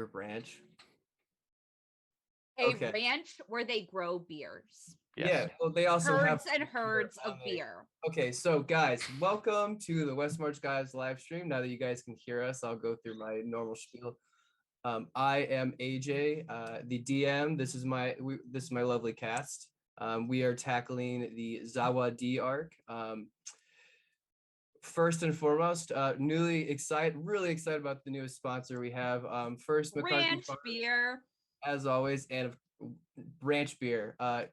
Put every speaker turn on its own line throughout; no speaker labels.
branch.
A
Okay.
ranch where they grow beers.
Yes.
Yeah, well, they also have
Herds and herds of beer.
Okay, so guys, welcome to the West March Guys live stream. Now that you guys can hear us, I'll go through my normal spiel. I am AJ, the DM. This is my lovely cast. We are tackling the Zawadi arc. First and foremost, really excited about the newest sponsor we have. First McCarthy
Ranch
Farms,
beer.
as always, and Branch beer.
Gonna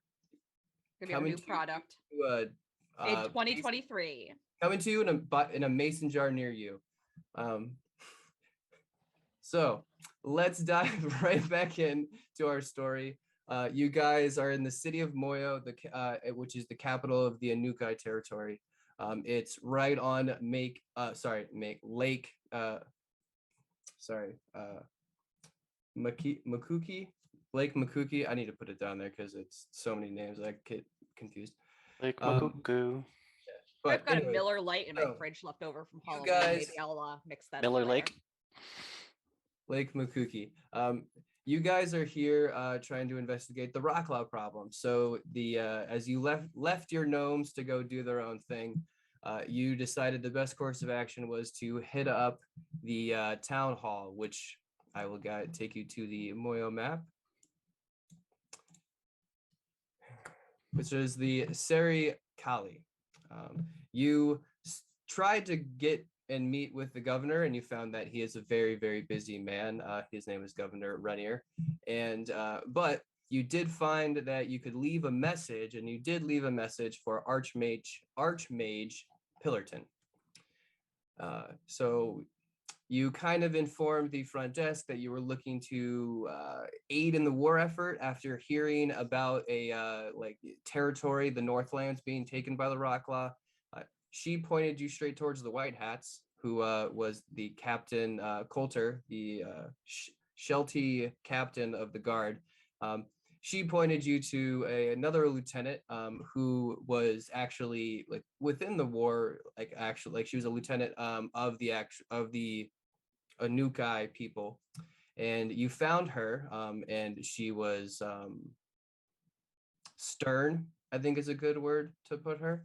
be our new product in 2023.
Coming to you in a mason jar near you. So let's dive right back into our story. You guys are in the city of Moyo, which is the capital of the Anukai territory. It's right on Lake Makuki. Lake Makuki. I need to put it down there because it's so many names I get confused.
Lake Makuku.
But
I've got
anyway,
a Miller Lite in my fridge left over from Halloween.
Guys,
maybe I'll mix that
Miller
up
Lake.
Lake Makuki. You guys are here trying to investigate the Rocklaw problem. So as you left your gnomes to go do their own thing, you decided the best course of action was to hit up the town hall, which I will take you to the Moyo map, which is the Seri Kali. You tried to get and meet with the governor, and you found that he is a very, very busy man. His name is Governor Renier, and but you did find that you could leave a message, and you did leave a message for Archmage Pillarton. So you kind of informed the front desk that you were looking to aid in the war effort after hearing about a territory, the Northlands, being taken by the Rocklaw. She pointed you straight towards the White Hats, who was the Captain Coulter, the Sheltie captain of the guard. She pointed you to another lieutenant who was actually within the war, she was a lieutenant of the Anukai people, and you found her, and she was stern, I think is a good word to put her.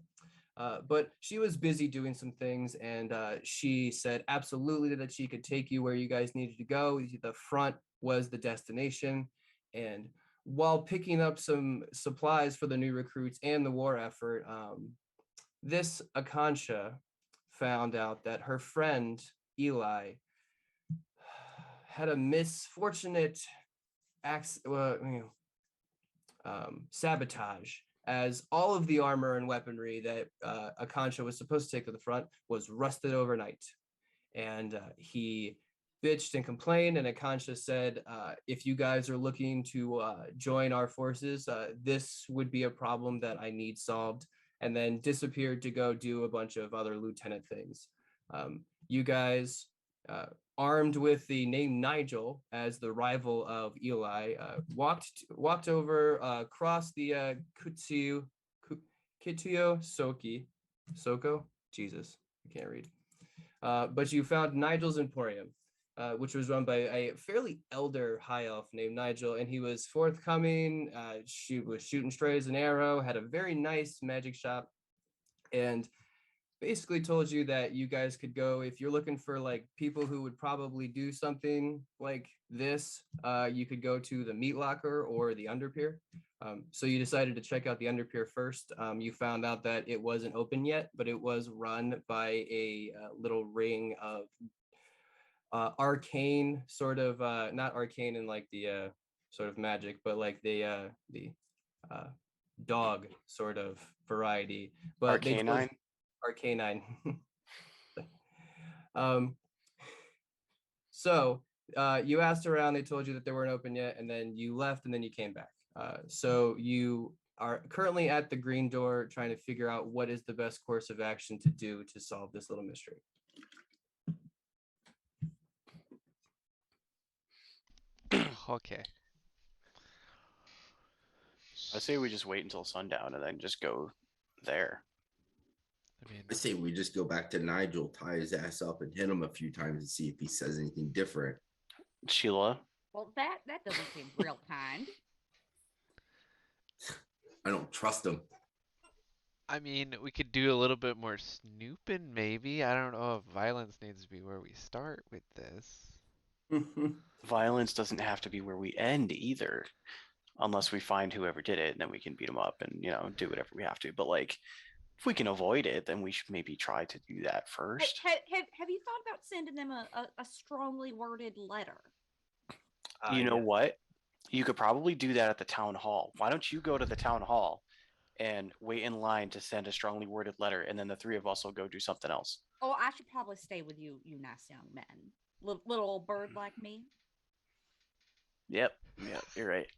But she was busy doing some things, and she said absolutely that she could take you where you guys needed to go. The front was the destination, and while picking up some supplies for the new recruits and the war effort, this Akansha found out that her friend Eli had a misfortunate sabotage, as all of the armor and weaponry that Akansha was supposed to take to the front was rusted overnight. And he bitched and complained, and Akansha said, if you guys are looking to join our forces, this would be a problem that I need solved, and then disappeared to go do a bunch of other lieutenant things. You guys, armed with the name Nigel as the rival of Eli, walked over across the Kituyo Soko. Jesus, I can't read. But you found Nigel's Emporium, which was run by a fairly elder high elf named Nigel, and he was forthcoming. She was shooting straight as an arrow, had a very nice magic shop, and basically told you that you guys could go if you're looking for people who would probably do something like this. You could go to the Meat Locker or the Underpier. So you decided to check out the Underpier first. You found out that it wasn't open yet, but it was run by a little ring of arcane sort of not arcane in the sort of magic, but the dog sort of variety, but
Arcanine.
Arcanine. So you asked around, they told you that they weren't open yet, and then you left, and then you came back. So you are currently at the green door trying to figure out what is the best course of action to do to solve this little mystery.
Okay.
I say we just wait until sundown and then just go there.
I mean,
I say we just go back to Nigel, tie his ass up, and hit him a few times and see if he says anything different.
Sheila.
Well, that doesn't seem real kind.
I don't trust him.
I mean, we could do a little bit more snooping, maybe. I don't know if violence needs to be where we start with this.
Violence doesn't have to be where we end either, unless we find whoever did it, and then we can beat them up and do whatever we have to. But like, if we can avoid it, then we should maybe try to do that first.
Have you thought about sending them a strongly worded letter?
You know what? You could probably do that at the town hall. Why don't you go to the town hall and wait in line to send a strongly worded letter, and then the three of us will go do something else.
Oh, I should probably stay with you nice young men. Little old bird like me.
Yep, you're right.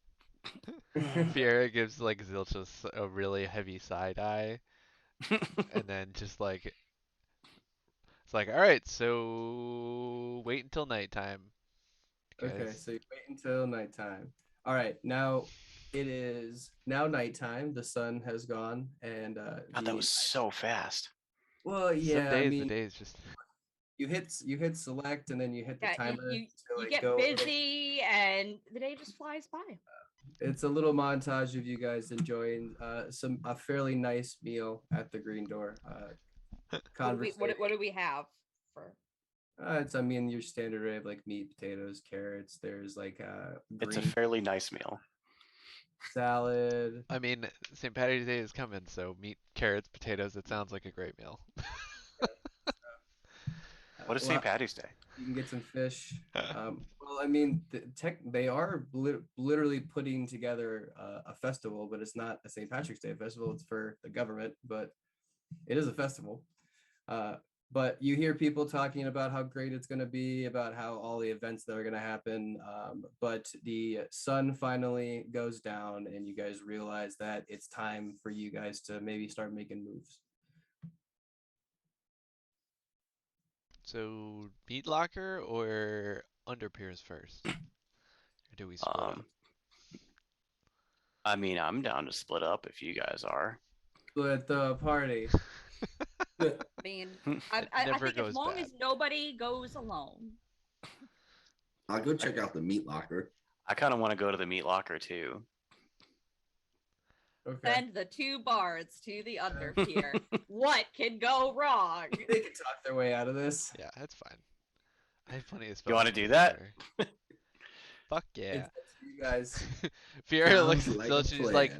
Fiera gives like Zilch a really heavy side eye, and then just like it's like, all right, so wait until nighttime.
Okay, so you wait until nighttime. All right, now it is now nighttime. The sun has gone, and
God, that was so fast.
Well, yeah,
some days the days just
you hit select, and then you hit the timer.
You get busy, and the day just flies by.
It's a little montage of you guys enjoying a fairly nice meal at the Green Door.
What do we have for?
It's your standard array of like meat, potatoes, carrots. There's like
it's a fairly nice meal.
Salad.
I mean, St. Patty's Day is coming, so meat, carrots, potatoes. It sounds like a great meal.
What is St. Patty's Day?
You can get some fish. They are literally putting together a festival, but it's not a St. Patrick's Day festival. It's for the government, but it is a festival. But you hear people talking about how great it's going to be, about how all the events that are going to happen. But the sun finally goes down, and you guys realize that it's time for you guys to maybe start making moves.
So meat locker or under piers first? Or do we split up?
I mean, I'm down to split up if you guys are.
Split the party.
I mean, I think as long as nobody goes alone.
I'll go check out the meat locker.
I kind of want to go to the meat locker too.
Okay.
Send the two bards to the under pier. What can go wrong?
They can talk their way out of this.
Yeah, that's fine. I have plenty of spells.
You want to do that?
Fuck yeah.
You guys.
Fiora looks at Zilch and she's like,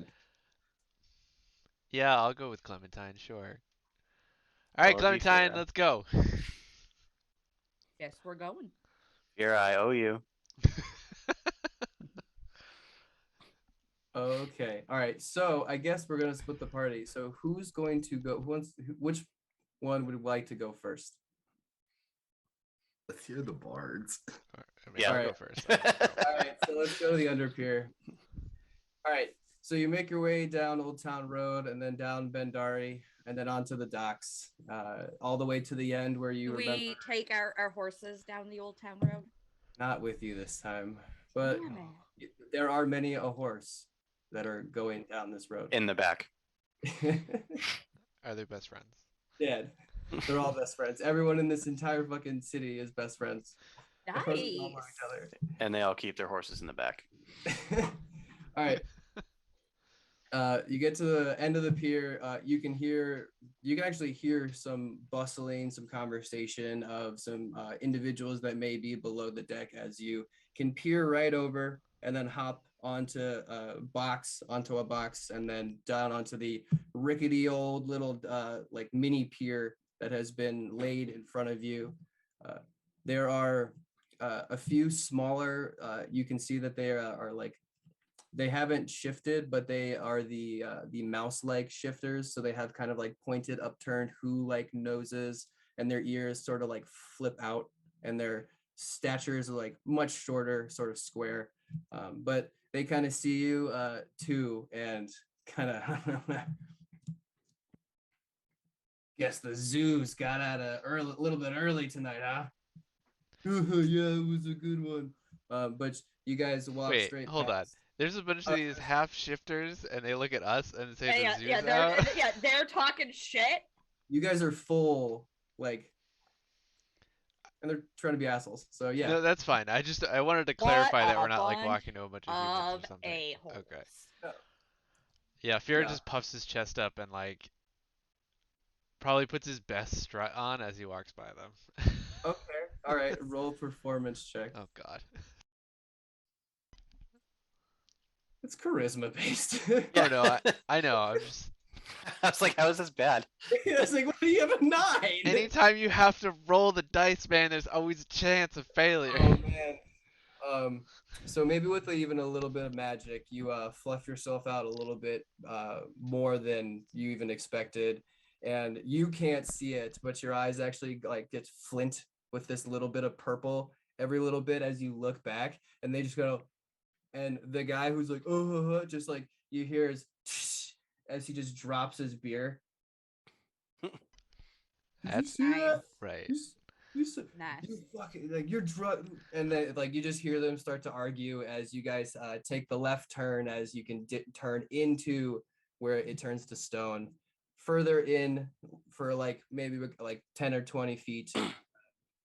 yeah, I'll go with Clementine, sure. All right, Clementine, let's go.
Yes, we're going.
Here, I owe you.
Okay. All right. So I guess we're gonna split the party. So who's going to go? Which one would like to go first?
Let's hear the bards.
Yeah,
I'll go first.
All right. So let's go to the under pier. All right. So you make your way down Old Town Road, and then down Bendari, and then onto the docks, all the way to the end where you remember.
We take our horses down the Old Town Road.
Not with you this time, but there are many a horse that are going down this road.
In the back.
Are they best friends?
Yeah, they're all best friends. Everyone in this entire fucking city is best friends.
Nice.
And they all keep their horses in the back.
All right. You get to the end of the pier. You can actually hear some bustling, some conversation of some individuals that may be below the deck as you can peer right over and then hop onto a box, and then down onto the rickety old little like mini pier that has been laid in front of you. There are a few smaller. You can see that they are like. They haven't shifted, but they are the mouse-like shifters. So they have kind of like pointed, upturned who-like noses, and their ears sort of like flip out, and their statures are like much shorter, sort of square. But they kind of see you too, and kind of guess the zoo's got out a little bit early tonight, huh? Yeah, it was a good one. But you guys walk straight.
Hold on. There's a bunch of these half shifters, and they look at us and say the zoo's
out. They're talking shit.
You guys are full, like. and they're trying to be assholes. So yeah.
No, that's fine. I wanted to
What
clarify that
a
we're not like
bunch
walking to a bunch of humans or
of
something.
a-holes.
Okay.
No.
Yeah, Fear
No.
just puffs his chest up and like probably puts his best strut on as he walks by them.
Okay. All right. Roll performance check.
Oh God.
It's charisma based.
Oh no, I know. I'm just
I was like, how is this bad?
I was like, what do you have a 9?
anytime you have to roll the dice, man, there's always a chance of failure.
Oh man. So maybe with even a little bit of magic, you fluff yourself out a little bit more than you even expected, and you can't see it, but your eyes actually like get flint with this little bit of purple every little bit as you look back, and they just go, and the guy who's like, oh, just like you hear his as he just drops his beer. Did you
That's
see that?
right.
You
Nice.
fucking like you're drunk, and then like you just hear them start to argue as you guys take the left turn as you can turn into where it turns to stone. Further in for like maybe like 10 or 20 feet,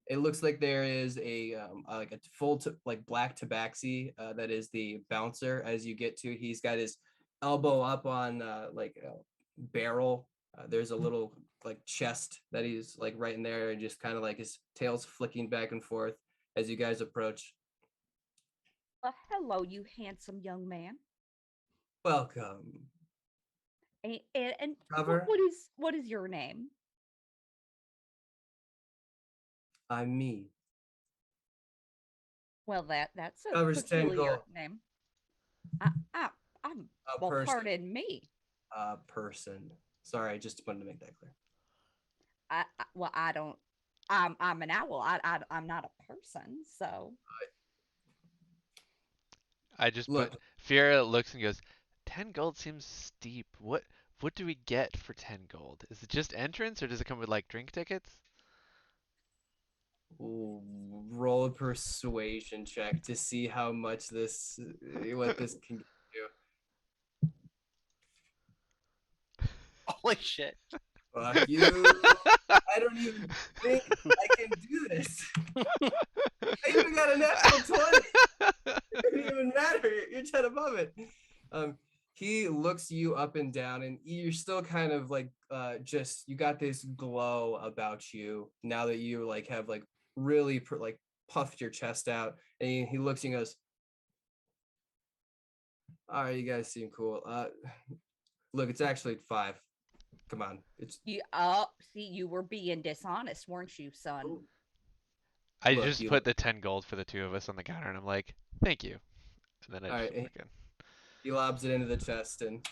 it looks like there is like a full like black tabaxi that is the bouncer. As you get to, he's got his elbow up on like a barrel. There's a little like chest that he's like right in there, and just kind of like his tail's flicking back and forth as you guys approach.
Hello, you handsome young man.
Welcome.
And
Cover.
what is your name?
I'm me.
Well, that's a
Covers 10
peculiar
gold.
name. I'm
A
well,
person.
pardon me.
A person. Sorry, I just wanted to make that clear.
Well, I don't. I'm an owl. I'm not a person. So
I just
Look.
put Fear looks and goes, 10 gold seems steep. What do we get for 10 gold? Is it just entrance or does it come with like drink tickets?
Ooh, roll a persuasion check to see how much what this can get you.
Holy shit.
Fuck you. I don't even think I can do this. I even got a natural 20. It didn't even matter. You're 10 above it. He looks you up and down, and you're still kind of like just you got this glow about you now that you like have like really like puffed your chest out, and he looks and goes, all right, you guys seem cool. Look, it's actually 5. Come on, it's
you see, you were being dishonest, weren't you, son?
I
Look,
just put the 10 gold for the two of us on the counter and I'm like, thank you. And then I
all
just
right.
look in.
He lobs it into the chest, and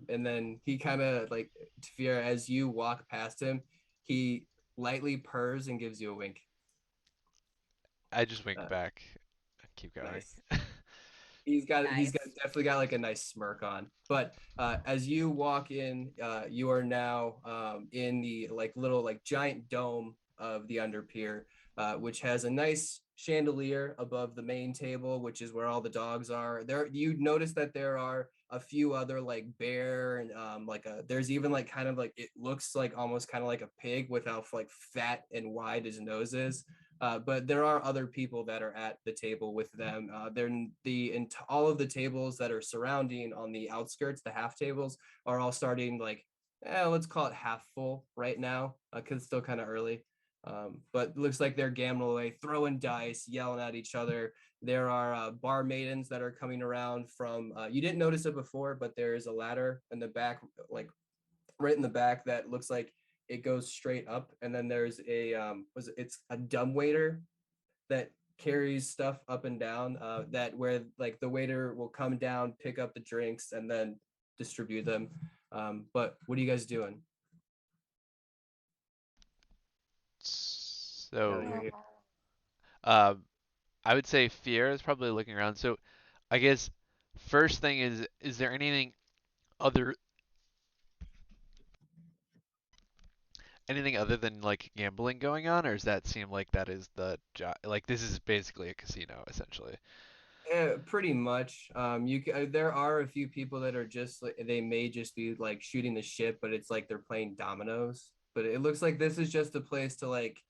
then he kind of like Tafir, as you walk past him, he lightly purrs and gives you a wink.
I just wink back and keep going.
Nice. He's got
Nice.
definitely got like a nice smirk on. But as you walk in, you are now in the like little like giant dome of the underpier, which has a nice chandelier above the main table, which is where all the dogs are. There, you notice that there are a few other like bear and there's even like kind of like it looks like almost kind of like a pig with how like fat and wide his nose is. But there are other people that are at the table with them. They're all of the tables that are surrounding on the outskirts, the half tables, are all starting like, let's call it half full right now, because it's still kind of early. But it looks like they're gambling away, throwing dice, yelling at each other. There are bar maidens that are coming around from. You didn't notice it before, but there is a ladder in the back, like right in the back, that looks like it goes straight up, and then there's it's a dumbwaiter that carries stuff up and down, that where like the waiter will come down, pick up the drinks, and then distribute them. But what are you guys doing?
So,
Oh.
I would say Fear is probably looking around. So, I guess first thing is there other anything other than like gambling going on, or does that seem like that is the job? Like this is basically a casino essentially.
Pretty much. There are a few people that are just like they may just be like shooting the shit, but it's like they're playing dominoes. But it looks like this is just a place to like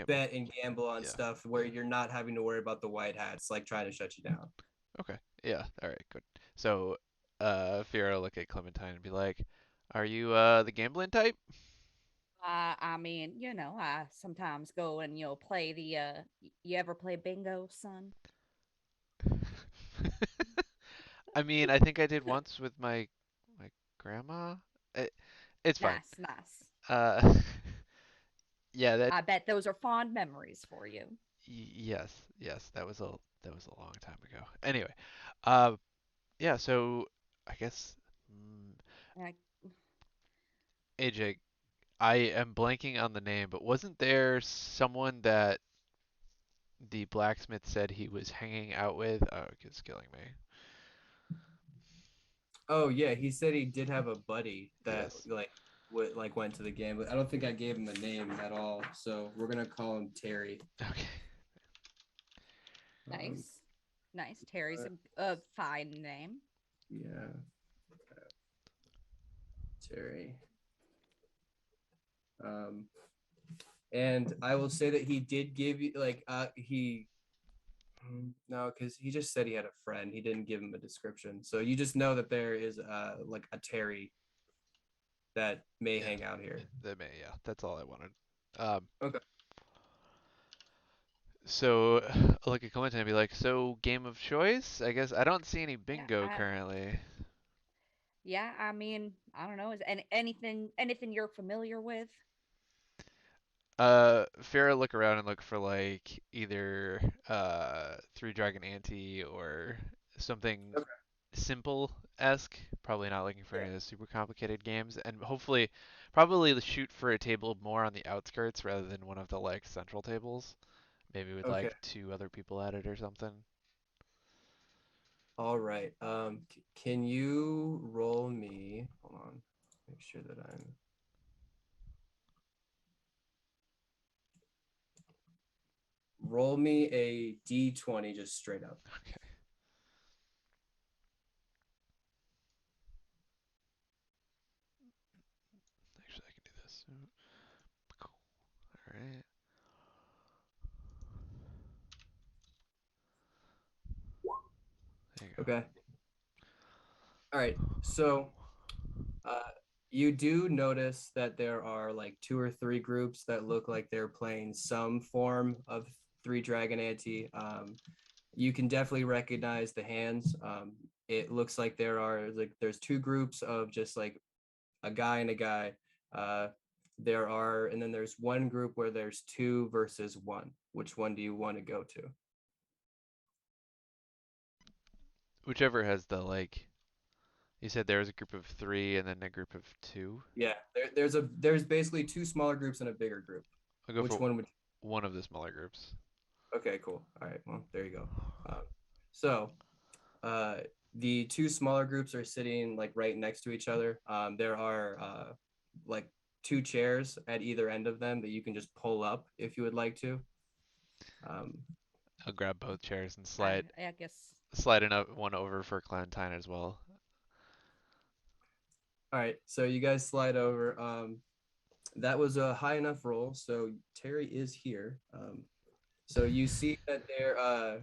bet and gamble on
Yeah.
stuff where you're not having to worry about the white hats like trying to shut you down.
Okay. Yeah. All right. Good. So, Fiora will look at Clementine and be like, "Are you the gambling type?"
I mean, I sometimes go and play the. You ever play bingo, son?
I mean, I think I did once with my grandma. It, it's fine.
Nice, nice.
Uh, yeah, that
I bet those are fond memories for you.
yes, that was a long time ago. Anyway, uh, yeah, so I guess
Like,
AJ, I am blanking on the name, but wasn't there someone that the blacksmith said he was hanging out with? Oh, it's killing me.
Oh yeah, he said he did have a buddy that
Yes.
went to the game, but I don't think I gave him a name at all. So we're gonna call him Terry.
Okay.
nice, nice. Terry's a fine name.
Yeah, Terry. Um, and I will say that he did give you no, because he just said he had a friend. He didn't give him a description. So you just know that there is like a Terry that may hang out here.
Yeah, that's all I wanted. Um,
Okay.
so I'll look at Clementine and be like, so game of choice? I guess I don't see any
Yeah,
bingo currently.
yeah. I mean, I don't know. Is anything you're familiar with?
Farrah look around and look for like either Three Dragon Ante or something
Okay.
simple-esque. Probably not looking for
Yeah.
any of the super complicated games, and hopefully, probably shoot for a table more on the outskirts rather than one of the like central tables. Maybe with
Okay.
like two other people at it or something.
All right. Can you roll me? Hold on. Make sure that I'm. Roll me a d20 just straight up.
Okay. Actually, I can do this. Cool. All right. There you go.
Okay. All right. So you do notice that there are like two or three groups that look like they're playing some form of Three Dragon Ante. You can definitely recognize the hands. It looks like there's two groups of just like a guy and a guy. Uh, and then there's one group where there's two versus one. Which one do you want to go to?
Whichever has the like. You said there was a group of three and then a group of two.
Yeah, there's basically two smaller groups and a bigger group.
I'll go
Which
for
one would?
one of the smaller groups.
Okay, cool. All right, well there you go. So uh, the two smaller groups are sitting like right next to each other. There are like two chairs at either end of them that you can just pull up if you would like to.
I'll grab both chairs and
I guess.
slide one over for Clementine as well.
All right, so you guys slide over. That was a high enough roll, so Terry is here. So you see that they're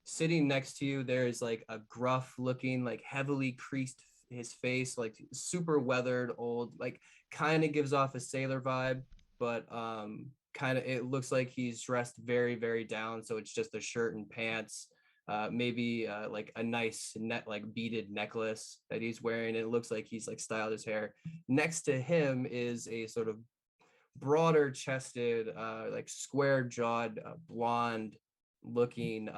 sitting next to you. There's like a gruff looking, like heavily creased his face, like super weathered, old, like kind of gives off a sailor vibe, but kind of it looks like he's dressed very, very down. So it's just a shirt and pants. Maybe like a nice net like beaded necklace that he's wearing. It looks like he's like styled his hair. Next to him is a sort of broader chested, like square jawed, blonde looking,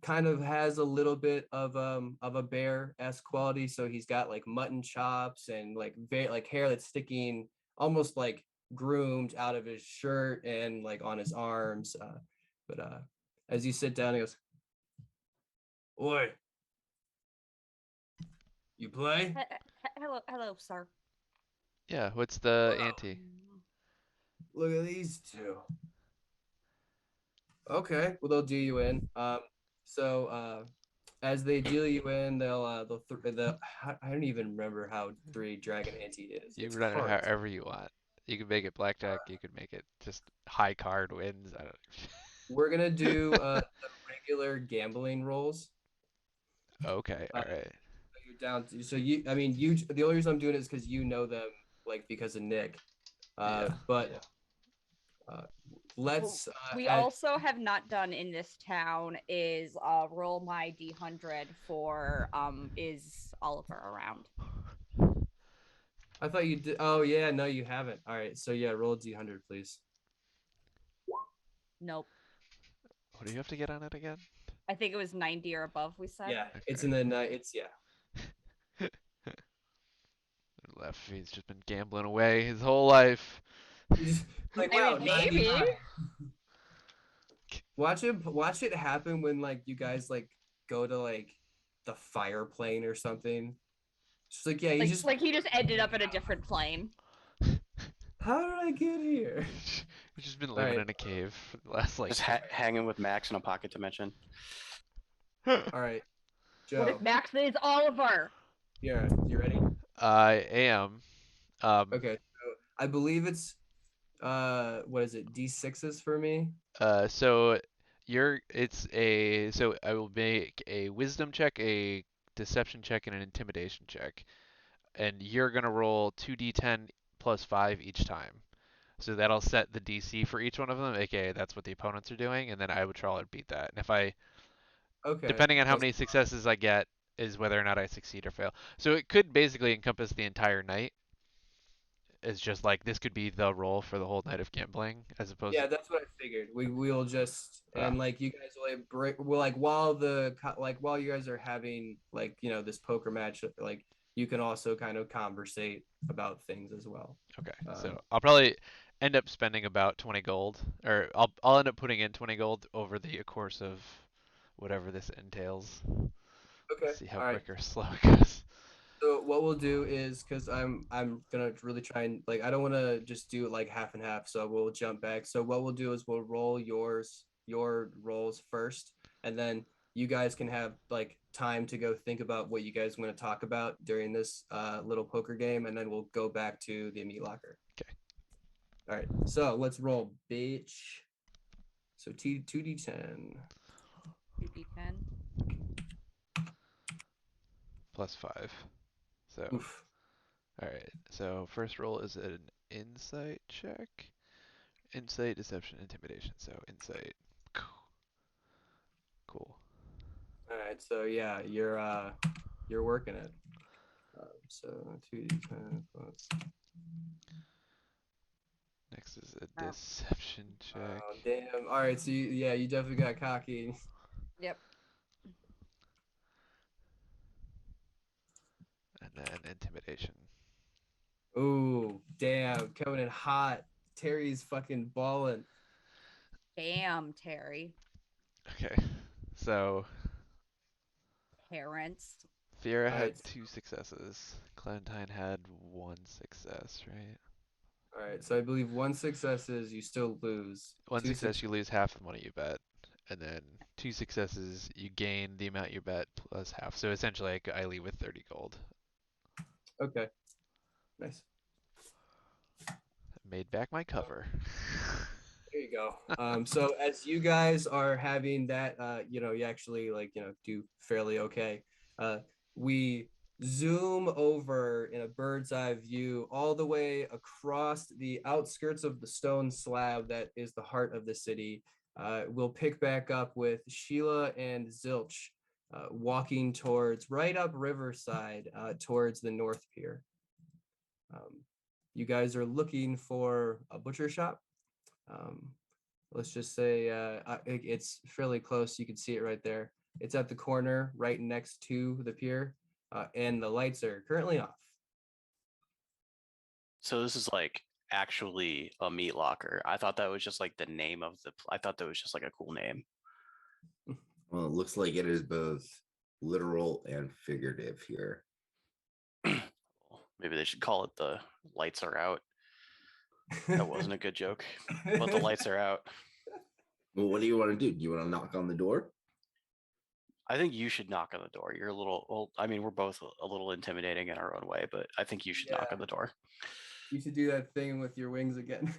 kind of has a little bit of a bear-esque quality. So he's got like mutton chops and like like hair that's sticking almost like groomed out of his shirt and like on his arms. But as you sit down, he goes, "Oi, you play?"
Hello, sir.
Yeah, what's the
Wow,
ante?
look at these two. Okay, well they'll do you in. So as they deal you in, I don't even remember how Three Dragon Ante is.
You
It's
run it
cards.
however you want. You could make it blackjack. You could make it just high card wins. I don't.
We're gonna do the regular gambling rolls.
Okay, all right.
So you're down. So I mean, The only reason I'm doing it is because you know them, like because of Nick. But let's.
We also have not done in this town is roll my d100 for is Oliver around?
I thought you did. Oh yeah, no, you haven't. All right, so yeah, roll a d100, please.
Nope.
What do you have to get on it again?
I think it was 90 or above. We said.
Yeah, it's
Okay.
in the night. It's yeah.
Left. He's just been gambling away his whole life.
Like
I
wow,
mean, maybe.
99. Watch it happen when like you guys like go to like the fire plane or something. It's like yeah,
he just ended up in a different plane.
How did I get here?
He's just been living
Alright.
in a cave for the last like.
Just hanging with Max in a pocket dimension.
All right,
What
Joe.
if Max is Oliver?
Yeah, you ready?
I am.
Okay, so I believe it's what is it? D6s for me.
So so I will make a wisdom check, a deception check, and an intimidation check, and you're gonna roll 2d10 plus 5 each time. So that'll set the DC for each one of them, aka that's what the opponents are doing, and then I would try to beat that. And if I,
Okay.
depending on how many successes I get, is whether or not I succeed or fail. So it could basically encompass the entire night. It's just like this could be the roll for the whole night of gambling, as opposed
Yeah,
to.
that's what I figured. We'll just
Yeah.
and like you guys will break. Well, like while you guys are having like this poker match, like you can also kind of conversate about things as well.
Okay, so I'll probably end up spending about 20 gold, or I'll end up putting in 20 gold over the course of whatever this entails.
Okay.
See how
All right.
quick or slow it goes.
So what we'll do is because I'm gonna really try and like I don't want to just do it like half and half. So we'll jump back. So what we'll do is we'll roll your rolls first, and then you guys can have like time to go think about what you guys want to talk about during this little poker game, and then we'll go back to the meat locker.
Okay.
All right. So let's roll, bitch. So 2d10.
2d10.
Plus 5. So,
Oof.
alright. So first roll is an insight check. Insight, deception, intimidation. So insight. Cool.
All right. So yeah, you're working it. So 2d10 plus.
Next is a deception check.
Oh, damn. All right. So you definitely got cocky.
Yep.
And then intimidation.
Ooh, damn. Coming in hot. Terry's fucking balling.
Damn, Terry.
Okay. So
Parents.
Fiera had
Alright.
2 successes. Clementine had 1 success, right?
All right. So I believe 1 success is you still lose.
1
2
success, you lose half the money you bet. And then 2 successes, you gain the amount you bet plus half. So essentially, I leave with 30 gold.
Okay. Nice.
Made back my cover.
There you go. So as you guys are having that, you actually do fairly okay. We zoom over in a bird's eye view all the way across the outskirts of the stone slab that is the heart of the city. We'll pick back up with Sheila and Zilch walking right up Riverside towards the North Pier. You guys are looking for a butcher shop. Let's just say it's fairly close. You can see it right there. It's at the corner right next to the pier, and the lights are currently off.
So this is like actually a meat locker. I thought that was just like the name of I thought that was just like a cool name.
Well, it looks like it is both literal and figurative here.
Maybe they should call it the lights are out. That wasn't a good joke, but the lights are out.
Well, what do you want to do? Do you want to knock on the door?
I think you should knock on the door. You're a little, well, I mean, we're both a little intimidating in our own way, but I think you should knock on the door.
You should do that thing with your wings again.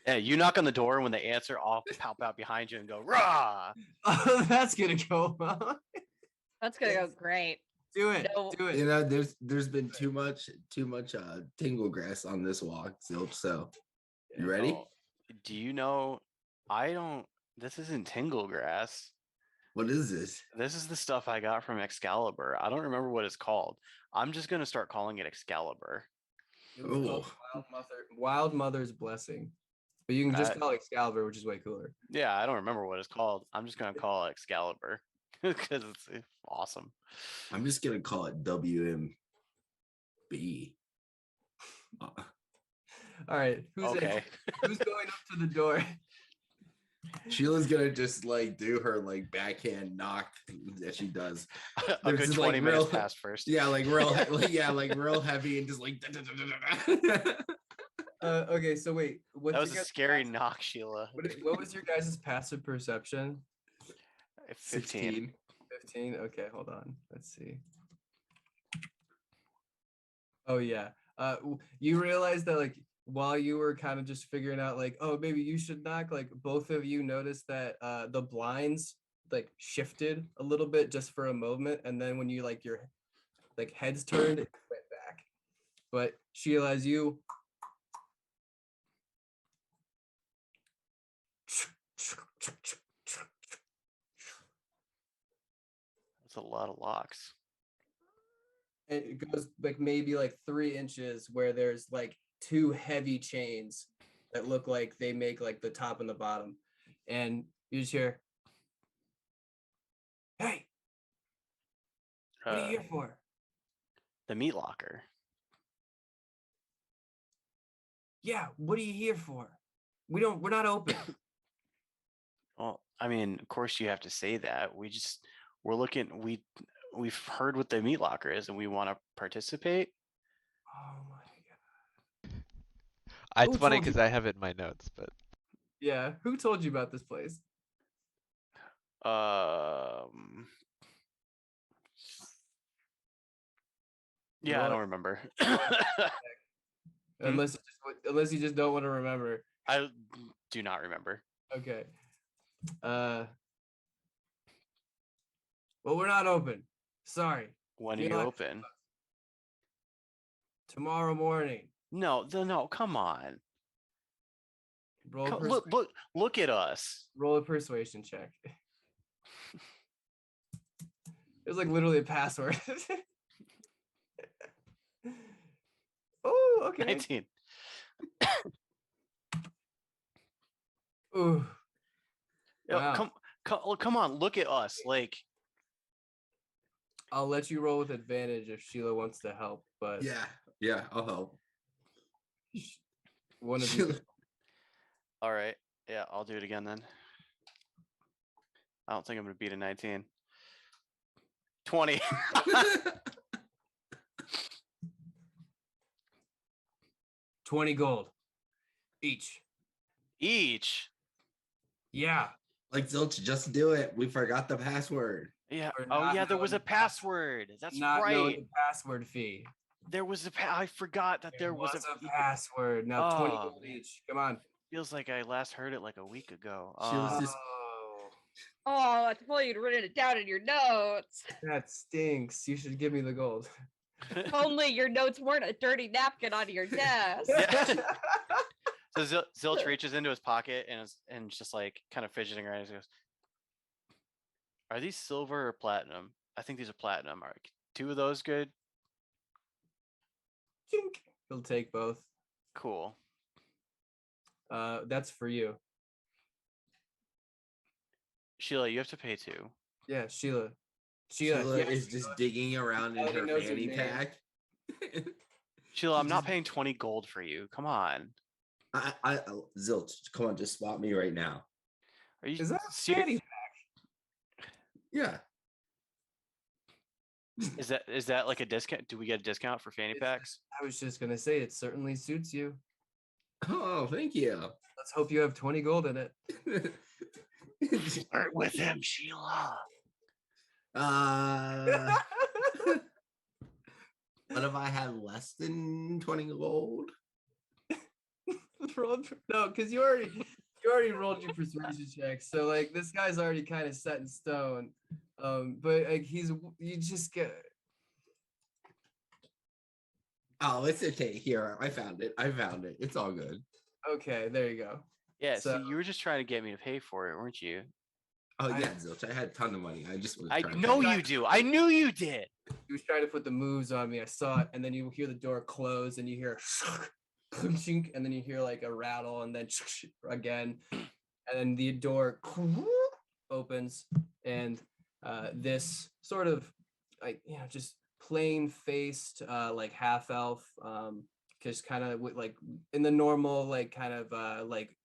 Yeah, you knock on the door, and when they answer, I'll pop out behind you and go, rah!
Oh, that's gonna go well.
That's gonna go great.
Do it.
No.
Do it.
You know, there's been too much tingle grass on this walk, Zilch. So you ready?
Oh, do you know, this isn't tingle grass.
What is this?
This is the stuff I got from Excalibur. I don't remember what it's called. I'm just going to start calling it Excalibur.
It was called Wild Mother's Blessing. But you can just call it Excalibur, which is way cooler.
Yeah, I don't remember what it's called. I'm just going to call it Excalibur because it's awesome.
I'm just gonna call it WMB.
All right. Who's
Okay.
Who's going up to the door?
Sheila's gonna just like do her like backhand knock that she does.
A good 20 minutes past first.
Yeah, like real, like real heavy and just like.
Okay, so wait.
That was a scary knock, Sheila.
What was your guys' passive perception?
15.
15. Okay, hold on. Let's see. Oh yeah. You realize that like while you were kind of just figuring out like, oh, maybe you should knock, like both of you noticed that the blinds like shifted a little bit just for a moment, and then when you like your like heads turned, it went back. But Sheila, as you
That's a lot of locks.
it goes like maybe like 3 inches where there's like 2 heavy chains that look like they make like the top and the bottom, and you just hear, "Hey, what are you here for?"
The meat locker.
Yeah, what are you here for? We're not open.
Well, I mean, of course you have to say that. We've heard what the meat locker is and we want to participate.
Oh my
It's
Who
funny
told you?
because I have it in my notes, but
Yeah, who told you about this place?
Yeah, I
Roll
don't
it.
remember.
Unless you just don't want to remember.
I do not remember.
Okay. Well, we're not open. Sorry.
When are
Feel
you
like-
open?
Tomorrow morning.
No, come on.
Roll a
Look at us.
roll a persuasion check. It was like literally a password. Oh, okay.
19.
Ooh.
Yo,
Wow.
come on, look at us. Like,
I'll let you roll with advantage if Sheila wants to help, but
Yeah, I'll help.
one of
Sheila,
you.
all right. Yeah, I'll do it again then. I don't think I'm going to beat a 19. 20.
20 gold each.
Each.
Yeah.
like Zilch, just do it. We forgot the password.
Yeah.
Or
Oh,
not
yeah, there was
knowing
a
the password.
password. That's
Not knowing
right.
the password fee.
There was I forgot that there was
a password. Now 20
Oh,
gold each. Come on.
feels like I last heard it like a week ago.
She was just-
Oh,
Oh, I thought you'd written it down in your notes.
that stinks. You should give me the gold.
If only your notes weren't a dirty napkin on your desk.
Yeah. So Zilch reaches into his pocket and is just like kind of fidgeting around. He goes, "Are these silver or platinum? I think these are platinum. Are 2 of those good?
Chink. He'll take both.
Cool.
That's for you.
Sheila, you have to pay 2.
Yeah, Sheila.
Sheila
yes,
is just digging around in
Nobody
her
knows your
fanny
name.
pack.
Sheila, I'm
She
not
just-
paying 20 gold for you. Come on.
I Zilch, come on, just swap me right now.
Are you
Is that a
serious?
fanny?
Yeah.
Is that like a discount? Do we get a discount for fanny
It's-
packs?
I was just gonna say it certainly suits you.
Oh, thank you.
Let's hope you have 20 gold in it.
Start with him, Sheila.
uh, What if I had less than 20 gold?
No, because you already rolled your persuasion check, so like this guy's already kind of set in stone. But like you just get.
Oh, it's okay. Here, I found it. It's all good.
Okay, there you go.
Yeah,
So-
see, you were just trying to get me to pay for it, weren't you?
Oh yeah, Zilch. I had a ton of money. I just was
I
trying
know
to
you do. I knew you did.
He was trying to put the moves on me. I saw it, and then you hear the door close, and you hear and then you hear like a rattle, and then again, and then the door opens, and this sort of like just plain faced like half elf, just kind of like in the normal like kind of like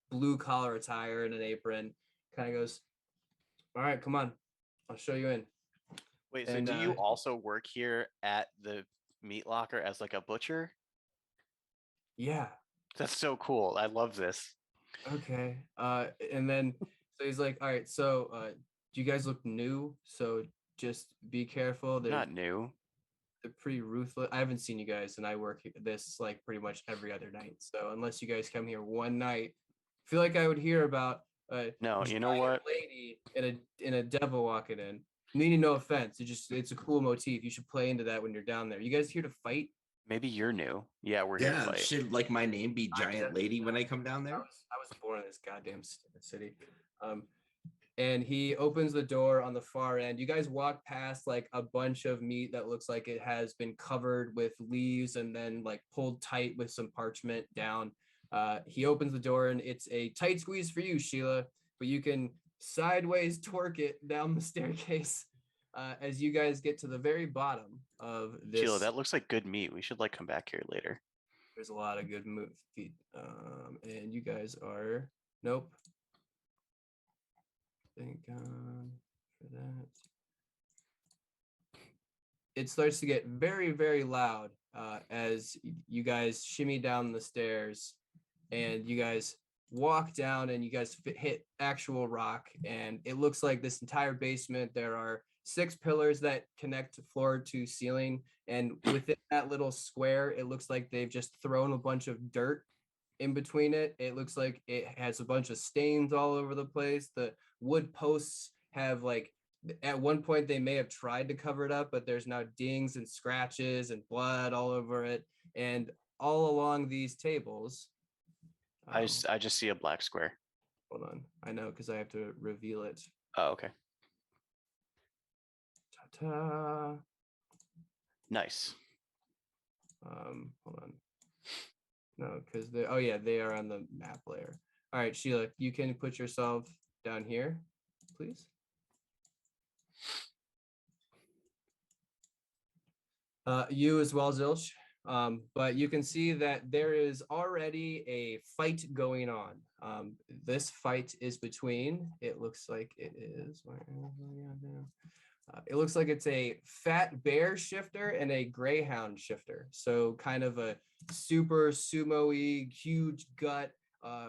blue collar attire and an apron, kind of goes, "All right, come on, I'll show you in."
Wait, so
And,
do you also work here at the meat locker as like a butcher?
Yeah.
That's so cool. I love this.
Okay. And then so he's like, "All right, so do you guys look new? So just be careful.
Not new.
They're pretty ruthless. I haven't seen you guys, and I work this like pretty much every other night. So unless you guys come here one night, I feel like I would hear about
No, you know
giant
what?
lady in a devil walking in. Meaning no offense. It's a cool motif. You should play into that when you're down there. You guys here to fight?
Maybe you're new. Yeah, we're here to
Yeah,
fight.
should like my name be
I'm
Giant Lady when I come down
I
there?
was born in this goddamn city. And he opens the door on the far end. You guys walk past like a bunch of meat that looks like it has been covered with leaves and then like pulled tight with some parchment down. He opens the door and it's a tight squeeze for you, Sheila, but you can sideways torque it down the staircase as you guys get to the very bottom of this.
Sheila, that looks like good meat. We should like come back here later.
There's a lot of good feet. And you guys are nope. Thank God for that. It starts to get very, very loud as you guys shimmy down the stairs and you guys walk down and you guys hit actual rock. And it looks like this entire basement, there are 6 pillars that connect floor to ceiling. And within that little square, it looks like they've just thrown a bunch of dirt in between it. It looks like it has a bunch of stains all over the place. The wood posts have like, at one point they may have tried to cover it up, but there's now dings and scratches and blood all over it. And all along these tables.
I just see a black square.
Hold on. I know because I have to reveal it.
Oh, okay.
Ta-ta.
Nice.
Hold on. No, because they are on the map layer. All right, Sheila, you can put yourself down here, please. You as well, Zilch. But you can see that there is already a fight going on. This fight is between, it looks like it is, it looks like it's a fat bear shifter and a greyhound shifter. So kind of a super sumo-y, huge gut,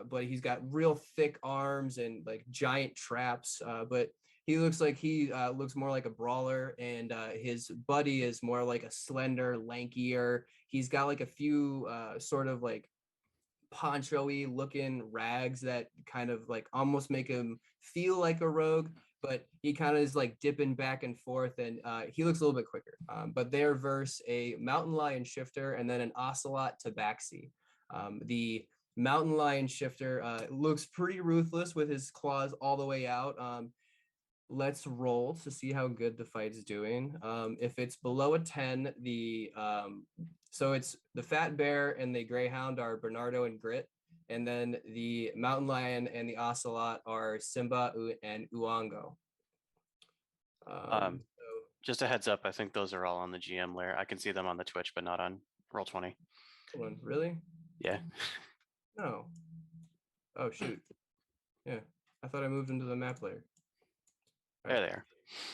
but he's got real thick arms and like giant traps. But he looks like he looks more like a brawler, and his buddy is more like a slender, lankier. He's got like a few sort of like poncho-y looking rags that kind of like almost make him feel like a rogue, but he kind of is like dipping back and forth, and he looks a little bit quicker. But they're versus a mountain lion shifter and then an ocelot tabaxi. The mountain lion shifter looks pretty ruthless with his claws all the way out. Let's roll to see how good the fight is doing. If it's below a 10, so it's the fat bear and the greyhound are Bernardo and Grit, and then the mountain lion and the ocelot are Simba and Uongo.
Just a heads up, I think those are all on the GM layer. I can see them on the Twitch, but not on Roll20.
Hold on, really?
Yeah.
No. Oh shoot. Yeah, I thought I moved into the map layer.
There they are.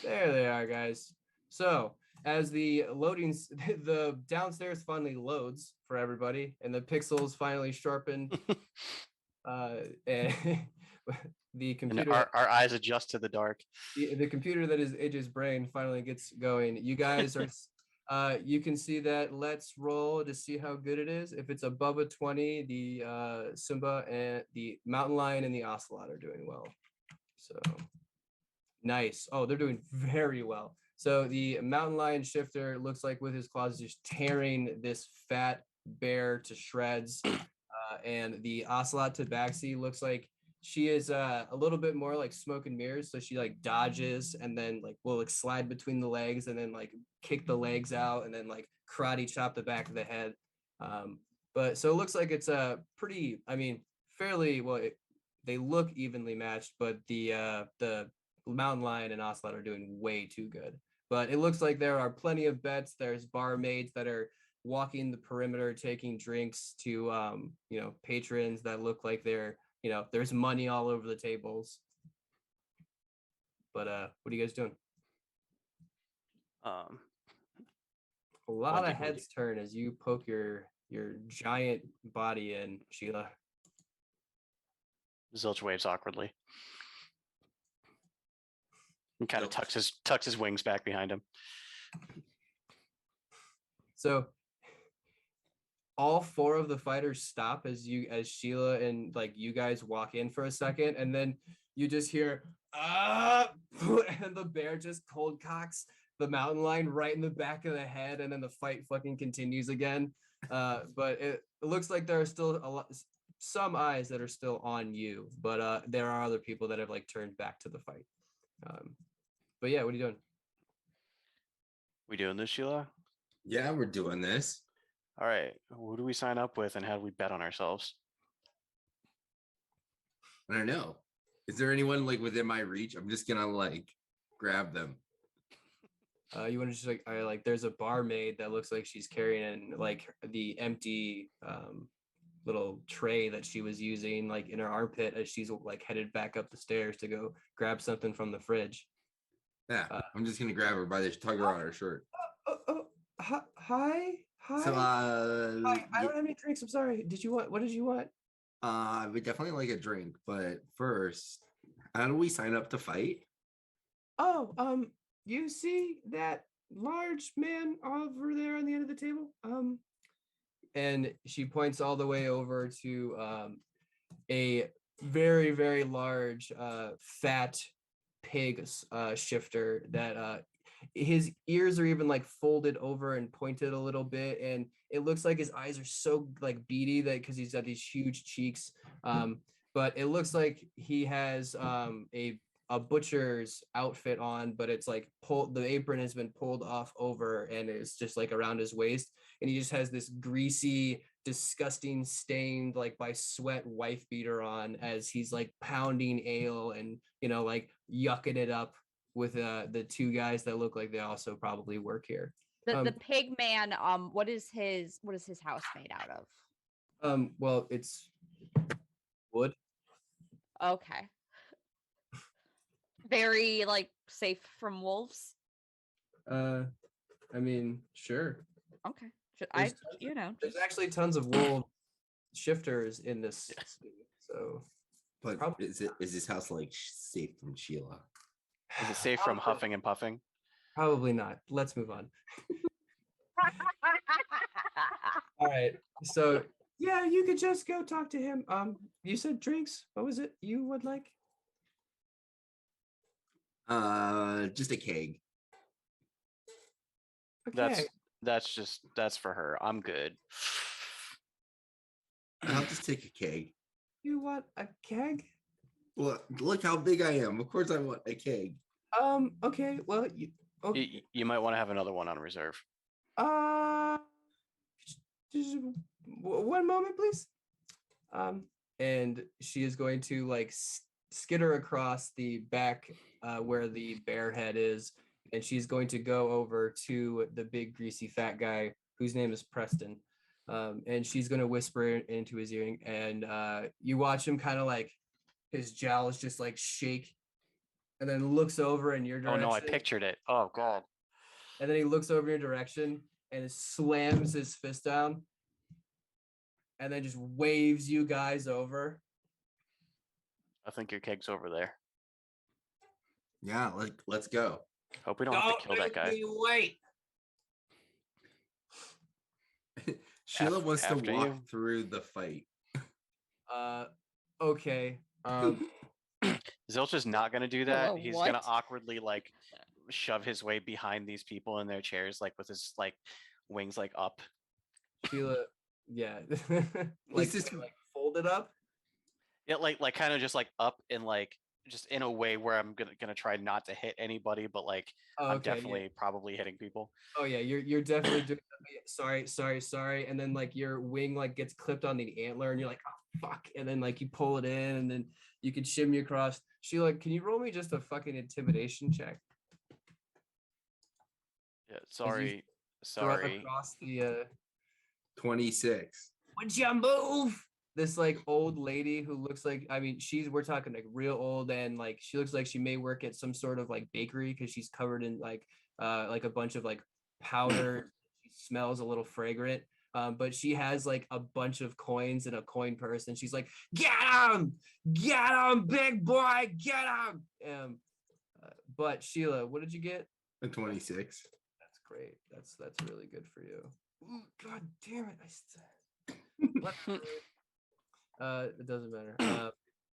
There they are, guys. So as the the downstairs finally loads for everybody, and the pixels finally sharpen, and the computer,
and our eyes adjust to the dark.
the computer that is Idge's brain finally gets going. You guys are You can see that. Let's roll to see how good it is. If it's above a 20, the Simba and the mountain lion and the ocelot are doing well. So nice. Oh, they're doing very well. So the mountain lion shifter looks like with his claws just tearing this fat bear to shreds. And the ocelot tabaxi looks like she is a little bit more like smoke and mirrors. So she like dodges and then like will like slide between the legs and then like kick the legs out and then like karate chop the back of the head. But so it looks like it's a pretty, I mean, fairly well. They look evenly matched, but the mountain lion and ocelot are doing way too good. But it looks like there are plenty of bets. There's barmaids that are walking the perimeter, taking drinks to patrons that look like they're, there's money all over the tables. But what are you guys doing? A lot of heads turn as you poke your giant body in, Sheila.
Zilch waves awkwardly. And kind of tucks his wings back behind him.
So all four of the fighters stop as Sheila and like you guys walk in for a second, and then you just hear and the bear just cold cocks the mountain lion right in the back of the head, and then the fight fucking continues again. But it looks like there are still some eyes that are still on you, but there are other people that have like turned back to the fight. But yeah, what are you doing?
We doing this, Sheila?
Yeah, we're doing this.
All right. Who do we sign up with and how do we bet on ourselves?
I don't know. Is there anyone like within my reach? I'm just gonna like grab them.
You want to just like there's a barmaid that looks like she's carrying like the empty little tray that she was using like in her armpit as she's like headed back up the stairs to go grab something from the fridge.
Yeah, I'm just gonna grab her by the tug her on her shirt.
Hi.
So
Hi, I don't have any drinks. I'm sorry. What did you want?
I would definitely like a drink, but first, how do we sign up to fight?
Oh, you see that large man over there on the end of the table? And she points all the way over to a very, very large fat pig shifter that his ears are even like folded over and pointed a little bit, and it looks like his eyes are so like beady that because he's got these huge cheeks. But it looks like he has a butcher's outfit on, but it's like the apron has been pulled off over and it's just like around his waist, and he just has this greasy, disgusting, stained like by sweat wife beater on as he's like pounding ale and like yucking it up with the two guys that look like they also probably work here.
The pig man, what is his house made out of?
Well, it's wood.
Okay. Very like safe from wolves.
I mean, sure.
Okay.
There's actually tons of wolf shifters in this city, so.
But is this house like safe from Sheila?
Is it safe from huffing and puffing?
Probably not. Let's move on. All right. So yeah, you could just go talk to him. You said drinks. What was it you would like?
Just a keg.
Okay.
That's for her. I'm good.
I'll just take a keg.
You want a keg?
Well, look how big I am. Of course I want a keg.
Okay. Well,
you might want to have another one on reserve.
Just one moment, please. And she is going to like skitter across the back where the bear head is, and she's going to go over to the big greasy fat guy whose name is Preston. And she's going to whisper into his ear, and you watch him kind of like his jowls just like shake, and then looks over in your direction.
Oh no, I pictured it. Oh god.
And then he looks over your direction and slams his fist down, and then just waves you guys over.
I think your keg's over there.
Yeah, let's go.
Hope we don't have to kill that guy.
Wait.
Sheila wants to
after
walk
you.
through the fight.
Okay.
Zilch is not going to do that. He's going to
what?
awkwardly like shove his way behind these people in their chairs, like with his like wings like up.
Sheila, yeah.
He's just-
like folded up.
Yeah, like kind of just like up and like just in a way where I'm gonna try not to hit anybody, but like
Oh,
I'm
okay, yeah.
definitely probably hitting people.
Oh yeah, you're definitely doing sorry, and then like your wing like gets clipped on the antler and you're like, oh fuck, and then like you pull it in and then you can shimmy across. Sheila, can you roll me just a fucking intimidation check?
Yeah,
Throw
sorry.
across the
26.
would you move? This like old lady who looks like, I mean, we're talking like real old, and like she looks like she may work at some sort of like bakery because she's covered in like a bunch of like powder. She smells a little fragrant. But she has like a bunch of coins in a coin purse, and she's like, get him, big boy, get him. But Sheila, what did you get?
A 26.
That's great. That's really good for you. Ooh, God damn it! It doesn't matter.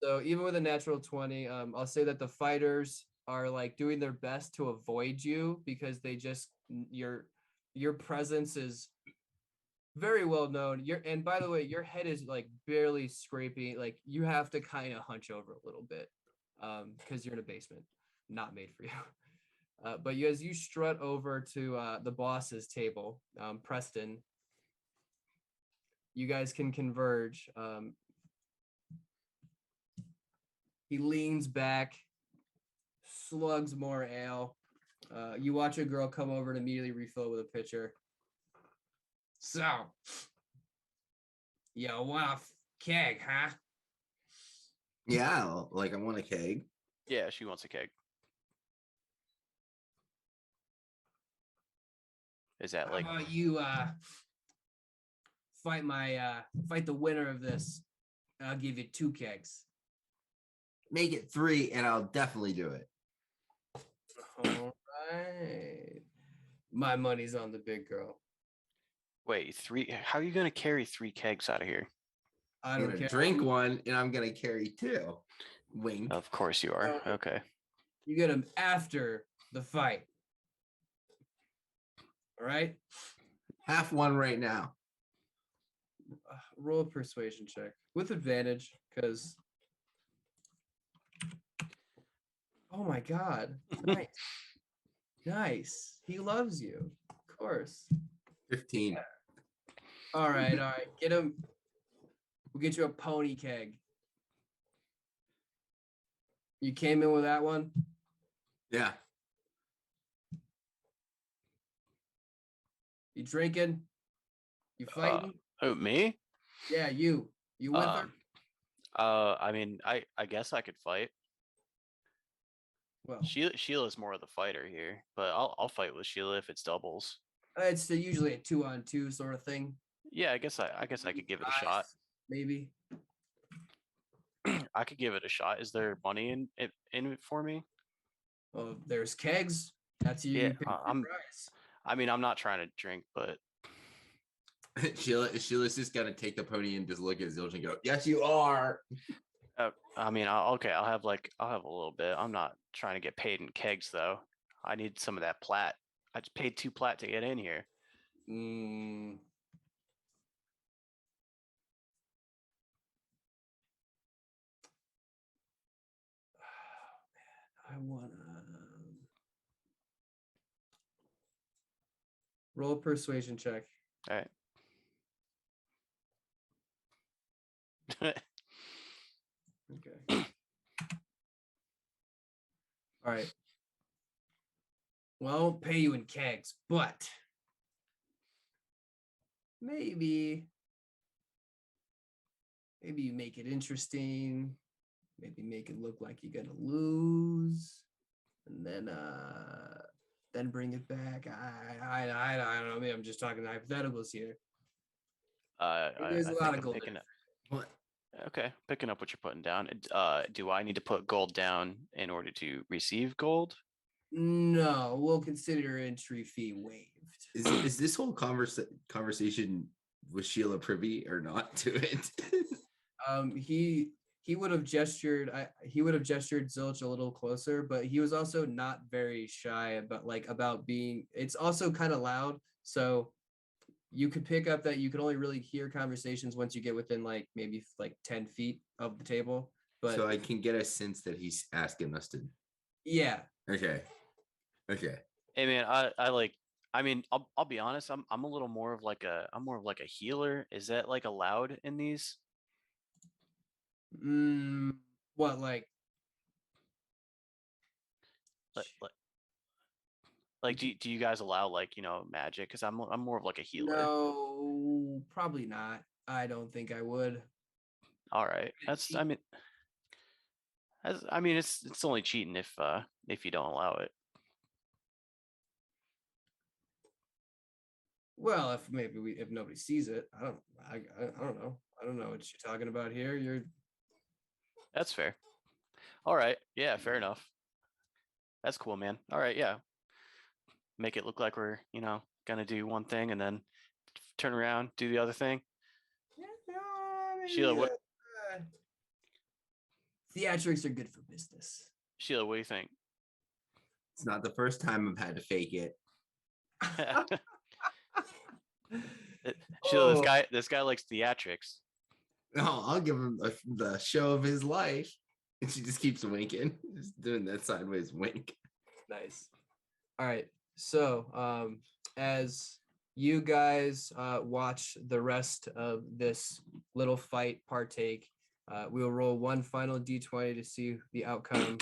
So even with a natural 20, I'll say that the fighters are like doing their best to avoid you because they just your presence is very well known. And by the way, your head is like barely scraping. Like you have to kind of hunch over a little bit, because you're in a basement, not made for you. But as you strut over to the boss's table, Preston, you guys can converge. He leans back, slugs more ale. You watch a girl come over and immediately refill with a pitcher. So, you want a keg, huh?
Yeah, like I want a keg.
Yeah, she wants a keg. Is that like
How about you fight the winner of this? I'll give you 2 kegs.
Make it 3 and I'll definitely do it.
All right. My money's on the big girl.
wait, 3? How are you gonna carry 3 kegs out of here?
I
I'm
don't
gonna
care.
drink 1 and I'm gonna carry 2. Wink.
Of course you are. Okay.
You get them after the fight. All right.
Half 1 right now.
Roll a persuasion check with advantage, because oh my god, nice. Nice. He loves you, of course.
15.
All right, get him. We'll get you a pony keg. You came in with that one?
Yeah.
You drinking? You fighting?
Oh, me?
Yeah, you with her?
I mean, I guess I could fight.
Well,
Sheila's more of the fighter here, but I'll fight with Sheila if it's doubles.
it's usually a 2-on-2 sort of thing.
Yeah, I guess I could give it a shot.
Maybe.
I could give it a shot. Is there money in it for me?
Well, there's kegs. That's you.
Yeah,
You pay the price.
I mean, I'm not trying to drink, but
Sheila's just gonna take the pony and just look at Zilch and go, yes, you are.
I mean, okay, I'll have a little bit. I'm not trying to get paid in kegs though. I need some of that plat. I just paid 2 plat to get in here.
I wanna roll a persuasion check.
All right.
Okay. All right. Well, I won't pay you in kegs, but maybe you make it interesting. Maybe make it look like you're gonna lose, and then bring it back. I don't know. Maybe I'm just talking hypotheticals here. There's a lot of gold.
What?
Okay, picking up what you're putting down. Do I need to put gold down in order to receive gold?
No, we'll consider entry fee waived.
Is this whole conversation Was Sheila privy or not to it?
He would have gestured. He would have gestured Zilch a little closer, but he was also not very shy about being. It's also kind of loud, so you could pick up that you can only really hear conversations once you get within like maybe like 10 feet of the table. But
So I can get a sense that he's asking us to.
yeah,
Okay.
Hey man, I mean, I'll be honest. I'm a little more of like a healer. Is that like allowed in these?
what like
Like, like, like do you guys allow like magic? Because I'm more of like a healer.
no, probably not. I don't think I would.
All right, I mean it's only cheating if you don't allow it.
Well, if nobody sees it, I don't know. I don't know what you're talking about here.
That's fair. All right, yeah, fair enough. That's cool, man. All right, yeah. Make it look like we're gonna do one thing and then turn around, do the other thing.
Yeah, no, I mean,
Sheila, what?
Theatrics are good for business.
Sheila, what do you think?
It's not the first time I've had to fake it.
Sheila, this guy likes theatrics.
No, I'll give him the show of his life. And she just keeps winking, just doing that sideways wink.
Nice. All right. So, as you guys watch the rest of this little fight partake, we'll roll one final d20 to see the outcome.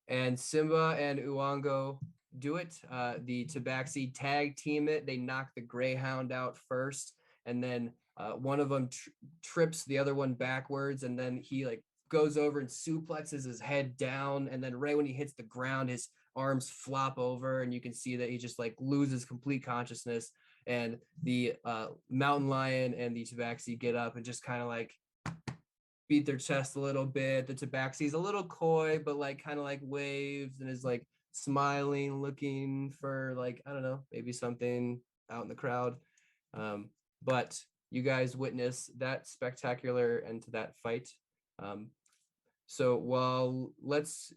And Simba and Uongo do it. The Tabaxi tag team it. They knock the Greyhound out first, and then one of them trips the other one backwards, and then he like goes over and suplexes his head down, and then right when he hits the ground, his arms flop over, and you can see that he just like loses complete consciousness. And the mountain lion and the Tabaxi get up and just kind of like beat their chest a little bit. The Tabaxi's a little coy, but like kind of like waves and is like smiling, looking for like, I don't know, maybe something out in the crowd. But you guys witness that spectacular end to that fight. So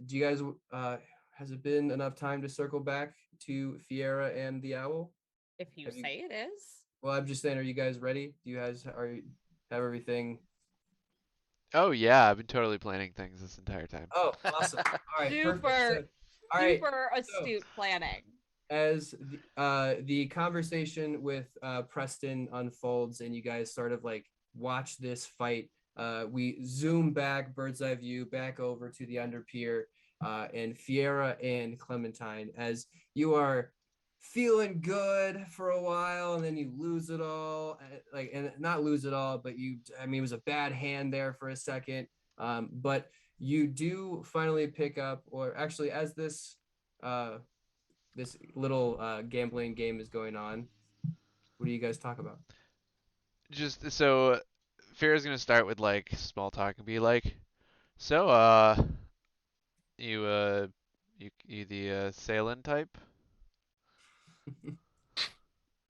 do you guys, has it been enough time to circle back to Fiera and the owl?
If you say it is.
Well, I'm just saying, are you guys ready? Do you guys have everything?
Oh yeah, I've been totally planning things this entire time.
Oh, awesome. All right,
Super,
perfect. So, all right,
super astute planning.
As the conversation with Preston unfolds and you guys sort of like watch this fight, we zoom back, bird's eye view, back over to the underpier and Fiera and Clementine as you are feeling good for a while and then you lose it all, and not lose it all, but it was a bad hand there for a second, but you do finally pick up, or actually as this little gambling game is going on, what do you guys talk about?
Just so Farrah's gonna start with like small talk and be like, so you you the Sailing type?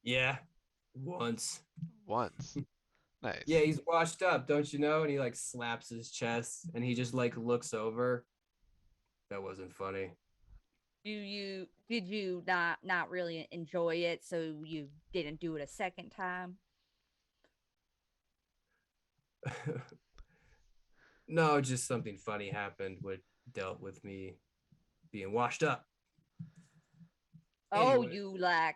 Yeah, once.
Once. Nice.
Yeah, he's washed up, don't you know? And he like slaps his chest and he just like looks over. That wasn't funny.
Did you not really enjoy it, so you didn't do it a second time?
No, just something funny happened what dealt with me being washed up.
Oh,
Anyway.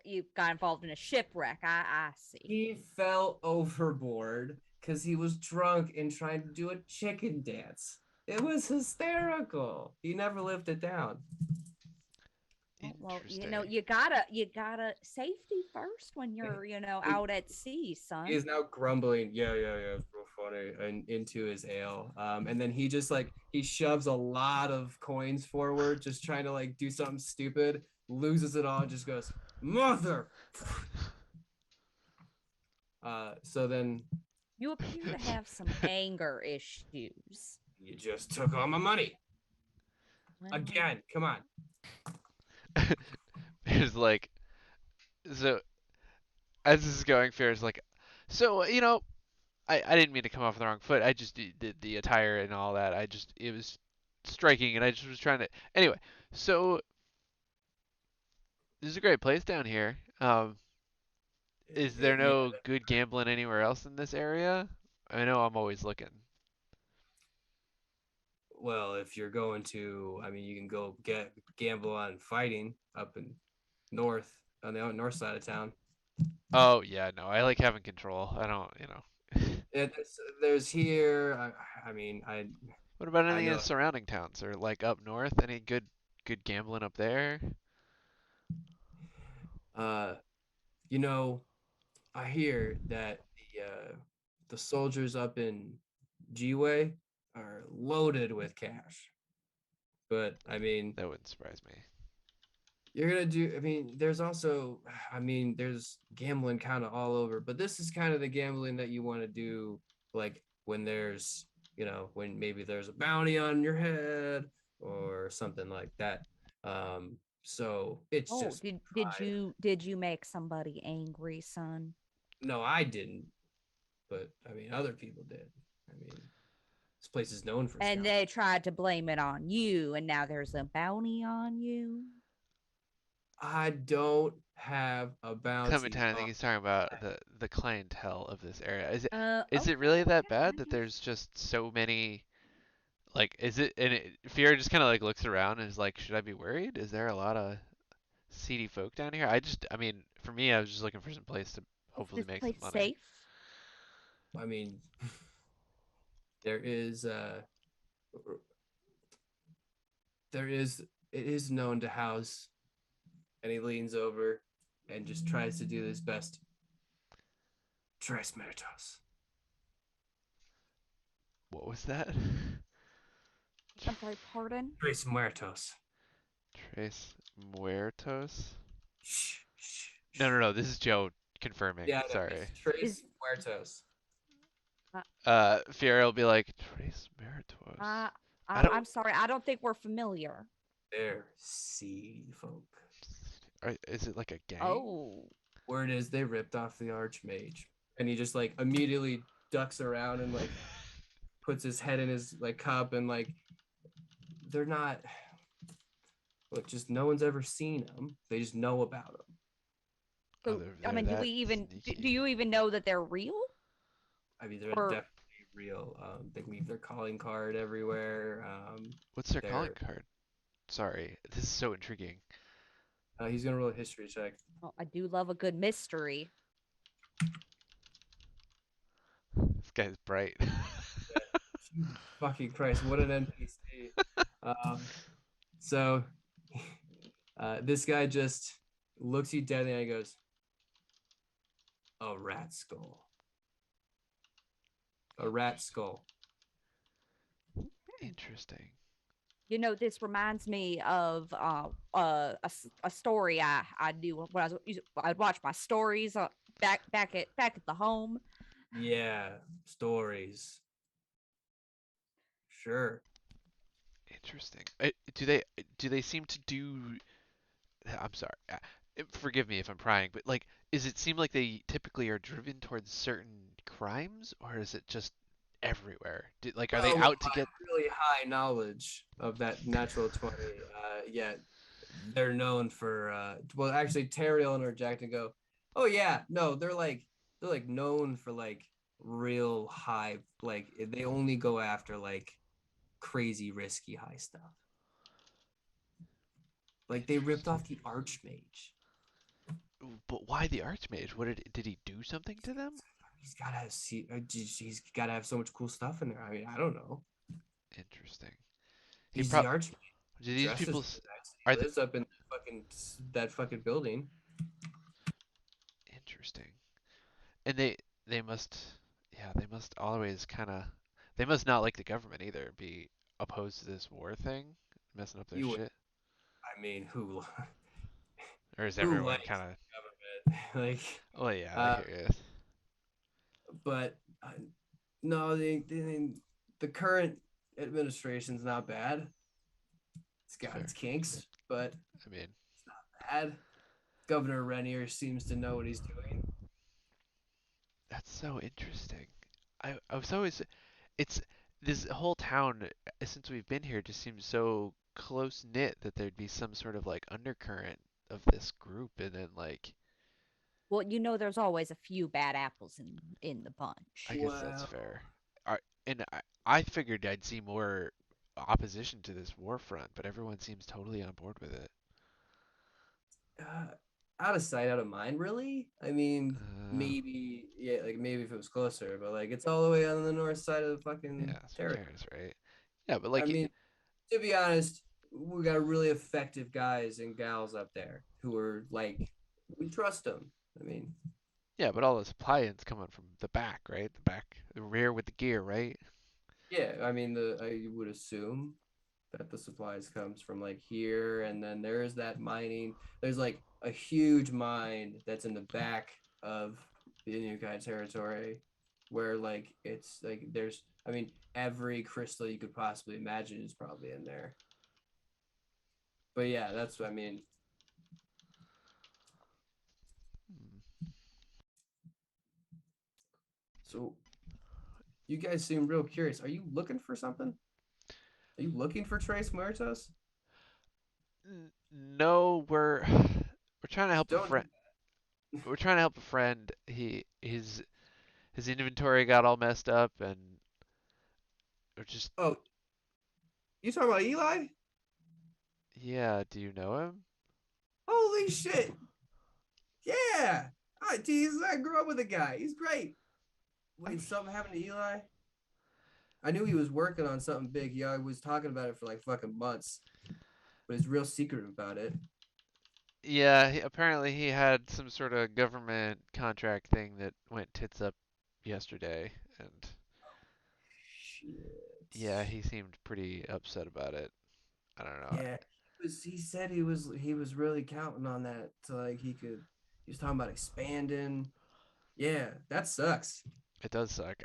you got involved in a shipwreck. I see.
He fell overboard because he was drunk and trying to do a chicken dance. It was hysterical. He never lived it down.
Well, you gotta safety first when you're, out at sea, son.
He is now grumbling. Yeah, it's real funny, and into his ale. And then he just like he shoves a lot of coins forward, just trying to like do something stupid, loses it all, and just goes, mother. So then
You appear to have some anger issues.
you just took all my money.
Well,
Again, come on.
There's like So as this is going, Fear's like, so I didn't mean to come off on the wrong foot. I just did the attire and all that. It was striking, and I just was trying to. Anyway, so this is a great place down here. Is there
Yeah.
no good gambling anywhere else in this area? I know I'm always looking.
Well, if you're going to, I mean, you can go get gamble on fighting up in north on the north side of town.
Oh yeah, no, I like having control. I don't.
There's here. I mean,
What about
I
any of
know.
the surrounding towns or like up north? Any good gambling up there?
Uh, you know, I hear that the soldiers up in G-Way are loaded with cash. But I mean,
That wouldn't surprise me.
you're gonna do. I mean, there's also. I mean, there's gambling kind of all over. But this is kind of the gambling that you want to do, like when there's, when maybe there's a bounty on your head or something like that. So it's
Oh,
just
did
pride.
you make somebody angry, son?
No, I didn't. But I mean, other people did. I mean, this place is known for
And
scouts.
they tried to blame it on you, and now there's a bounty on you.
I don't have a bounty
Clementine, I think
on.
he's talking about the clientele of this area. Is it
Okay,
really that
okay,
bad
I
that
guess.
there's just so many? Like, is it? And Fiora just kind of like looks around and is like, should I be worried? Is there a lot of seedy folk down here? I mean, for me, I was just looking for some place to
Is
hopefully
this
make some
place
money.
safe?
I mean, there is there is it is known to house, and he leans over and just tries to do his best. Tres Meritos.
What was that?
I'm sorry, pardon?
Tres Muertos.
Tres Muertos?
Shh, shh,
No,
shh.
no, no. This is Joe confirming.
Yeah, no,
Sorry.
it's Tres
Is
Muertos.
Fiora will be like, Tres Muertos.
uh,
I don't.
I'm sorry, I don't think we're familiar.
They're seedy folk.
Is it like a gang?
Oh,
Word is they ripped off the Archmage, and he just like immediately ducks around and like puts his head in his like cup, and like they're not. Look, just no one's ever seen them. They just know about them.
Oh,
so I
they're
mean,
that
do
sneaky.
you even know that they're real?
I mean, they're
Or
definitely real. They leave their calling card everywhere.
What's their
They're.
calling card? Sorry, this is so intriguing.
He's gonna roll a history check.
well, I do love a good mystery.
This guy's bright.
Jesus fucking Christ, what an NPC. Um, so this guy just looks you dead in the eye and goes, "A rat skull. A rat skull."
Interesting.
You know, this reminds me of a story I knew when I'd watch my stories back at the home.
Yeah, stories. Sure.
Interesting. Do they seem to do? I'm sorry. Forgive me if I'm prying, but like, is it seem like they typically are driven towards certain crimes, or is it just everywhere? Like, are they
Well, with
out to
my
get?
really high knowledge of that natural 20, yeah, they're known for well actually Terry will interject and go, "Oh yeah, no, they're like known for like real high, like they only go after like crazy risky high stuff. Like they ripped
Interesting.
off the Archmage.
But why the Archmage? What did he do something to them?
He's got to have so much cool stuff in there. I mean, I don't know.
Interesting. He
He's the
pro.
Archmage.
Do these
Dresses
people?
really nice.
Are
He lives up in that fucking building.
interesting. And they must, yeah, they must always kind of, they must not like the government either. Be opposed to this war thing, messing up their
You would,
shit.
I mean, who
Or is
who
everyone
likes
kind of?
the government? Like,
Oh yeah, I
uh,
hear you.
but no, the current administration's not bad. It's got
Fair.
its kinks, but
I mean,
bad. Governor Renier seems to know what he's doing.
That's so interesting. I was always it's this whole town since we've been here just seems so close knit that there'd be some sort of like undercurrent of this group and then like
Well, there's always a few bad apples in the bunch.
I guess that's
Well,
fair. I figured I'd see more opposition to this war front, but everyone seems totally on board with it.
uh, out of sight, out of mind, really. I mean,
Uh,
maybe, yeah, like maybe if it was closer, but like it's all the way on the north side of the fucking
yeah, who
territory.
cares, right? Yeah, but
I
like
mean, to be honest, we got really effective guys and gals up there who are like, we trust them. I mean,
yeah, but all the supply-ins coming from the back, right? The rear with the gear, right?
yeah, I mean, I would assume that the supplies comes from like here, and then there's that mining. There's like a huge mine that's in the back of the Inukai territory, where like it's like there's, I mean, every crystal you could possibly imagine is probably in there. But yeah, that's what I mean.
Hmm.
So you guys seem real curious. Are you looking for something? Are you looking for Trace Muertos?
No, we're trying to
Just
help a
don't do
friend. We're trying to help a friend. His inventory got all messed up, and we're just
Oh, you talking about Eli?
yeah. Do you know him?
Holy shit! Yeah, I grew up with the guy. He's great.
I'm
Wait, something happened to Eli? I knew he was working on something big. He was talking about it for like fucking months, but he's real secretive about it.
Yeah, apparently he had some sort of government contract thing that went tits up yesterday, and yeah,
Shit.
he seemed pretty upset about it. I don't know.
Yeah, he said he was really counting on that to like he was talking about expanding. Yeah, that sucks.
It does suck.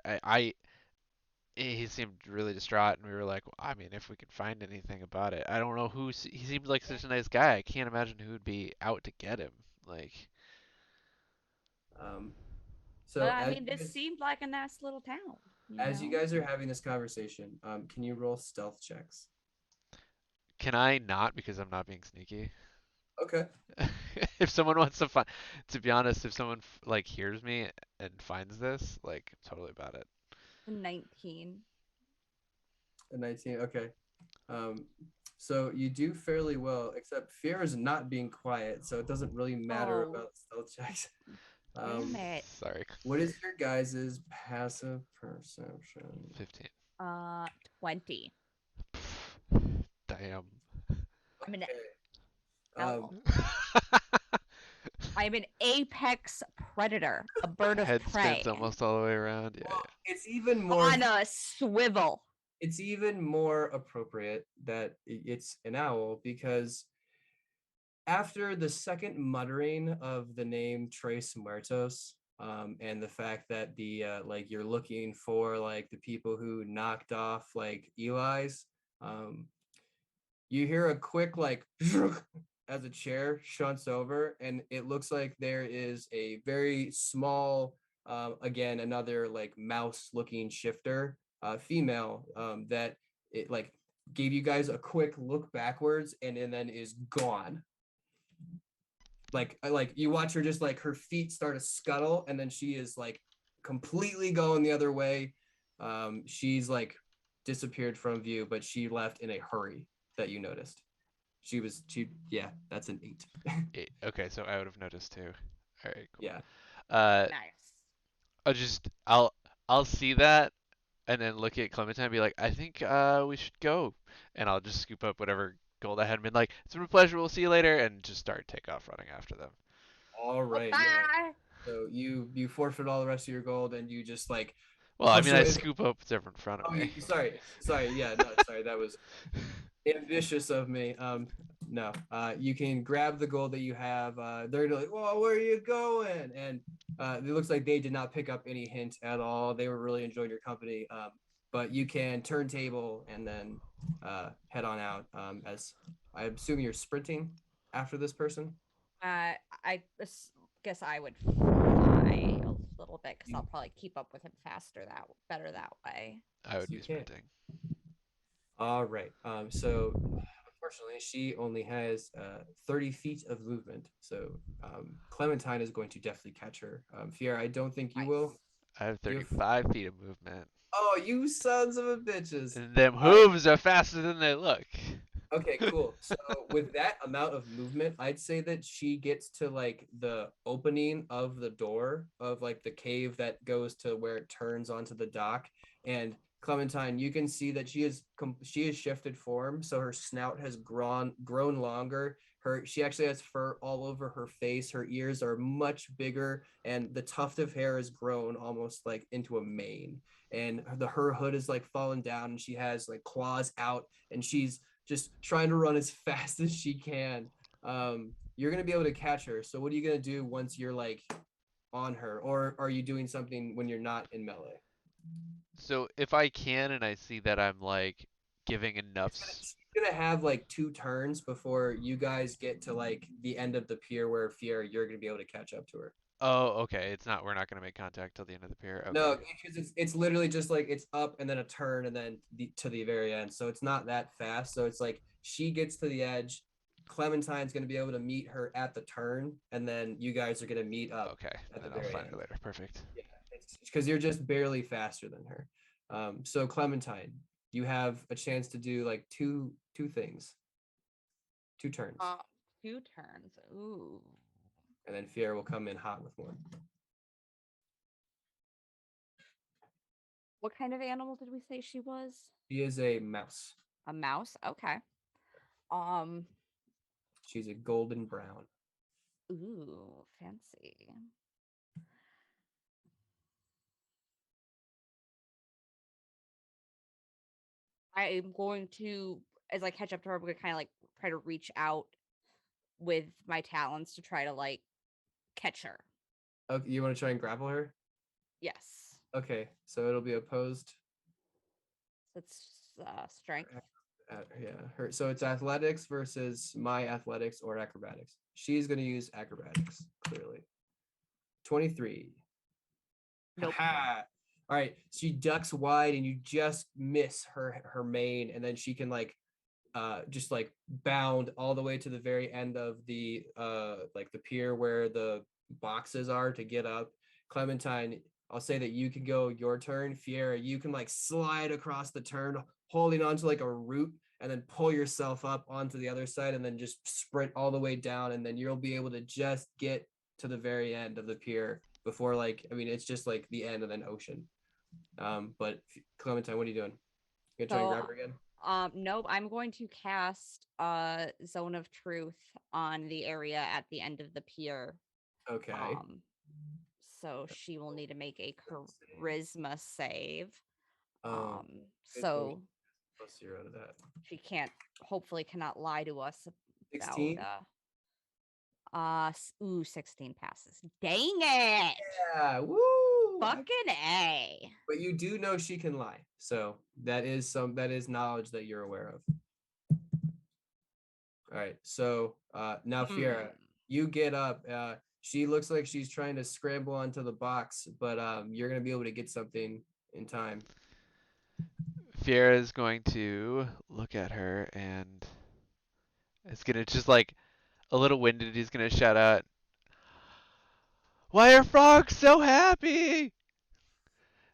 He seemed really distraught, and we were like, well, I mean, if we could find anything about it, I don't know he seemed like such a nice guy. I can't imagine who would be out to get him. Like,
Um,
But
so
I mean, this seemed like a nice little town.
as you guys are having this conversation, can you roll stealth checks?
can I not because I'm not being sneaky?
Okay.
If someone wants to find, to be honest, if someone like hears me and finds this, like, I'm totally about it.
19.
A 19. Okay. Um, so you do fairly well, except fear is not being quiet, so it doesn't really matter
Oh.
about stealth checks.
Damn it.
Sorry.
What is your guys' passive perception?
15.
20.
Damn.
I'm an
Okay.
owl. I'm an apex predator, a bird of
Head
prey.
spins almost all the way around. Yeah,
Well,
yeah.
it's even more.
On a swivel.
It's even more appropriate that it's an owl because after the second muttering of the name Tres Muertos, and the fact that the like you're looking for like the people who knocked off like Eli's, you hear a quick like as a chair shunts over, and it looks like there is a very small, again another like mouse-looking shifter, female, that it like gave you guys a quick look backwards and then is gone. Like you watch her just like her feet start to scuttle, and then she is like completely going the other way. She's like disappeared from view, but she left in a hurry that you noticed. Yeah, that's an 8.
Okay, so I would have noticed too. All right, cool.
Yeah.
Nice.
I'll just I'll see that and then look at Clementine and be like, I think we should go, and I'll just scoop up whatever gold I had been like. It's been a pleasure. We'll see you later, and just start take off running after them.
All right.
Bye.
Yeah. So you forfeit all the rest of your gold, and you just like
Well, I
push
mean, I
away.
scoop up whatever in front of
Oh,
me.
sorry. Yeah, no, sorry. That was ambitious of me. No. You can grab the gold that you have. They're like, well, where are you going? And it looks like they did not pick up any hint at all. They were really enjoying your company. But you can turntable and then head on out. As I assume you're sprinting after this person.
guess I would fly a little bit because I'll probably keep up with him better that way.
I would
You
be
can.
sprinting.
All right. So unfortunately, she only has 30 feet of movement. So Clementine is going to definitely catch her. Fiera, I don't think you
Nice.
will.
I have
You have-
35 feet of movement.
Oh, you sons of a bitches.
And them
All right.
hooves are faster than they look.
Okay, cool. So with that amount of movement, I'd say that she gets to like the opening of the door of like the cave that goes to where it turns onto the dock. And Clementine, you can see that she has shifted form, so her snout has grown longer. She actually has fur all over her face. Her ears are much bigger, and the tuft of hair has grown almost like into a mane. And her hood is like fallen down, and she has like claws out, and she's just trying to run as fast as she can. You're gonna be able to catch her. So what are you gonna do once you're like on her, or are you doing something when you're not in melee?
So if I can and I see that I'm like giving enough.
She's gonna have like 2 turns before you guys get to like the end of the pier where Fiera, you're gonna be able to catch up to her.
Oh, okay. It's not. We're not gonna make contact till the end of the pier. Okay.
No, because it's literally just like it's up and then a turn and then to the very end. So it's not that fast. So it's like she gets to the edge. Clementine's going to be able to meet her at the turn, and then you guys are going to meet up.
Okay.
At the
Then I'll
very
find
end.
her later. Perfect.
Yeah, it's because you're just barely faster than her. So Clementine, you have a chance to do like two things, 2 turns,
2 turns. Ooh.
and then Fiera will come in hot with one.
What kind of animal did we say she was?
She is a mouse.
A mouse. Okay.
She's a golden brown.
Ooh, fancy. I am going to, as I catch up to her, I'm going to kind of like try to reach out with my talons to try to like catch her.
Okay, you want to try and grapple her?
Yes.
Okay, so it'll be opposed.
That's strength.
Yeah, her. So it's athletics versus my athletics or acrobatics. She's gonna use acrobatics clearly. 23.
Nope.
Ha! All right, she ducks wide and you just miss her mane, and then she can like just like bound all the way to the very end of the like the pier where the boxes are to get up. Clementine, I'll say that you can go your turn. Fiera, you can like slide across the turn holding onto like a root and then pull yourself up onto the other side and then just sprint all the way down, and then you'll be able to just get to the very end of the pier before like, I mean, it's just like the end and then ocean. But Clementine, what are you doing? You gonna try and grab her again?
Nope. I'm going to cast Zone of Truth on the area at the end of the pier.
Okay.
So she will need to make a charisma save.
So
So
+0 to that.
she hopefully cannot lie to us
16?
about 16 passes. Dang it!
Yeah, woo!
Fucking A.
But you do know she can lie. So that is knowledge that you're aware of. All right. So now Fiera, you get up. She looks like she's trying to scramble onto the box, but you're gonna be able to get something in time.
Fiera is going to look at her and is gonna just like a little winded. He's gonna shout out, "Why are frogs so happy?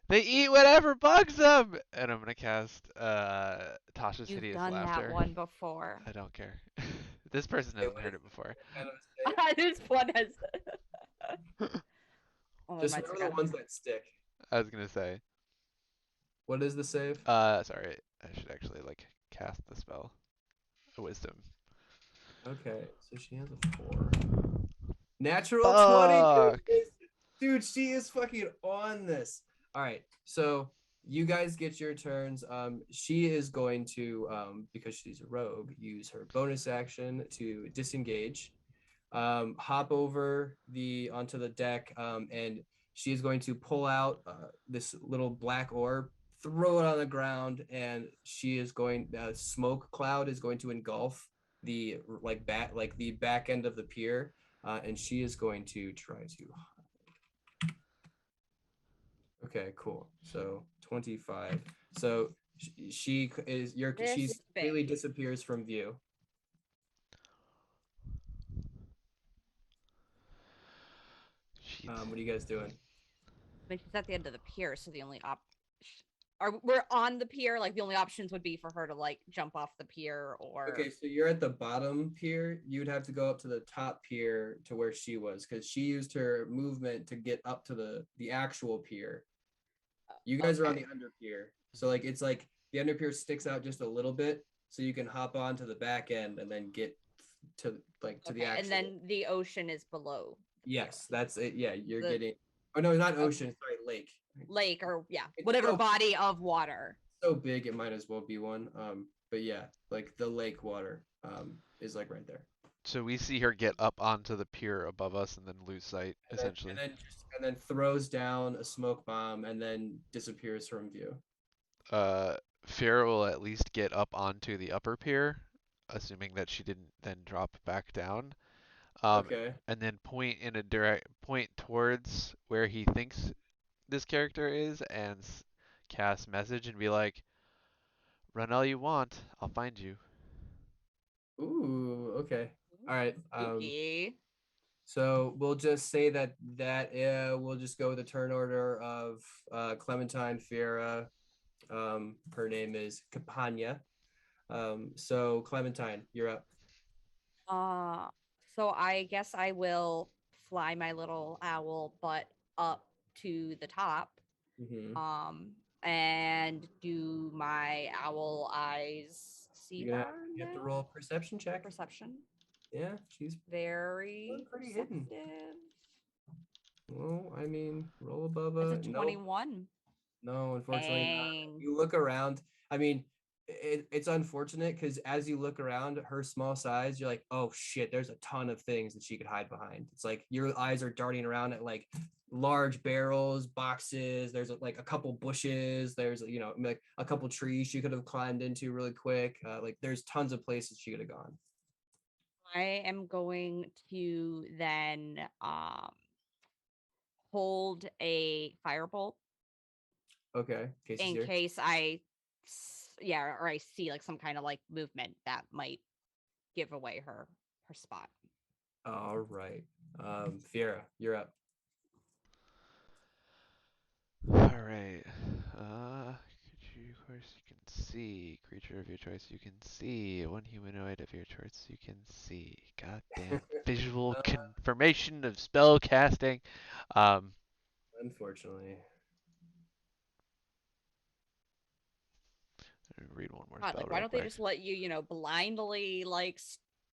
They eat whatever bugs them!" And I'm gonna cast Tasha's
You've
Hideous
done
Laughter.
that one before.
I don't care. This person hasn't heard it before.
Kind of a save.
This one has.
Just remember the ones that stick.
I was gonna say.
What is the save?
Sorry. I should actually like cast the spell. A wisdom.
Okay, so she has a 4. Natural 20.
Fuck.
Dude, she is fucking on this. All right, so you guys get your turns. She is going to, because she's a rogue, use her bonus action to disengage, hop over onto the deck, and she is going to pull out this little black orb, throw it on the ground, and she is going. Smoke cloud is going to engulf the back end of the pier. and she is going to try to. Okay, cool. So 25. So she is your
This
she completely
big.
disappears from view.
Sheet.
What are you guys doing?
I mean, she's at the end of the pier, so the only we're on the pier. Like the only options would be for her to like jump off the pier or.
Okay, so you're at the bottom pier. You'd have to go up to the top pier to where she was because she used her movement to get up to the actual pier. You guys are on the
Okay.
under pier. So like it's like the under pier sticks out just a little bit so you can hop on to the back end and then get to like to the
Okay,
actual.
and then the ocean is below. the pier.
Yes, that's it. Yeah, you're
The-
getting. Oh no, not ocean. Sorry, lake.
Lake or yeah,
It's
whatever
so-
body of water.
So big it might as well be one. But yeah, like the lake water is like right there.
So we see her get up onto the pier above us and then lose sight, essentially.
And then throws down a smoke bomb and then disappears from view.
Fira will at least get up onto the upper pier, assuming that she didn't then drop back down.
Okay.
And then point in a direct point towards where he thinks this character is and cast message and be like, "Run all you want, I'll find you."
Ooh, okay. All right.
Spooky.
So we'll just say that we'll just go with the turn order of Clementine Fiera. Her name is Capania. So Clementine, you're up.
So I guess I will fly my little owl butt up to the top.
Mm-hmm.
And do my owl eyes see
You
her?
have to
now?
roll a perception check.
Perception.
Yeah, she's
Very
pretty hidden.
perceptive.
well. I mean, roll above
It's
a
a
no.
21.
No, unfortunately not.
Dang.
You look around. I mean, it's unfortunate because as you look around her small size, you're like, oh shit, there's a ton of things that she could hide behind. It's like your eyes are darting around at like large barrels, boxes. There's like a couple bushes. There's like a couple trees she could have climbed into really quick. Like there's tons of places she could have gone.
I am going to then hold a firebolt
Okay, Casey's
in
here.
case or I see like some kind of like movement that might give away her spot.
All right, Fiera, you're up.
Alright. Creature, of course, you can see. Creature of your choice, you can see. One humanoid of your choice, you can see. Goddamn visual confirmation of spell casting.
Unfortunately.
Read one more
God,
spell
like why
real
don't they
quick.
just let you, blindly like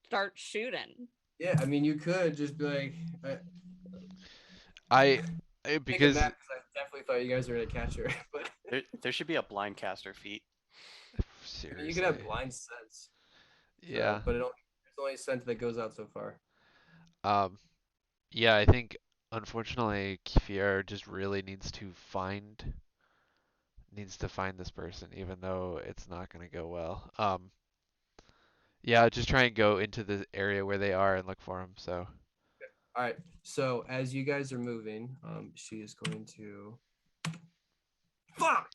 start shooting?
Yeah, I mean, you could just be like, take a
Because
map because I definitely thought you guys were gonna catch her, but
There should be a blind caster feat.
I
seriously,
mean, you could have blind sense.
yeah,
but there's only a sense that goes out so far.
yeah. I think unfortunately, Kier just really needs to find this person, even though it's not gonna go well. Yeah, just try and go into the area where they are and look for them. So.
All right. So as you guys are moving, she is going to. Fuck.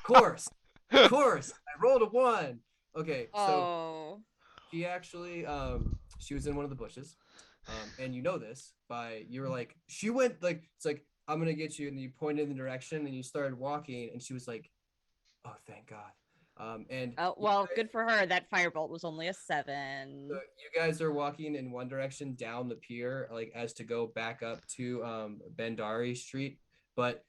Course. I rolled a 1. Okay. So
Oh.
she actually, she was in one of the bushes, and you know this by you were like she went like it's like I'm gonna get you, and you pointed in the direction, and you started walking, and she was like, oh thank God. And
Oh, well, good for her. That firebolt was only a 7.
so you guys are walking in one direction down the pier, like as to go back up to Bandari Street, but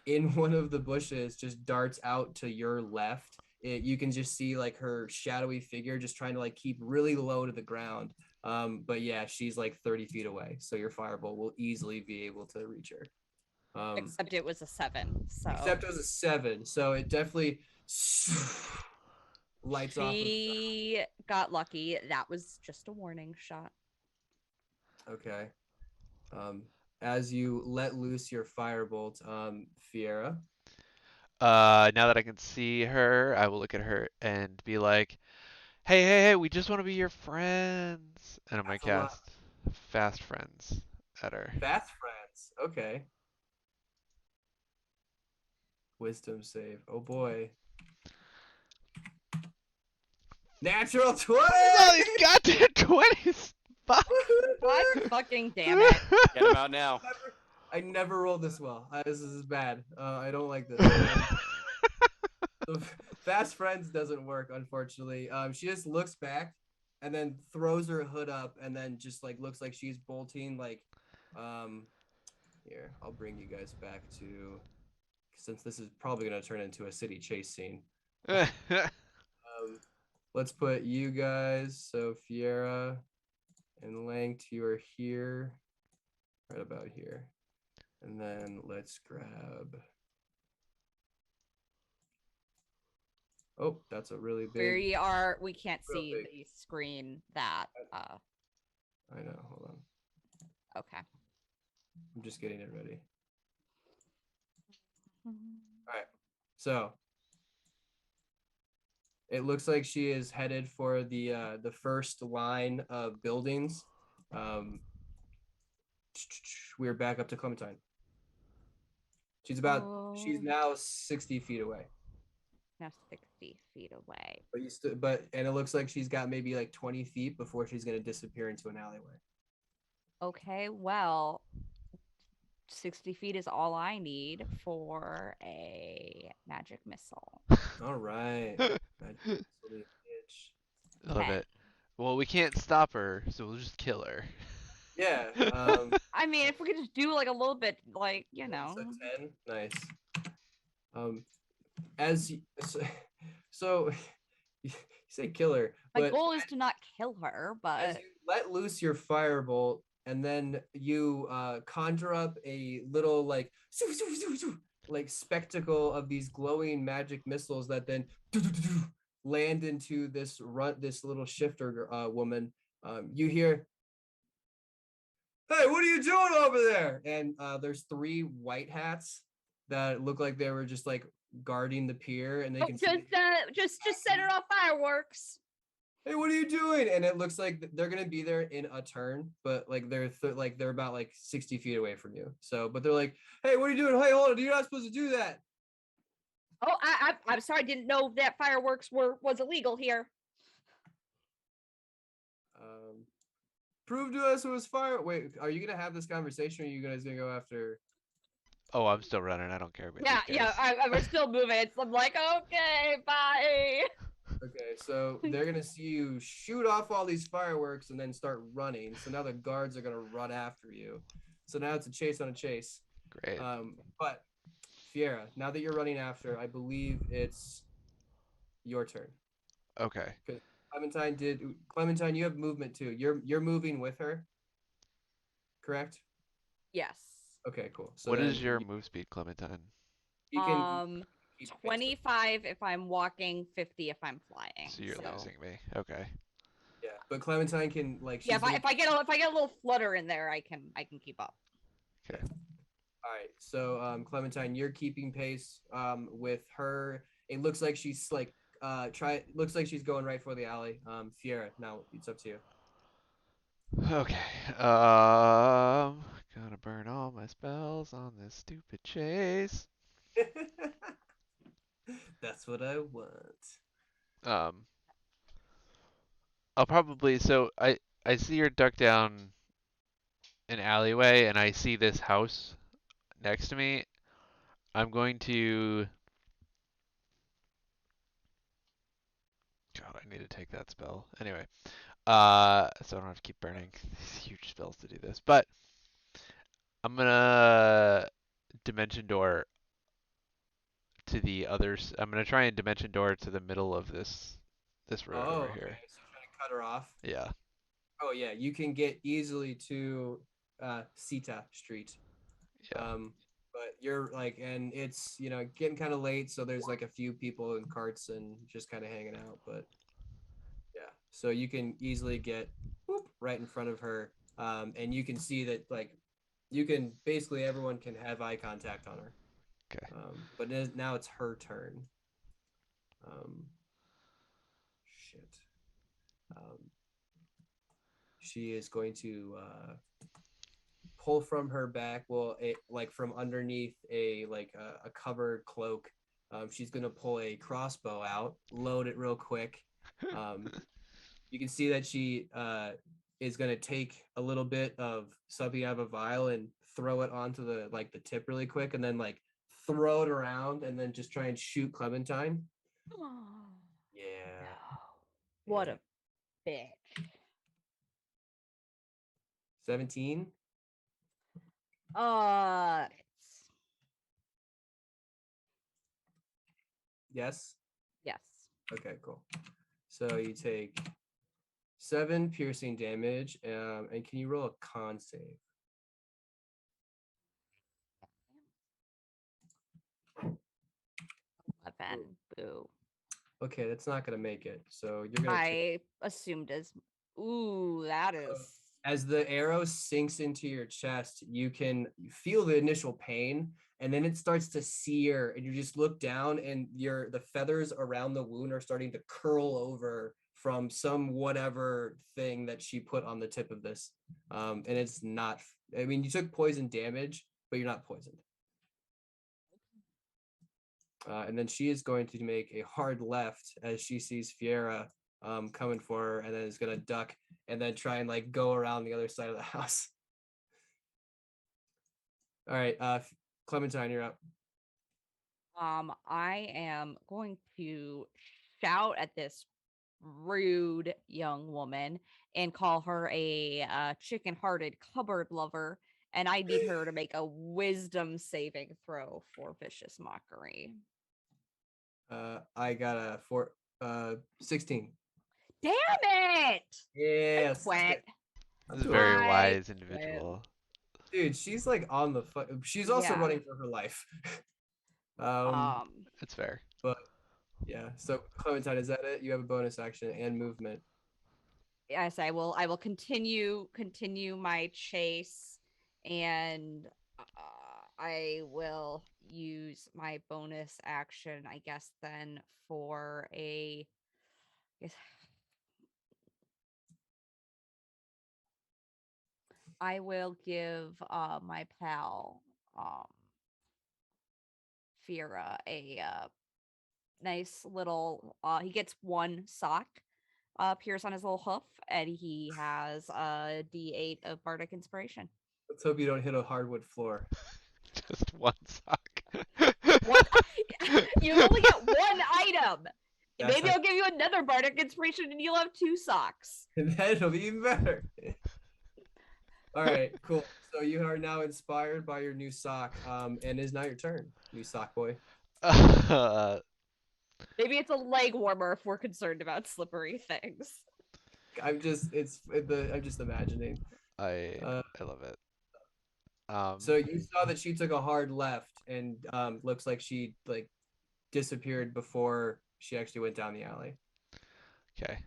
in one of the bushes, just darts out to your left. You can just see like her shadowy figure, just trying to like keep really low to the ground. But yeah, she's like 30 feet away, so your firebolt will easily be able to reach her.
Except it was a 7. So
Except it was a 7, so it definitely lights off.
she got lucky. That was just a warning shot.
Okay. As you let loose your firebolt, Fiera.
Now that I can see her, I will look at her and be like, Hey, we just want to be your friends. And I'm gonna
That's a lot.
cast Fast Friends at her.
Fast friends. Okay. Wisdom save. Oh boy. Natural 20!
All these goddamn 20s! Fuck!
God fucking damn it.
Get him out now.
I never rolled this well. This is bad. I don't like this. So Fast Friends doesn't work, unfortunately. She just looks back and then throws her hood up and then just like looks like she's bolting. Like, here, I'll bring you guys back to, since this is probably gonna turn into a city chase scene. Let's put you guys. So Fiera and Langt, you are here, right about here, and then let's grab. Oh, that's a really big.
We can't
Real
see
big.
the screen that
I know. Hold on.
okay.
I'm just getting it ready. All right. So it looks like she is headed for the first line of buildings. We're back up to Clementine. She's now 60 feet away.
Now 60 feet away.
And it looks like she's got maybe like 20 feet before she's gonna disappear into an alleyway.
Okay, well, 60 feet is all I need for a magic missile.
All right.
Love
Okay.
it. Well, we can't stop her, so we'll just kill her.
Yeah.
I mean, if we could just do like a little bit, like, you know.
So 10. Nice. As you, so you say killer,
My
but
goal is to not kill her,
as
but
you let loose your firebolt and then you conjure up a little like spectacle of these glowing magic missiles that then land into this little shifter woman. You hear, "Hey, what are you doing over there?" And there's 3 white hats that look like they were just like guarding the pier, and they can see,
just set her off fireworks.
"Hey, what are you doing?" And it looks like they're gonna be there in a turn, but like they're about like 60 feet away from you. So, but they're like, "Hey, what are you doing? Hey, hold on, you're not supposed to do that."
Oh, I'm sorry, I didn't know that fireworks was illegal here.
Prove to us it was fire. Wait, are you gonna have this conversation, or are you guys gonna go after?
Oh, I'm still running. I don't care about
Yeah,
these guys.
we're still moving. I'm like, okay, bye.
Okay, so they're gonna see you shoot off all these fireworks and then start running. So now the guards are gonna run after you. So now it's a chase on a chase.
Great.
But Fiera, now that you're running after, I believe it's your turn.
Okay.
Clementine, you have movement too. You're moving with her, correct?
Yes.
Okay, cool. So
What
then
is your move speed, Clementine?
you can keep pace with
25 if I'm walking, 50 if I'm flying.
So you're
so.
losing me. Okay.
Yeah, but Clementine can like.
Yeah, if I get a little flutter in there, I can keep up.
Okay.
All right, so Clementine, you're keeping pace with her. It looks like she's like looks like she's going right for the alley. Fiera, now it's up to you.
Okay. Gotta burn all my spells on this stupid chase.
That's what I want.
I'll probably I see her duck down an alleyway and I see this house next to me. I'm going to God, I need to take that spell. Anyway. So I don't have to keep burning these huge spells to do this. But I'm gonna dimension door to the others. I'm gonna try and dimension door to the middle of this road over
Okay.
here.
So you're trying to cut her off.
Yeah.
Oh yeah, you can get easily to Sita Street.
Yeah.
But you're like, and it's getting kind of late, so there's like a few people in carts and just kind of hanging out. But yeah, so you can easily get right in front of her, and you can see that like you can basically everyone can have eye contact on her.
Okay.
But now it's her turn. Shit. She is going to pull from her back, like from underneath a covered cloak. She's gonna pull a crossbow out, load it real quick. You can see that she is gonna take a little bit of something out of a vial and throw it onto the tip really quick, and then like throw it around, and then just try and shoot Clementine. Yeah.
What
Yeah.
a bitch.
17. Yes.
Yes.
Okay, cool. So you take 7 piercing damage, and can you roll a con save?
11. Boo.
Okay, that's not gonna make it. So you're gonna
I assumed as. Ooh, that is.
as the arrow sinks into your chest, you can feel the initial pain, and then it starts to sear, and you just look down, and the feathers around the wound are starting to curl over from some whatever thing that she put on the tip of this. And it's not. I mean, you took poison damage, but you're not poisoned. And then she is going to make a hard left as she sees Fiera coming for her, and then is going to duck and then try and like go around the other side of the house. All right, Clementine, you're up.
I am going to shout at this rude young woman and call her a chicken-hearted cupboard lover, and I need her to make a wisdom saving throw for vicious mockery.
I got a 16.
Damn it!
Yes.
Twit.
This is a very
I
wise
quit.
individual.
Dude, she's like on the she's also
Yeah.
running for her life.
That's fair.
But yeah, so Clementine, is that it? You have a bonus action and movement.
Yes, I will continue my chase, and I will use my bonus action, I guess, then for a. I will give my pal Fira a nice little. He gets 1 sock. Appears on his little hoof, and he has a D8 of bardic inspiration.
Let's hope you don't hit a hardwood floor.
Just 1 sock.
What? You only get 1 item.
That's
Maybe
how-
I'll give you another bardic inspiration, and you'll have 2 socks.
That'll be even better. All right, cool. So you are now inspired by your new sock, and it is now your turn, new sock boy.
Maybe it's a leg warmer if we're concerned about slippery things.
I'm just imagining.
I love it.
So you saw that she took a hard left, and looks like she like disappeared before she actually went down the alley.
Okay.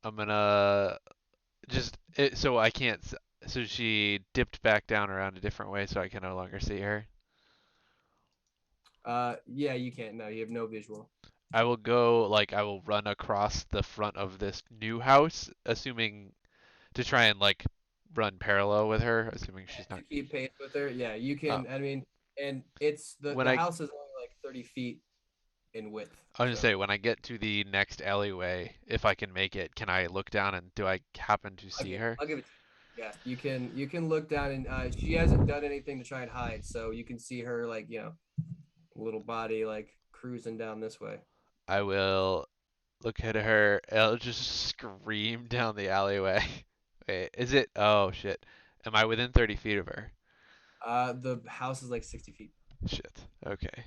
I'm gonna so I can't. So she dipped back down around a different way, so I can no longer see her.
Yeah, you can't. No, you have no visual.
I will I will run across the front of this new house, assuming to try and run parallel with her, assuming she's not.
To keep pace with her. Yeah, you can.
Oh.
I mean, and it's the house is only like 30 feet in width.
I was gonna say, when I get to the next alleyway, if I can make it, can I look down and do I happen to see her?
I'll give it to you. Yeah, you can look down, and she hasn't done anything to try and hide, so you can see her little body cruising down this way.
I will look at her. I'll just scream down the alleyway. Wait, is it? Oh shit! Am I within 30 feet of her?
The house is like 60 feet.
Shit. Okay.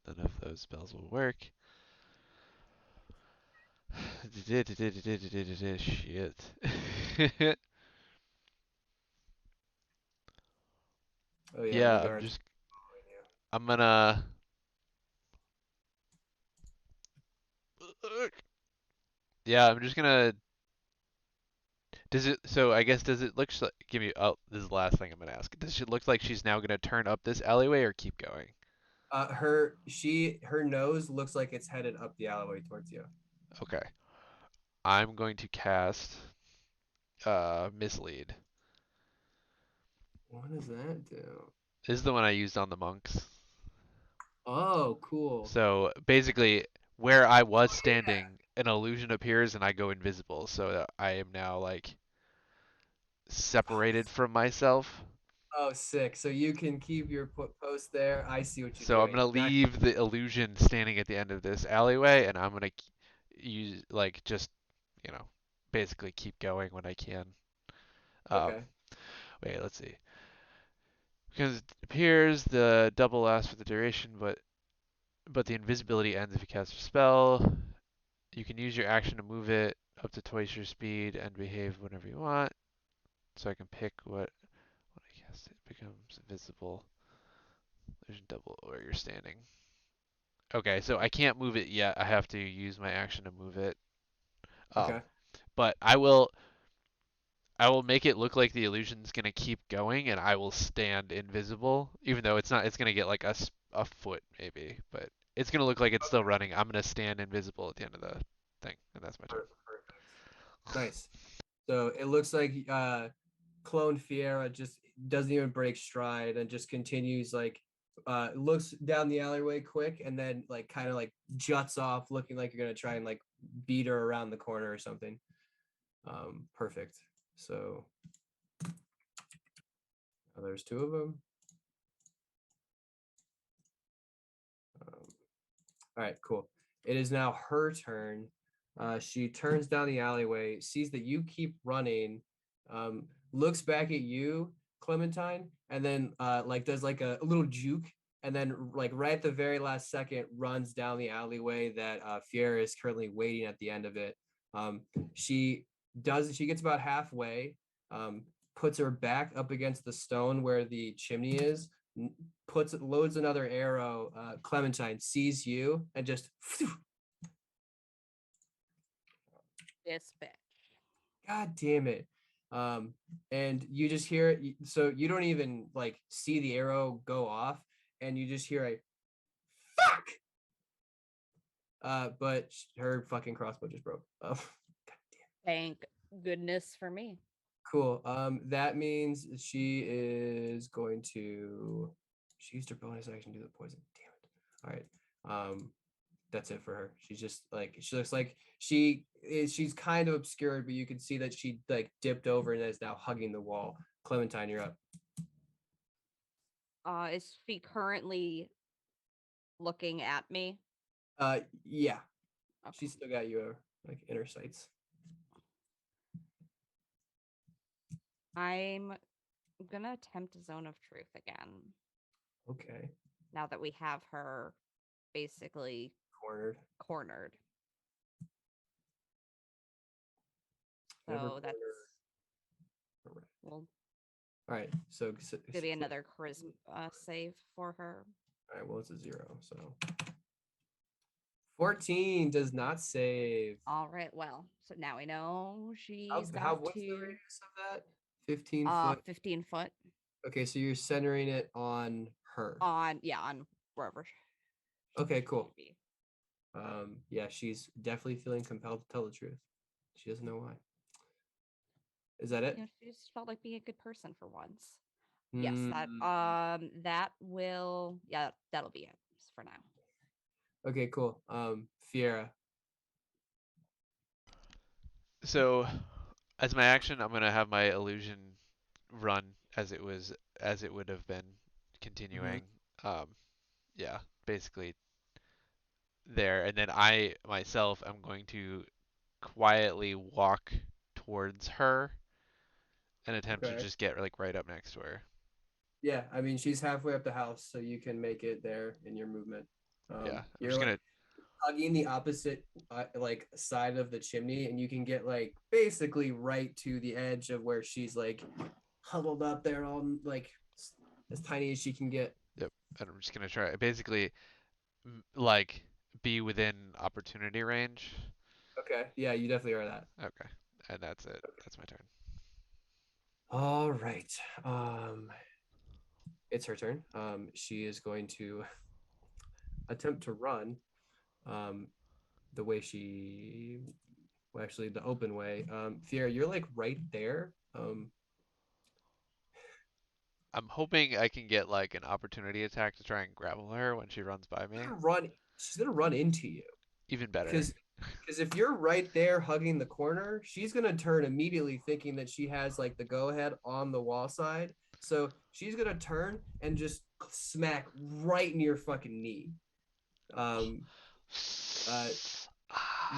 None of those spells will work. Shit.
Oh yeah.
Yeah, I'm gonna. Yeah, I'm just gonna. So I guess does it look like, this is the last thing I'm gonna ask. Does it look like she's now gonna turn up this alleyway or keep going?
Her nose looks like it's headed up the alleyway towards you.
Okay. I'm going to cast Mislead.
What does that do?
This is the one I used on the monks.
Oh, cool.
So basically, where I was
Oh, yeah.
standing, an illusion appears and I go invisible. So I am now like separated from myself.
Oh, sick. So you can keep your post there. I see what you're
So I'm
doing.
gonna
Nice.
leave the illusion standing at the end of this alleyway, and I'm gonna use like just basically keep going when I can. Um,
Okay.
wait, let's see. Because it appears the double lasts for the duration, but the invisibility ends if you cast a spell. You can use your action to move it up to twice your speed and behave whenever you want. So I can pick what when I cast it becomes invisible. There's double where you're standing. Okay, so I can't move it yet. I have to use my action to move it.
Okay.
But I will make it look like the illusion's gonna keep going, and I will stand invisible, even though it's not. It's gonna get like a foot maybe, but it's gonna look like it's still running. I'm gonna stand invisible at the end of the thing, and that's my turn.
Perfect. Nice. So it looks like clone Fiera just doesn't even break stride and just continues like looks down the alleyway quick and then like kind of like juts off looking like you're gonna try and like beat her around the corner or something. Perfect. So there's two of them. All right, cool. It is now her turn. She turns down the alleyway, sees that you keep running, looks back at you, Clementine, and then like does like a little juke, and then like right at the very last second runs down the alleyway that Fiera is currently waiting at the end of it. Um, she she gets about halfway, um, puts her back up against the stone where the chimney is, loads another arrow. Clementine sees you and just
This bitch.
God damn it. And you just hear it. So you don't even like see the arrow go off, and you just hear a fuck. But her fucking crossbow just broke. Oh,
Thank goodness for me.
cool. That means she is going to. She used her bonus action to do the poison. Damn it. All right. That's it for her. She's just like she looks like she's kind of obscured, but you can see that she like dipped over and is now hugging the wall. Clementine, you're up.
Is she currently looking at me?
Yeah,
Okay.
she's still got you like in her sights.
I'm gonna attempt a zone of truth again.
Okay,
Now that we have her basically
cornered.
cornered.
Never
So that's
cornered.
well
All right, so
gonna be another charisma save for her.
All right, well it's a 0, so 14 does not save.
All right, well, so now we know she's
How
got
what's the
to
radius of that? 15 foot.
15 foot
Okay, so you're centering it on her.
on wherever.
Okay,
she
cool.
should be.
Yeah, she's definitely feeling compelled to tell the truth. She doesn't know why. Is that it?
You know, she just felt like being a good person for once.
Mm,
Yes, that will that'll be it for now.
Okay, cool. Fiera.
So as my action, I'm gonna have my illusion run as it would have been continuing. Um, yeah, basically there, and then I myself am going to quietly walk towards her and attempt to
Okay.
just get like right up next to her.
Yeah, I mean she's halfway up the house, so you can make it there in your movement.
Yeah, I'm
You're
just
like
gonna.
hugging the opposite like side of the chimney, and you can get like basically right to the edge of where she's like huddled up there, all like as tiny as she can get.
Yep, and I'm just gonna try basically like be within opportunity range.
Okay, yeah, you definitely are that.
Okay, and that's it. That's my turn.
All right. It's her turn. She is going to attempt to run. the way she, well, actually the open way. Fiera, you're like right there.
I'm hoping I can get like an opportunity attack to try and grapple her when she runs by me.
She's gonna run into you
Even better.
because if you're right there hugging the corner, she's gonna turn immediately thinking that she has like the go ahead on the wall side. So she's gonna turn and just smack right in your fucking knee. Um, uh,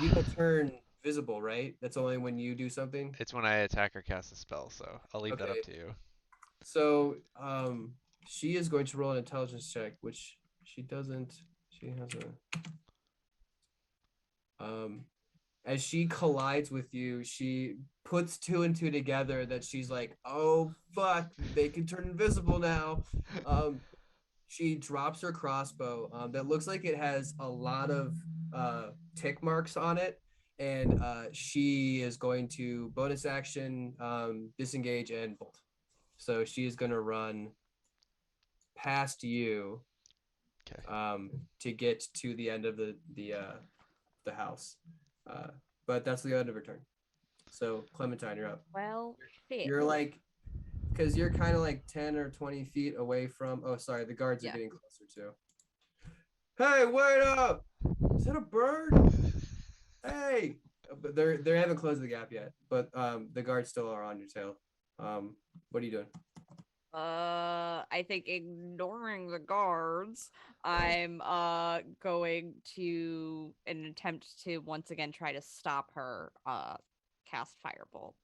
you don't turn visible, right? That's only when you do something.
It's when I attack or cast a spell, so I'll leave that up
Okay.
to you.
So she is going to roll an intelligence check, which she doesn't. She has a as she collides with you, she puts two and two together that she's like, oh fuck, they can turn invisible now. She drops her crossbow that looks like it has a lot of tick marks on it, and she is going to bonus action disengage and bolt. So she is going to run past you
Okay.
to get to the end of the house. But that's the end of her turn. So Clementine, you're up.
Well, shit.
You're like, because you're kind of like 10 or 20 feet away from. Oh, sorry, the guards are getting closer too. Hey, wait up! Is that a bird? Hey, but they haven't closed the gap yet. But the guards still are on your tail. What are you doing?
I think ignoring the guards, I'm going to an attempt to once again try to stop her cast firebolt.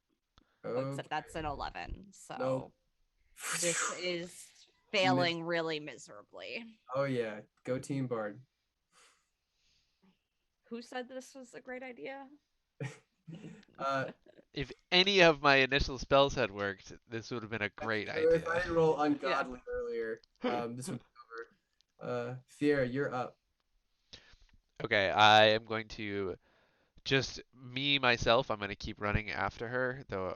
Except that's an 11. So
Nope.
this is failing really miserably.
Oh yeah, go Team Bard.
Who said this was a great idea?
If any of my initial spells had worked, this would have been a great idea.
If I didn't roll ungodly earlier, this would be over. Fiera, you're up.
Okay, I am going to just myself, I'm going to keep running after her, though,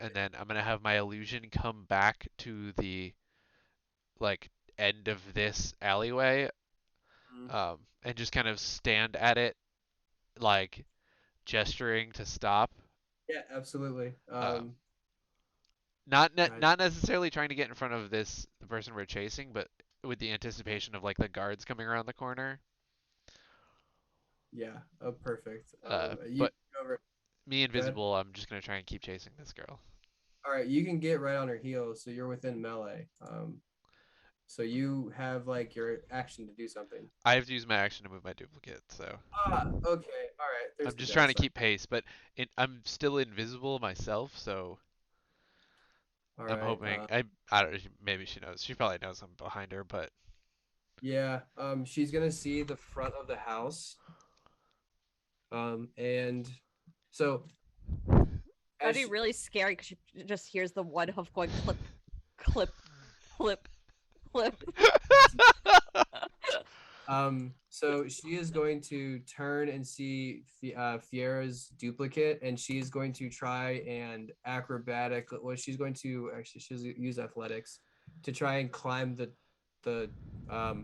and then I'm going to have my illusion come back to the like end of this alleyway, and just kind of stand at it, like gesturing to stop.
Yeah, absolutely.
Not necessarily trying to get in front of the person we're chasing, but with the anticipation of like the guards coming around the corner.
Yeah, perfect.
But me invisible, I'm just gonna try and keep chasing this girl.
All right, you can get right on her heels, so you're within melee. So you have like your action to do something.
I have to use my action to move my duplicate, so.
Okay, all right.
I'm just trying to keep pace, but I'm still invisible myself, so.
All
I'm
right.
hoping. I don't know. Maybe she knows. She probably knows I'm behind her, but.
Yeah. She's gonna see the front of the house. And so.
That'd be really scary because she just hears the one hoof going clip, clip, clip, clip.
So she is going to turn and see Fiera's duplicate, and she's going to try and acrobatic. Well, she's going to actually she'll use athletics to try and climb the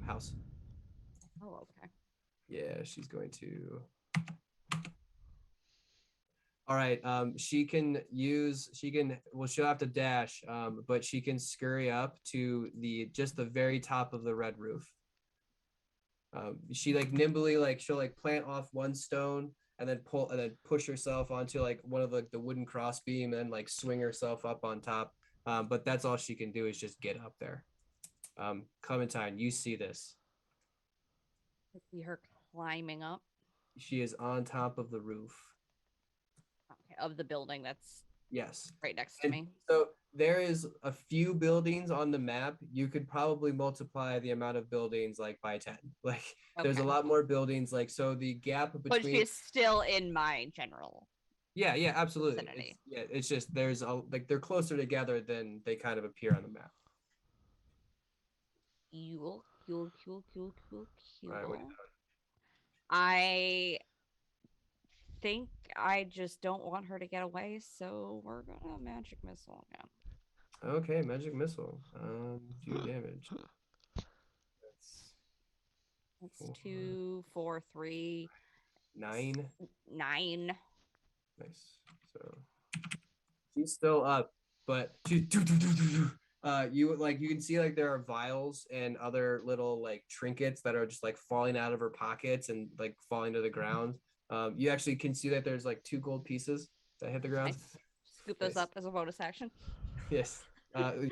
house.
Oh, okay.
Yeah, she's going to. All right. She can well, she'll have to dash, but she can scurry up to just the very top of the red roof. She like nimbly she'll like plant off one stone and then push herself onto like one of the wooden cross beam and like swing herself up on top. But that's all she can do is just get up there. Clementine, you see this.
I see her climbing up.
She is on top of the roof.
Okay, of the building that's
yes
right next to me.
So there is a few buildings on the map. You could probably multiply the amount of buildings like by 10. Like there's a lot more buildings. Like so the gap between.
But she's still in my general.
Yeah, absolutely. It's just there's they're closer together than they kind of appear on the map.
Cool.
Right, what are you doing?
I think I just don't want her to get away, so we're gonna magic missile again.
Okay, magic missile. Do damage.
That's 2, 4, 3,
9.
9.
Nice. So she's still up, but she's you can see like there are vials and other little like trinkets that are just like falling out of her pockets and like falling to the ground. You actually can see that there's like 2 gold pieces that hit the ground.
Nice. Scoop those
Nice.
up as a bonus action.
Yes.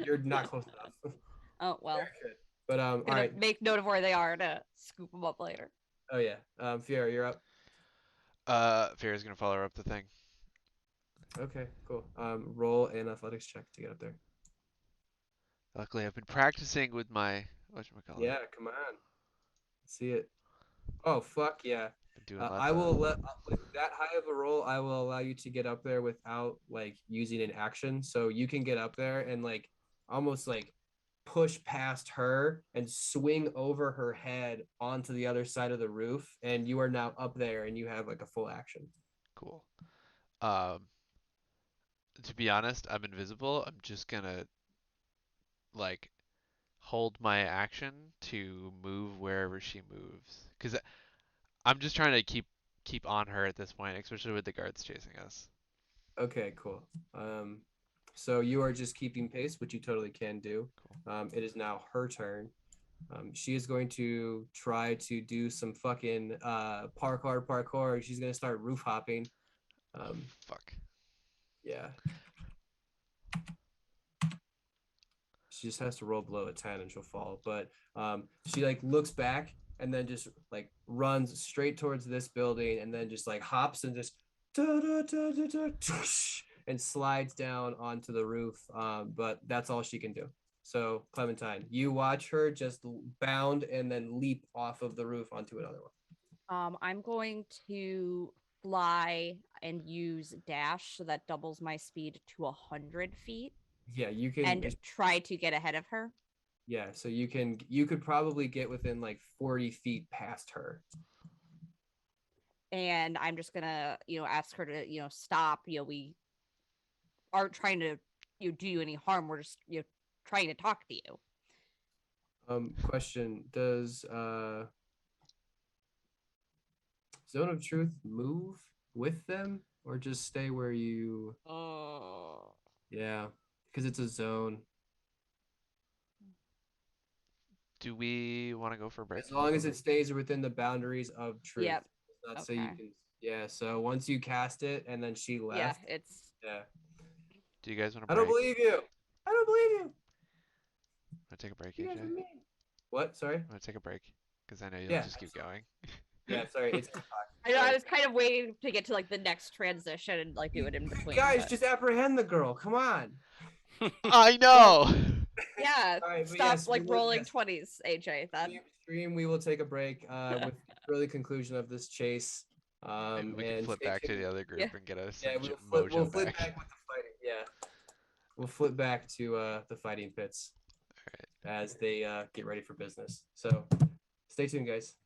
You're not close enough.
Oh well.
Very good. But all
Gonna
right.
make note of where they are to scoop them up later.
Oh yeah. Fiora, you're up.
Fear's gonna follow her up the thing.
Okay, cool. Roll an athletics check to get up there.
Luckily, I've been practicing with my whatchamacallit.
Yeah, come on. See it. Oh fuck yeah.
Been doing lots
I will
of.
let with that high of a roll, I will allow you to get up there without like using an action. So you can get up there and like almost like push past her and swing over her head onto the other side of the roof, and you are now up there and you have like a full action.
Cool. Um, to be honest, I'm invisible. I'm just gonna like hold my action to move wherever she moves, because I'm just trying to keep on her at this point, especially with the guards chasing us.
Okay, cool. So you are just keeping pace, which you totally can do.
Cool.
It is now her turn. She is going to try to do some fucking parkour. She's gonna start roof hopping.
Fuck.
Yeah. She just has to roll below a 10 and she'll fall. But she like looks back and then just like runs straight towards this building and then just like hops and just and slides down onto the roof. But that's all she can do. So Clementine, you watch her just bound and then leap off of the roof onto another one.
I'm going to fly and use dash so that doubles my speed to 100 feet
Yeah, you can.
and try to get ahead of her.
Yeah, so you could probably get within like 40 feet past her.
And I'm just gonna, ask her to, stop. We aren't trying to, do you any harm. We're just, trying to talk to you.
Question: does Zone of Truth move with them or just stay where you?
Oh.
Yeah, because it's a zone.
Do we want to go for a break?
As long as it stays within the boundaries of truth.
Yep.
Not so you
Okay.
can. Yeah. So once you cast it and then she left.
Yeah, it's.
Yeah.
Do you guys want to
I
break?
don't believe you. I don't believe you.
Want to take a break,
You
AJ?
guys are mean. What? Sorry.
Want to take a break? Because I know you'll
Yeah,
just keep going.
Yeah. Sorry. It's.
I know. I was kind of waiting to get to like the next transition and like do it in between.
Guys,
but-
just apprehend the girl. Come on.
I know.
Yeah.
All right, but
Stop
yes,
like
we will-
rolling
yes.
20s, AJ. That.
Stream. We will take a break with the early conclusion of this chase.
Maybe we can
And
flip
stay
back to
tuned.
the other group
Yeah.
and get us
Yeah,
some
we'll
mojo
flip
back.
back with the fighting. Yeah, we'll flip back to the fighting pits as they get ready for business. So stay tuned, guys.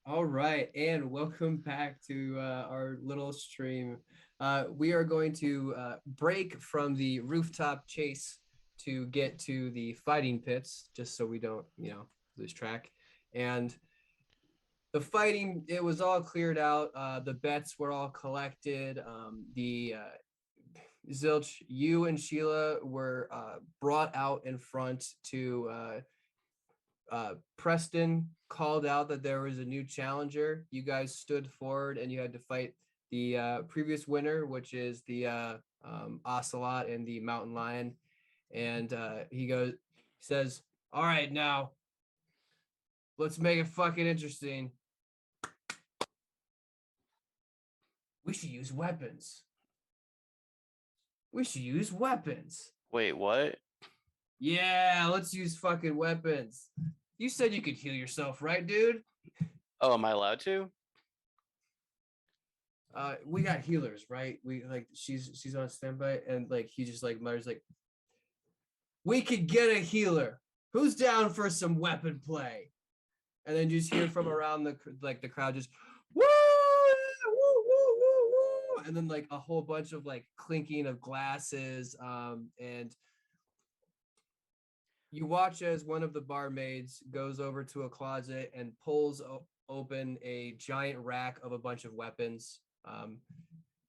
All right, and welcome back to our little stream. We are going to break from the rooftop chase to get to the fighting pits, just so we don't, lose track. And the fighting, it was all cleared out. The bets were all collected. The Zilch, you and Sheila were brought out in front to Preston called out that there was a new challenger. You guys stood forward and you had to fight the previous winner, which is the ocelot and the mountain lion. And he says, "All right, now let's make it fucking interesting. We should use weapons. We should use weapons.
Wait, what?
Yeah, let's use fucking weapons. You said you could heal yourself, right, dude?
Oh, am I allowed to?
We got healers, right? We like she's on standby, and like he just like mutters like, we could get a healer. Who's down for some weapon play? And then you just hear from around the crowd just woo, woo, woo, woo, woo, and then like a whole bunch of like clinking of glasses, and you watch as one of the barmaids goes over to a closet and pulls open a giant rack of a bunch of weapons. I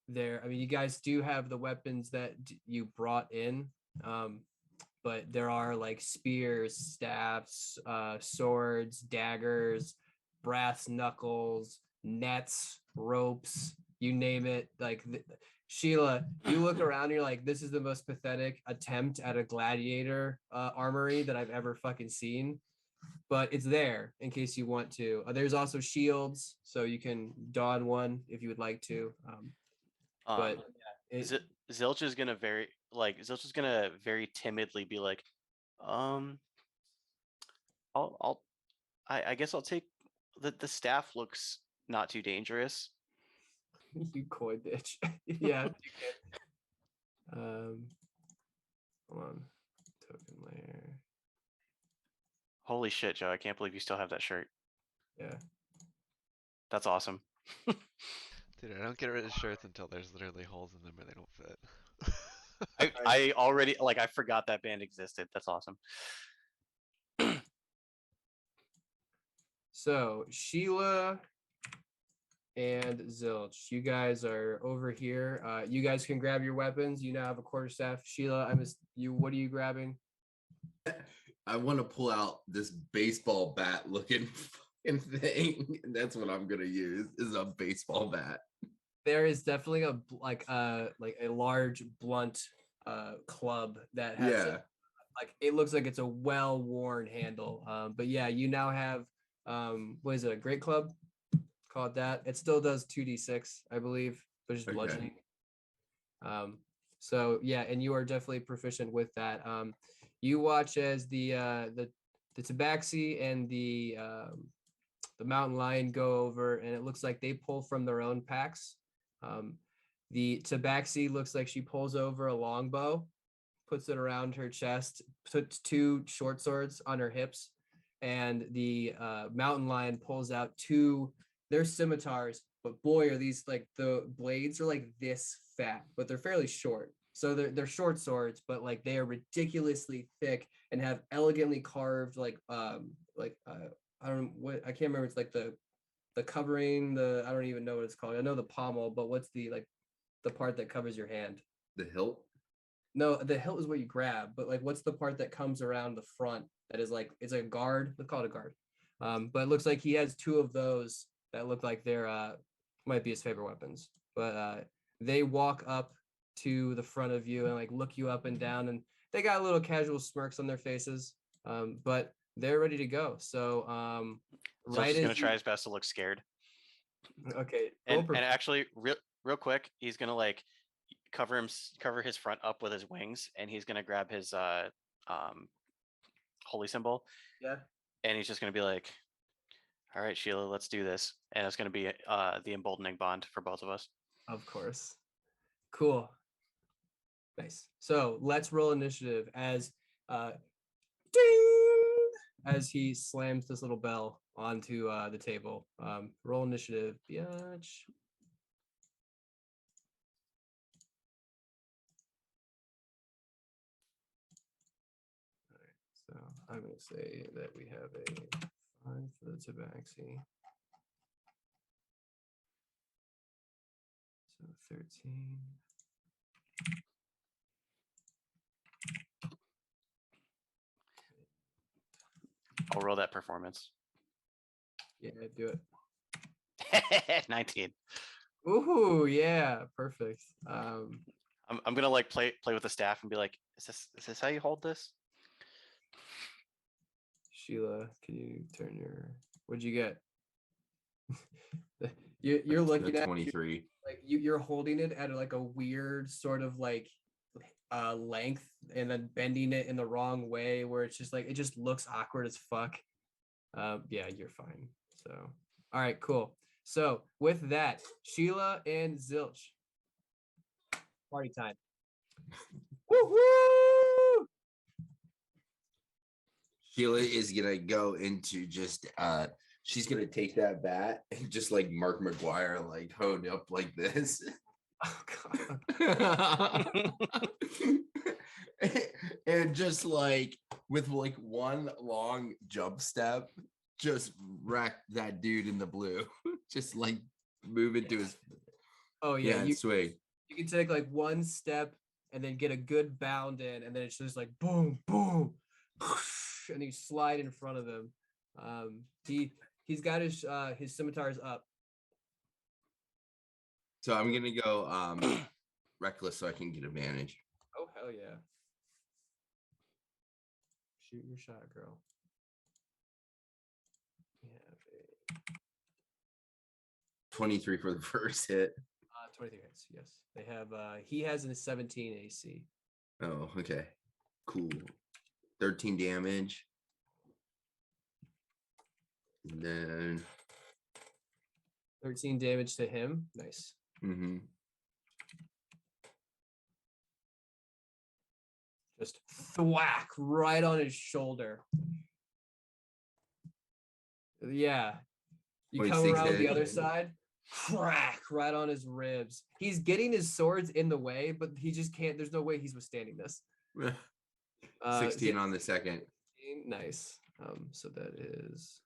mean, you guys do have the weapons that you brought in, but there are like spears, staffs, swords, daggers, brass knuckles, nets, ropes, you name it. Like Sheila, you look around and you're like, this is the most pathetic attempt at a gladiator armory that I've ever fucking seen. But it's there in case you want to. There's also shields, so you can don one if you would like to. But
Zilch is gonna very timidly be like, I guess I'll take the staff looks not too dangerous.
You coy bitch. Yeah, you can. Hold on. Token layer.
Holy shit, Joe! I can't believe you still have that shirt.
Yeah.
That's awesome.
Dude, I don't get rid of shirts until there's literally holes in them where they don't fit.
I already I forgot that band existed. That's awesome.
So Sheila and Zilch, you guys are over here. You guys can grab your weapons. You now have a quarterstaff. Sheila, what are you grabbing?
I want to pull out this baseball bat looking fucking thing. And that's what I'm gonna use is a baseball bat.
There is definitely a large blunt club that has it looks like it's a well-worn handle. But yeah, you now have what is it, a great club? Call it that. It still does 2d6, I believe, but just bludgeoning. So yeah, and you are definitely proficient with that. You watch as the tabaxi and the mountain lion go over, and it looks like they pull from their own packs. The tabaxi looks like she pulls over a longbow, puts it around her chest, puts 2 short swords on her hips, and the mountain lion pulls out 2. They're scimitars, but boy, are these like the blades are like this fat, but they're fairly short. So they're short swords, but like they are ridiculously thick and have elegantly carved I don't what I can't remember. It's like the covering, I don't even know what it's called. I know the pommel, but what's the part that covers your hand?
The hilt?
No, the hilt is what you grab, but like what's the part that comes around the front that is like it's a guard? Let's call it a guard. But it looks like he has 2 of those that look like they're might be his favorite weapons. But they walk up to the front of you and like look you up and down, and they got little casual smirks on their faces. But they're ready to go. So
Zilch is gonna try his best to look scared.
Okay.
And actually real quick, he's gonna like cover his front up with his wings, and he's gonna grab his holy symbol.
Yeah.
And he's just gonna be like, all right, Sheila, let's do this. And it's gonna be the emboldening bond for both of us.
Of course. Cool. Nice. So let's roll initiative as ding! as he slams this little bell onto the table. Roll initiative, biatch. So I'm going to say that we have a 5 for the tabaxi. So 13.
I'll roll that performance.
Yeah, do it.
19.
Ooh, yeah, perfect.
I'm gonna like play with the staff and be like, is this how you hold this?
Sheila, can you turn your? What'd you get? You're looking at
23.
like you're holding it at like a weird sort of like length and then bending it in the wrong way where it's just like it just looks awkward as fuck. Yeah, you're fine. So all right, cool. So with that, Sheila and Zilch, party time. Woo-hoo!
Sheila is gonna go into just she's gonna take that bat and just like Mark McGuire, like honed up like this.
Oh god.
And just like with like one long jump step, just wreck that dude in the blue. Just like move into his
Oh yeah,
and
you
swing.
can take like one step and then get a good bound in, and then it's just like boom, boom, and you slide in front of him. He's got his scimitars up.
So I'm gonna go reckless so I can get advantage.
Oh hell yeah! Shoot your shot, girl. We have a
23 for the first hit.
23 hits. Yes, they have. He has a 17 AC.
Oh, okay. Cool. 13 damage. And then
13 damage to him. Nice. Just thwack right on his shoulder. Yeah. You come
26
around the
hit.
other side, crack right on his ribs. He's getting his swords in the way, but he just can't. There's no way he's withstanding this.
16 on the second.
Nice. So that is.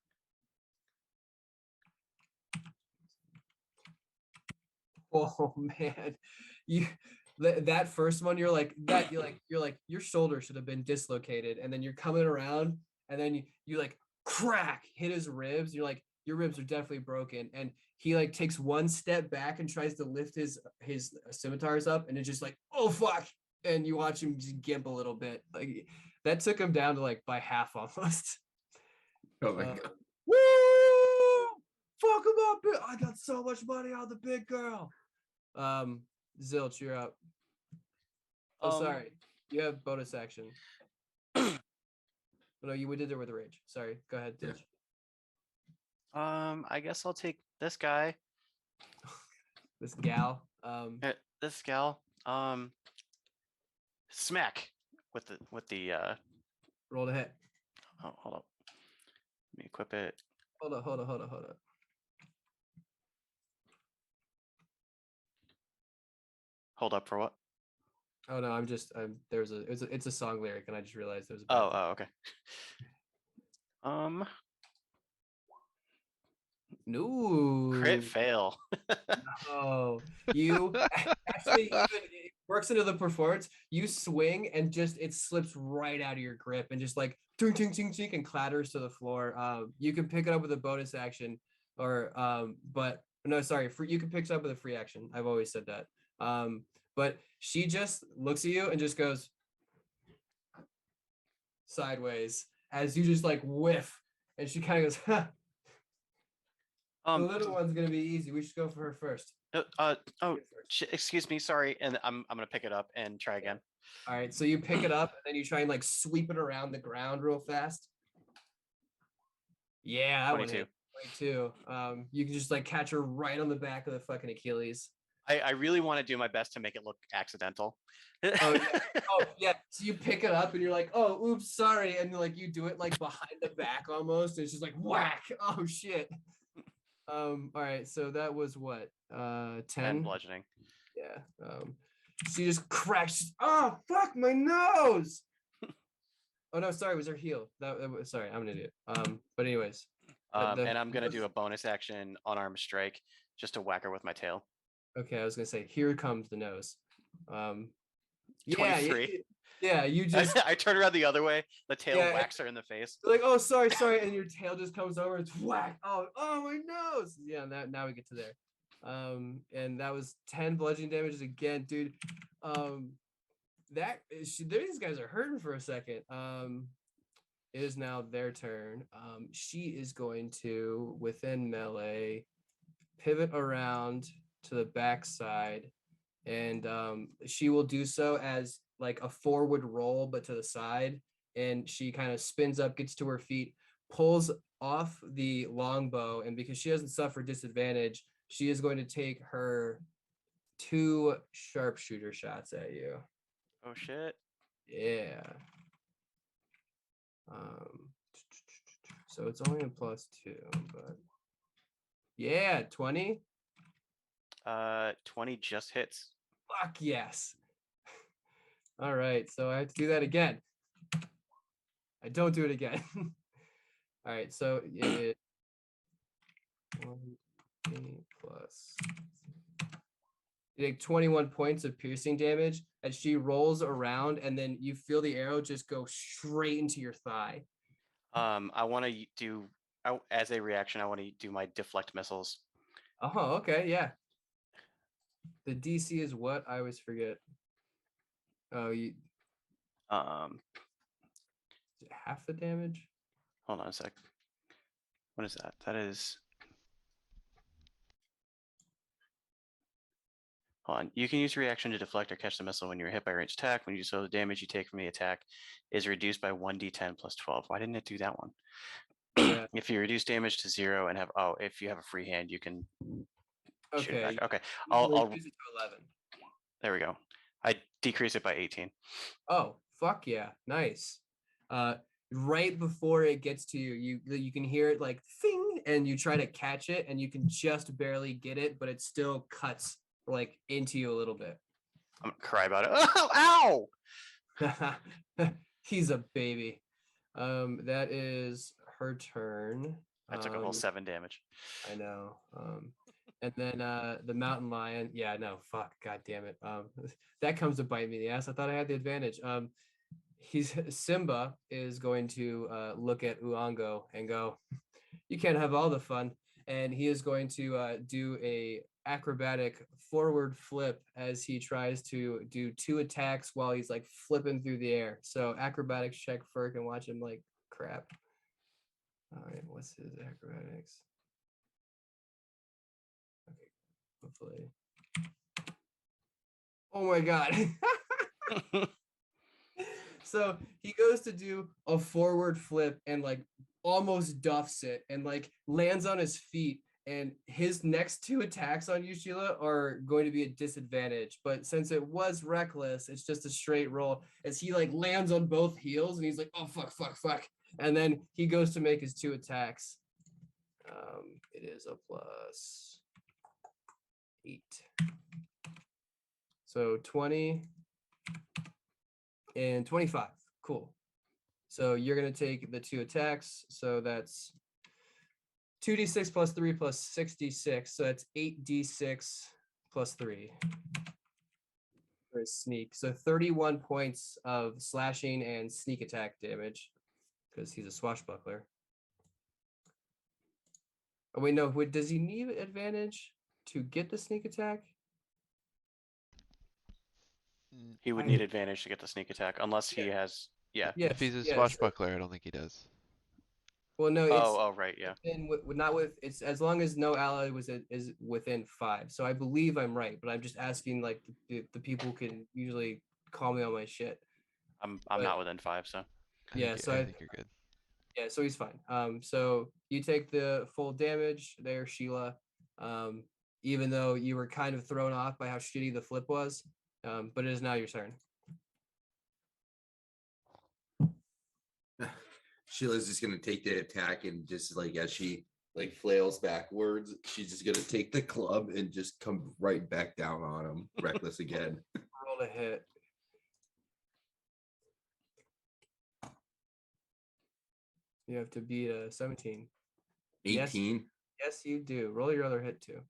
Oh man, you that first one you're like your shoulder should have been dislocated, and then you're coming around, and then you like crack hit his ribs. You're like your ribs are definitely broken, and he like takes one step back and tries to lift his scimitars up, and it's just like oh fuck, and you watch him just gimp a little bit. Like that took him down to like by half almost.
Oh my god.
Woo! Fuck him up! I got so much money on the big girl. Zilch, you're up. Oh, sorry. You have bonus action. No, you did it with rage. Sorry. Go ahead, Zilch.
I guess I'll take this guy.
This gal.
This gal. Smack with the
Roll to hit.
Oh, hold up. Let me equip it.
Hold up.
Hold up for what?
Oh no, it's a song lyric, and I just realized there was a
Oh, okay.
No.
Crit fail.
Oh, you actually it works into the performance. You swing and just it slips right out of your grip and just like ting ting ting ting and clatters to the floor. You can pick it up with a bonus action, or but no, sorry, you can pick it up with a free action. I've always said that. But she just looks at you and just goes sideways as you just like whiff, and she kind of goes, huh. The little one's gonna be easy. We should go for her first.
Excuse me, sorry, and I'm gonna pick it up and try again.
All right, so you pick it up and then you try and like sweep it around the ground real fast. Yeah, that
22.
one hit. 22. You can just like catch her right on the back of the fucking Achilles.
I really want to do my best to make it look accidental.
Oh yeah. Oh yeah. So you pick it up and you're like, oh, oops, sorry, and like you do it like behind the back almost. And it's just like whack. Oh shit. All right. So that was what? 10
and bludgeoning.
Yeah. She just crashed. Oh fuck my nose. Oh no, sorry, it was her heel. That was, sorry, I'm an idiot. But anyways.
And I'm gonna do a bonus action unarmed strike just to whack her with my tail.
Okay, I was gonna say, here comes the nose. Yeah,
23.
yeah, you just
I turn around the other way. The tail
Yeah,
whacks her in the face.
like, oh, sorry, and your tail just comes over. It's whack. Oh, my nose. Yeah, now we get to there. And that was 10 bludgeoning damages again, dude. These guys are hurting for a second. It is now their turn. She is going to, within melee, pivot around to the backside, and she will do so as like a forward roll, but to the side. And she kind of spins up, gets to her feet, pulls off the longbow, and because she doesn't suffer disadvantage, she is going to take her 2 sharpshooter shots at you.
Oh shit.
Yeah. So it's only a +2, but yeah, 20.
20 just hits.
Fuck yes. All right, so I have to do that again. I don't do it again. All right, so it is 1 plus. You take 21 points of piercing damage as she rolls around, and then you feel the arrow just go straight into your thigh.
I want to do, as a reaction, I want to do my deflect missiles.
Oh, okay, yeah. The DC is what? I always forget. Oh, you half the damage?
Hold on a sec. What is that? That is. Hold on. You can use reaction to deflect or catch the missile when you're hit by a ranged attack. When you do so, the damage you take from the attack is reduced by 1d10 plus 12. Why didn't it do that one?
Yeah.
If you reduce damage to 0 and have, if you have a free hand, you can shoot it
Okay.
back. Okay.
I'll
I'll
reduce it to 11.
There we go. I decrease it by 18.
Oh, fuck yeah. Nice. Right before it gets to you, you can hear it like thing, and you try to catch it, and you can just barely get it, but it still cuts like into you a little bit.
I'm gonna cry about it. Oh, ow!
He's a baby. That is her turn.
I took a whole 7 damage.
I know. And then the mountain lion. Yeah, no, fuck, god damn it. That comes to bite me in the ass. I thought I had the advantage. Simba is going to look at Uongo and go, "You can't have all the fun." And he is going to do a acrobatic forward flip as he tries to do 2 attacks while he's like flipping through the air. So acrobatics check Ferk and watch him like crap. All right, what's his acrobatics? Okay, hopefully. Oh my god. So he goes to do a forward flip and like almost duffs it and like lands on his feet. And his next 2 attacks on you, Sheila, are going to be a disadvantage. But since it was reckless, it's just a straight roll as he like lands on both heels and he's like, oh, fuck. And then he goes to make his 2 attacks. It is a +8. So 20 and 25. Cool. So you're going to take the 2 attacks. So that's 2d6 plus 3 plus 66. So that's 8d6 plus 3 for his sneak. So 31 points of slashing and sneak attack damage because he's a swashbuckler. Oh, wait, no. Does he need advantage to get the sneak attack?
He would need advantage to get the sneak attack unless he has. Yeah.
Yes,
If he's a
yes.
swashbuckler, I don't think he does.
Well, no. It's
Right. Yeah.
not with. It's as long as no ally is within 5. So I believe I'm right, but I'm just asking like the people who can usually call me on my shit.
I'm
But-
not within 5, so.
Yeah, so
I think you're good.
Yeah, so he's fine. So you take the full damage there, Sheila. even though you were kind of thrown off by how shitty the flip was. But it is now your turn.
Sheila's just gonna take the attack and just like as she like flails backwards, she's just gonna take the club and just come right back down on him, reckless again.
Roll to hit. You have to beat a 17.
18.
Yes, you do. Roll your other hit too.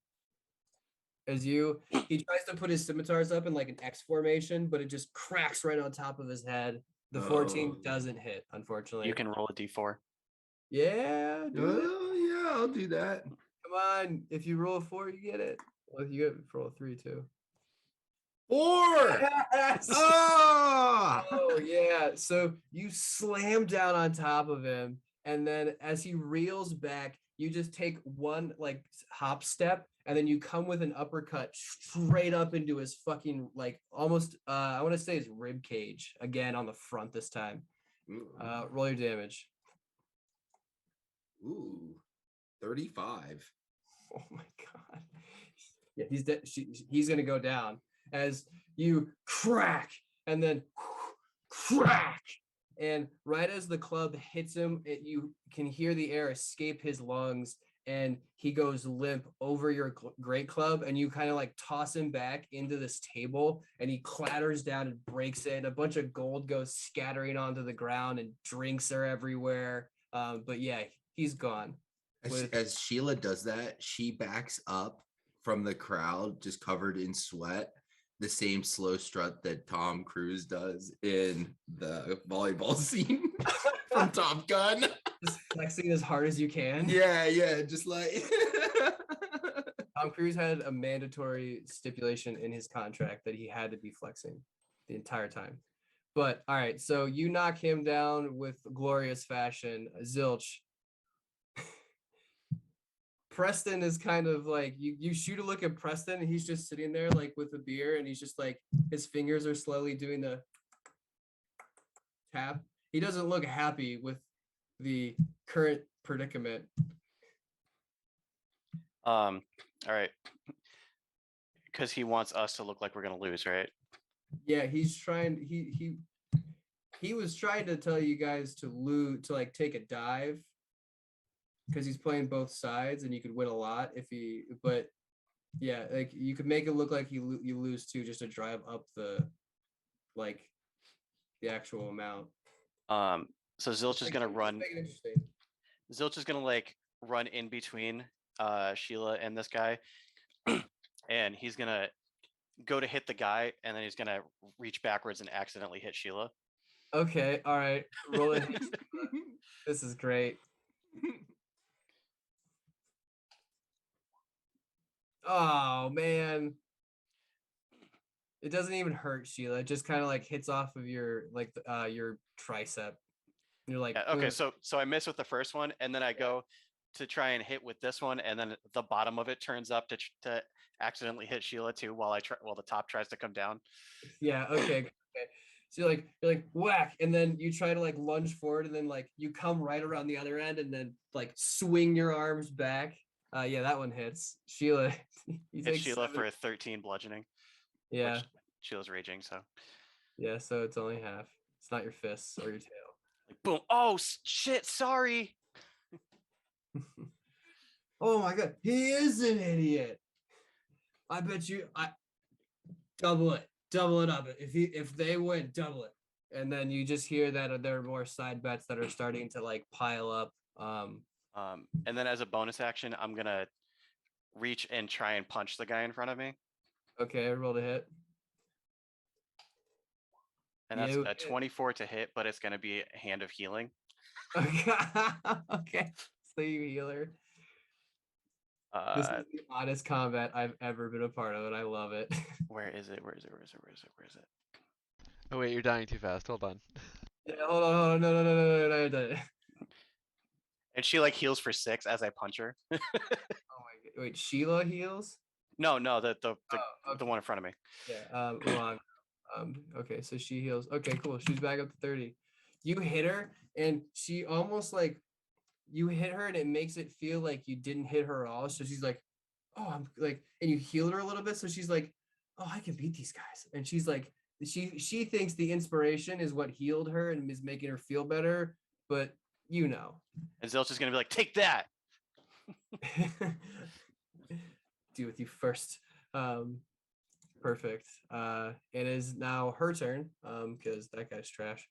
He tries to put his scimitars up in like an X formation, but it just cracks right on top of his head. The 14 doesn't hit, unfortunately.
You can roll a d4.
Yeah, do it.
Yeah, I'll do that.
Come on. If you roll a 4, you get it. Well, you get roll a 3 too.
4.
Yes!
Oh!
Oh yeah. So you slam down on top of him, and then as he reels back, you just take one like hop step, and then you come with an uppercut straight up into his fucking like almost I want to say his rib cage again on the front this time. Roll your damage.
Ooh, 35.
Oh my god. Yeah, he's dead. He's gonna go down as you crack and then crack. And right as the club hits him, you can hear the air escape his lungs, and he goes limp over your great club, and you kind of like toss him back into this table, and he clatters down and breaks it. And a bunch of gold goes scattering onto the ground, and drinks are everywhere. But yeah, he's gone.
As Sheila does that, she backs up from the crowd, just covered in sweat. The same slow strut that Tom Cruise does in the volleyball scene from Top Gun.
Just flexing as hard as you can.
Yeah, just like
Tom Cruise had a mandatory stipulation in his contract that he had to be flexing the entire time. But all right, so you knock him down with glorious fashion. Zilch. Preston is kind of like you shoot a look at Preston, and he's just sitting there like with a beer, and he's just like his fingers are slowly doing the tap. He doesn't look happy with the current predicament.
All right. Because he wants us to look like we're gonna lose, right?
Yeah, he's trying. He was trying to tell you guys to like take a dive, because he's playing both sides, and you could win a lot if he. But yeah, like you could make it look like you lose too, just to drive up the actual amount.
So Zilch is gonna run.
Make it interesting.
Zilch is gonna like run in between Sheila and this guy, and he's gonna go to hit the guy, and then he's gonna reach backwards and accidentally hit Sheila.
Okay, all right, roll it. This is great. Oh man, it doesn't even hurt, Sheila. It just kind of like hits off of your your tricep. You're like,
Yeah, okay, so I miss with the first one, and then I go to try and hit with this one, and then the bottom of it turns up to accidentally hit Sheila too, while the top tries to come down.
Yeah. Okay. So you're like whack, and then you try to like lunge forward, and then like you come right around the other end, and then like swing your arms back. Yeah, that one hits Sheila.
Hit Sheila for a 13 bludgeoning.
Yeah.
Which Sheila's raging, so.
Yeah, so it's only half. It's not your fists or your tail.
Like boom! Oh shit! Sorry.
Oh my god, he is an idiot. I bet you. I double it up. If they win, double it. And then you just hear that there are more side bets that are starting to like pile up.
And then as a bonus action, I'm gonna reach and try and punch the guy in front of me.
Okay, roll to hit.
And that's a 24 to hit, but it's gonna be a hand of healing.
Okay, so you healer. This is the oddest combat I've ever been a part of, and I love it.
Where is it?
Oh wait, you're dying too fast. Hold on.
Yeah, hold on. No.
And she like heals for 6 as I punch her.
Oh my god! Wait, Sheila heals?
No, the one in front of me.
Yeah. Hold on. Okay, so she heals. Okay, cool. She's back up to 30. You hit her, and she almost like you hit her, and it makes it feel like you didn't hit her at all. So she's like, oh, I'm like, and you healed her a little bit. So she's like, oh, I can beat these guys. And she's like, she thinks the inspiration is what healed her and is making her feel better. But you know.
And Zilch is going to be like, take that.
Deal with you first. Perfect. It is now her turn because that guy's trash.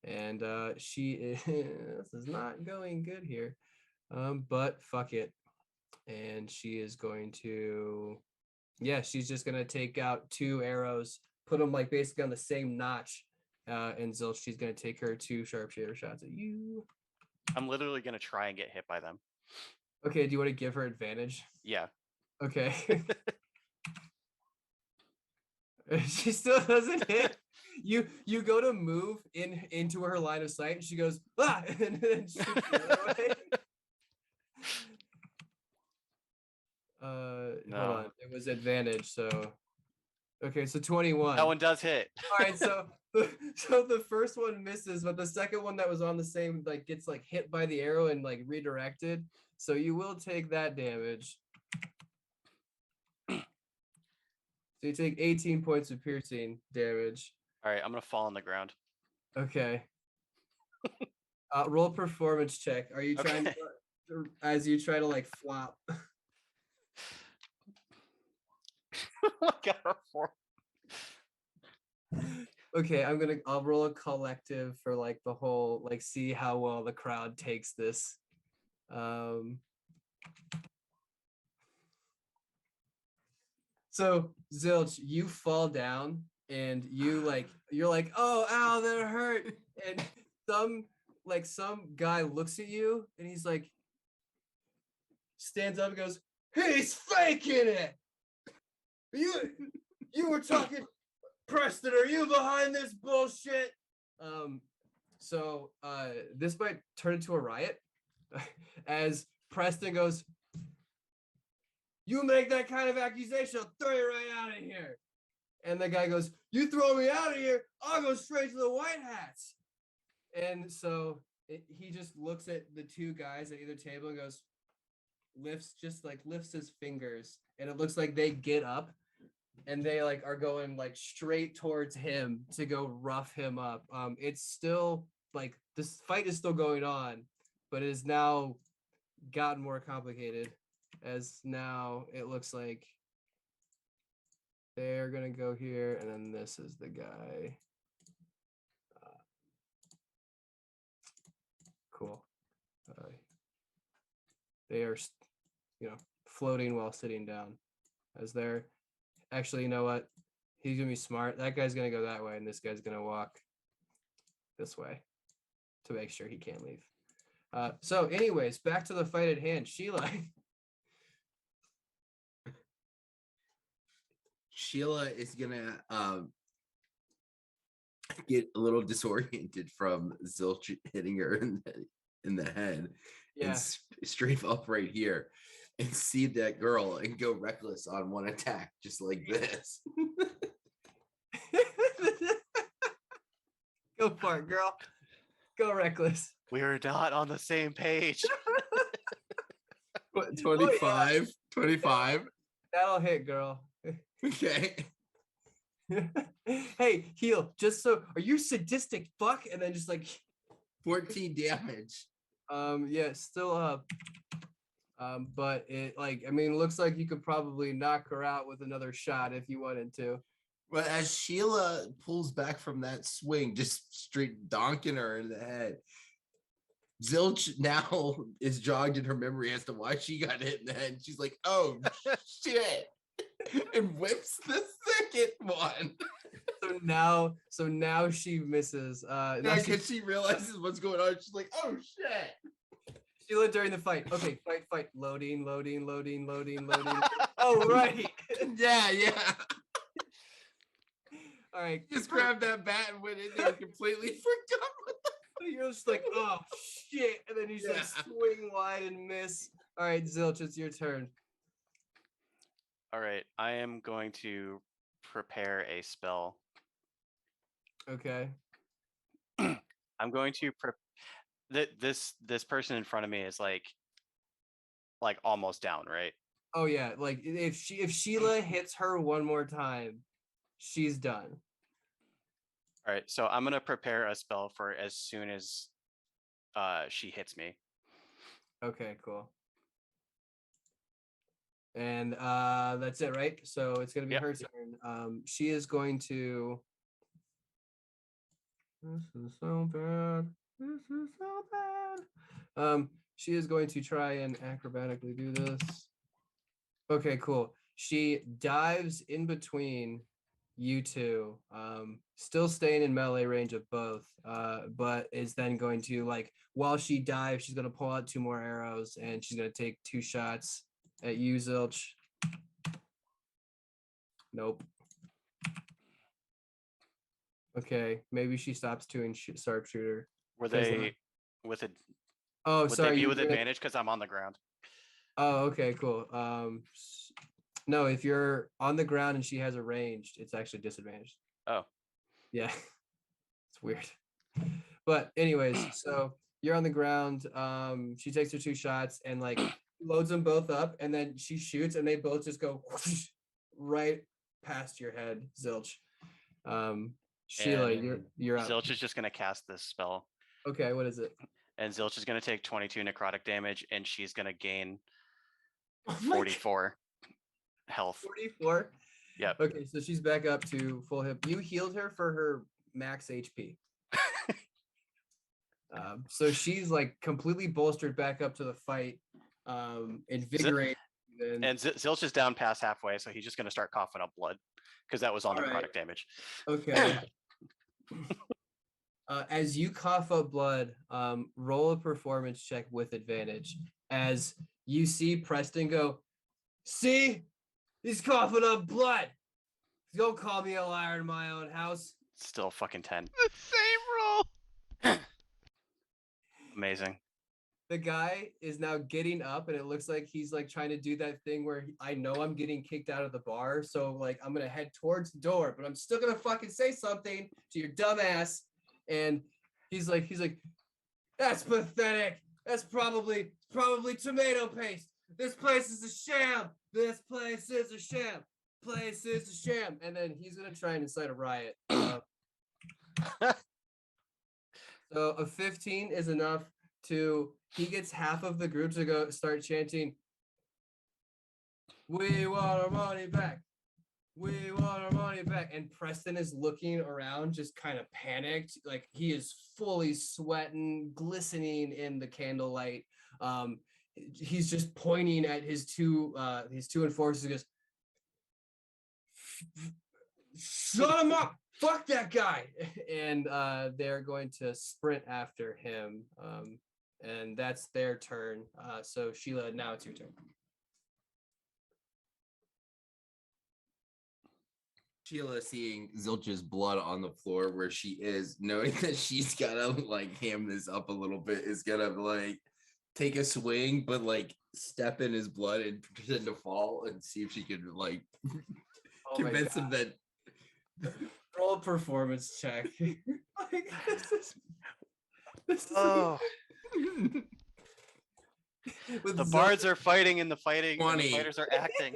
And she is, this is not going good here. But fuck it. And she is going to, yeah, she's just going to take out 2 arrows, put them like basically on the same notch. And Zilch, she's going to take her 2 sharpshooter shots at you.
I'm literally going to try and get hit by them.
Okay, do you want to give her advantage?
Yeah.
Okay. She still doesn't hit. You go to move into her line of sight, and she goes, ah, and then shoots the other way.
No.
Hold on. It was advantage, so okay, so 21.
That one does hit.
All right, so the first one misses, but the second one that was on the same like gets like hit by the arrow and like redirected. So you will take that damage. So you take 18 points of piercing damage.
All right, I'm gonna fall on the ground.
Okay. Roll performance check. Are you trying to, as you try to like flop? Okay, I'll roll a collective for like the whole, like see how well the crowd takes this. So Zilch, you fall down and you're like, oh, ow, that hurt. And some guy looks at you and he's like, stands up and goes, he's faking it. You were talking, Preston, are you behind this bullshit? So this might turn into a riot as Preston goes, you make that kind of accusation, I'll throw you right out of here. And the guy goes, you throw me out of here, I'll go straight to the White Hats. And so he just looks at the 2 guys at either table and goes, lifts his fingers. And it looks like they get up and they like are going like straight towards him to go rough him up. It's still like this fight is still going on, but it has now gotten more complicated as now it looks like they're gonna go here, and then this is the guy. Cool. They are, floating while sitting down. As they're actually, you know what? He's gonna be smart. That guy's gonna go that way, and this guy's gonna walk this way to make sure he can't leave. So, anyways, back to the fight at hand.
Sheila is gonna get a little disoriented from Zilch hitting her in the head,
Yeah.
and strafe up right here and see that girl and go reckless on one attack, just like this.
Go for it, girl. Go reckless.
We're not on the same page.
What, 25? 25?
That'll hit, girl.
Okay.
Hey, heal. Just so, are you sadistic fuck? And then just like
14 damage.
Yeah, still up. But it looks like you could probably knock her out with another shot if you wanted to.
But as Sheila pulls back from that swing, just straight donking her in the head, Zilch now is jogged in her memory as to why she got hit in the head. She's like, oh shit. And whips the second one.
So now she misses.
Yeah, because she realizes what's going on. She's like, oh shit.
Sheila during the fight. Okay, fight. Loading. Oh, right.
Yeah.
All right.
Just grabbed that bat and went in there and completely forgot what the
You're just like, oh shit. And then you just like swing wide and miss. All right, Zilch, it's your turn.
All right, I am going to prepare a spell.
Okay.
I'm going to this person in front of me is like like almost down, right?
Oh yeah, like if Sheila hits her one more time, she's done.
All right, so I'm gonna prepare a spell for as soon as she hits me.
Okay, cool. And that's it, right? So it's gonna be
Yep.
her turn. She is going to. This is so bad. This is so bad. She is going to try and acrobatically do this. Okay, cool. She dives in between you two, still staying in melee range of both, but is then going to, like, while she dives, she's gonna pull out 2 more arrows and she's gonna take 2 shots at you, Zilch. Nope. Okay, maybe she stops doing sharpshooter.
Were
'Cause,
they with it?
Oh,
Would
sorry.
they be
you're
with
gonna-
advantage because I'm on the ground?
Oh, okay, cool. No, if you're on the ground and she has a ranged, it's actually disadvantaged.
Oh,
Yeah, it's weird. But anyways, so you're on the ground. She takes her 2 shots and like loads them both up, and then she shoots, and they both just go whoosh, right past your head, Zilch. Sheila,
And
you're up.
Zilch is just gonna cast this spell,
Okay, what is it?
and Zilch is gonna take 22 necrotic damage, and she's gonna gain
Oh my God,
44 health.
44.
Yep.
Okay, so she's back up to full hip. You healed her for her max HP. So she's like completely bolstered back up to the fight, invigorated.
And Zilch is down past halfway, so he's just gonna start coughing up blood because that was on necrotic
Alright.
damage.
Okay. As you cough up blood, roll a performance check with advantage. As you see Preston go, see, he's coughing up blood. Don't call me a liar in my own house.
Still fucking 10.
The same roll.
Amazing.
The guy is now getting up, and it looks like he's like trying to do that thing where I know I'm getting kicked out of the bar, so like I'm gonna head towards the door, but I'm still gonna fucking say something to your dumb ass. And he's like, that's pathetic. That's probably tomato paste. This place is a sham. This place is a sham. Place is a sham. And then he's gonna try and incite a riot. So a 15 is enough to, he gets half of the group to go start chanting, "We want our money back. We want our money back." And Preston is looking around, just kind of panicked. Like he is fully sweating, glistening in the candlelight. He's just pointing at his two enforcers and goes, "Shut him up! Fuck that guy!" And they're going to sprint after him. And that's their turn. So Sheila, now it's your turn.
Sheila, seeing Zilch's blood on the floor where she is, knowing that she's gotta like ham this up a little bit, is gonna like take a swing, but like step in his blood and pretend to fall and see if she could like convince him that.
Roll a performance check. Like, this is
Oh,
with
the
Zilch-
bards are fighting and the fighting. And the
20.
fighters are acting.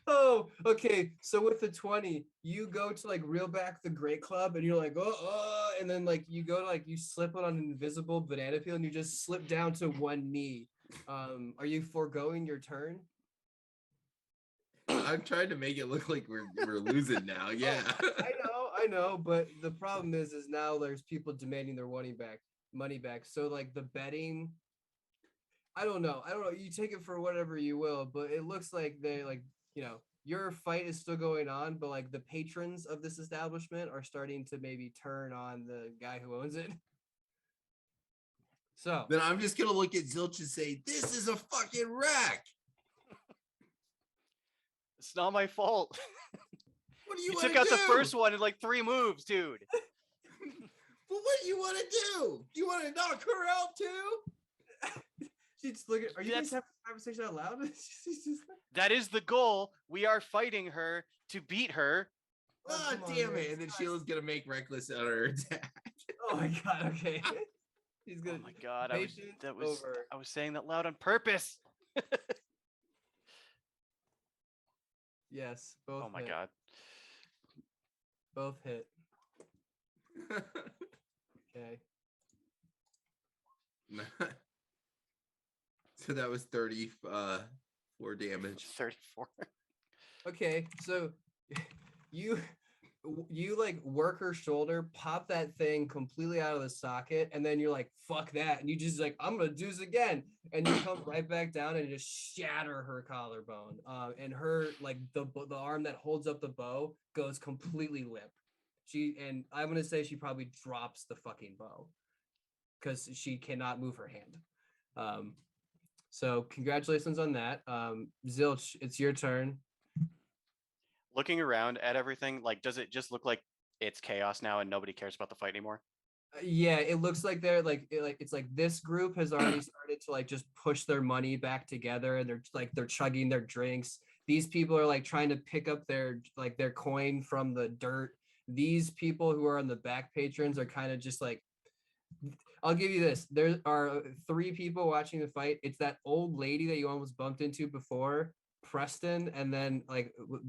Oh, okay. So with the 20, you go to like reel back the Great Club, and you're like, oh, and then like you go to like you slip it on an invisible banana peel, and you just slip down to one knee. Are you foregoing your turn?
I'm trying to make it look like we're losing now. Yeah.
I know, but the problem is now there's people demanding their money back. So like the betting, I don't know. You take it for whatever you will, but it looks like they like, your fight is still going on, but like the patrons of this establishment are starting to maybe turn on the guy who owns it. So
Then I'm just gonna look at Zilch and say, "This is a fucking wreck.
It's not my fault.
What do
You
you
took
wanna
out the
do?
first one in like 3 moves, dude.
Well, what do you want to do? Do you want to knock her out too?"
she's looking. Are you guys
That's-
having a conversation out loud? She's just like,
That is the goal. We are fighting her to beat her.
Ah,
come on,
damn
man.
it! And then Sheila's gonna make reckless on her attack.
Oh my god. Okay. He's
Oh
gonna.
my god!
Patience over.
I was saying that loud on purpose.
Yes, both.
Oh my
hit.
god!
Both hit. Okay.
So that was 34 damage.
34.
Okay, so you like work her shoulder, pop that thing completely out of the socket, and then you're like, fuck that. And you just like, I'm gonna do this again. And you come right back down and just shatter her collarbone. And her like the arm that holds up the bow goes completely limp. And I'm gonna say she probably drops the fucking bow because she cannot move her hand. So congratulations on that. Zilch, it's your turn.
Looking around at everything, like, does it just look like it's chaos now and nobody cares about the fight anymore?
Yeah, it looks like they're it's like this group has already started to like just push their money back together, and they're chugging their drinks. These people are like trying to pick up their coin from the dirt. These people who are on the back patrons are kind of just like, I'll give you this. There are 3 people watching the fight. It's that old lady that you almost bumped into before, Preston, and then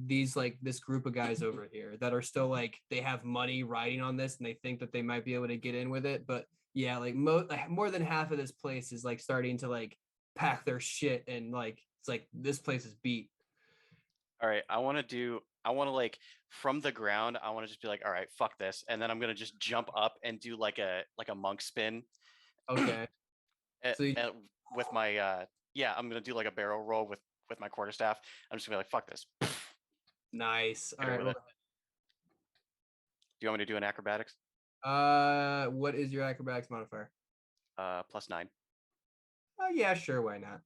this group of guys over here that are still like they have money riding on this and they think that they might be able to get in with it. But yeah, like more than half of this place is like starting to like pack their shit, and like it's like this place is beat.
All right, I want to like from the ground, I want to just be like, all right, fuck this, and then I'm gonna just jump up and do like a monk spin.
Okay. So
with my I'm gonna do like a barrel roll with my quarterstaff. I'm just gonna be like, fuck this.
nice. All
Hit her
right.
with it. Do you want me to do an acrobatics?
What is your acrobatics modifier?
+9.
Oh yeah, sure, why not? I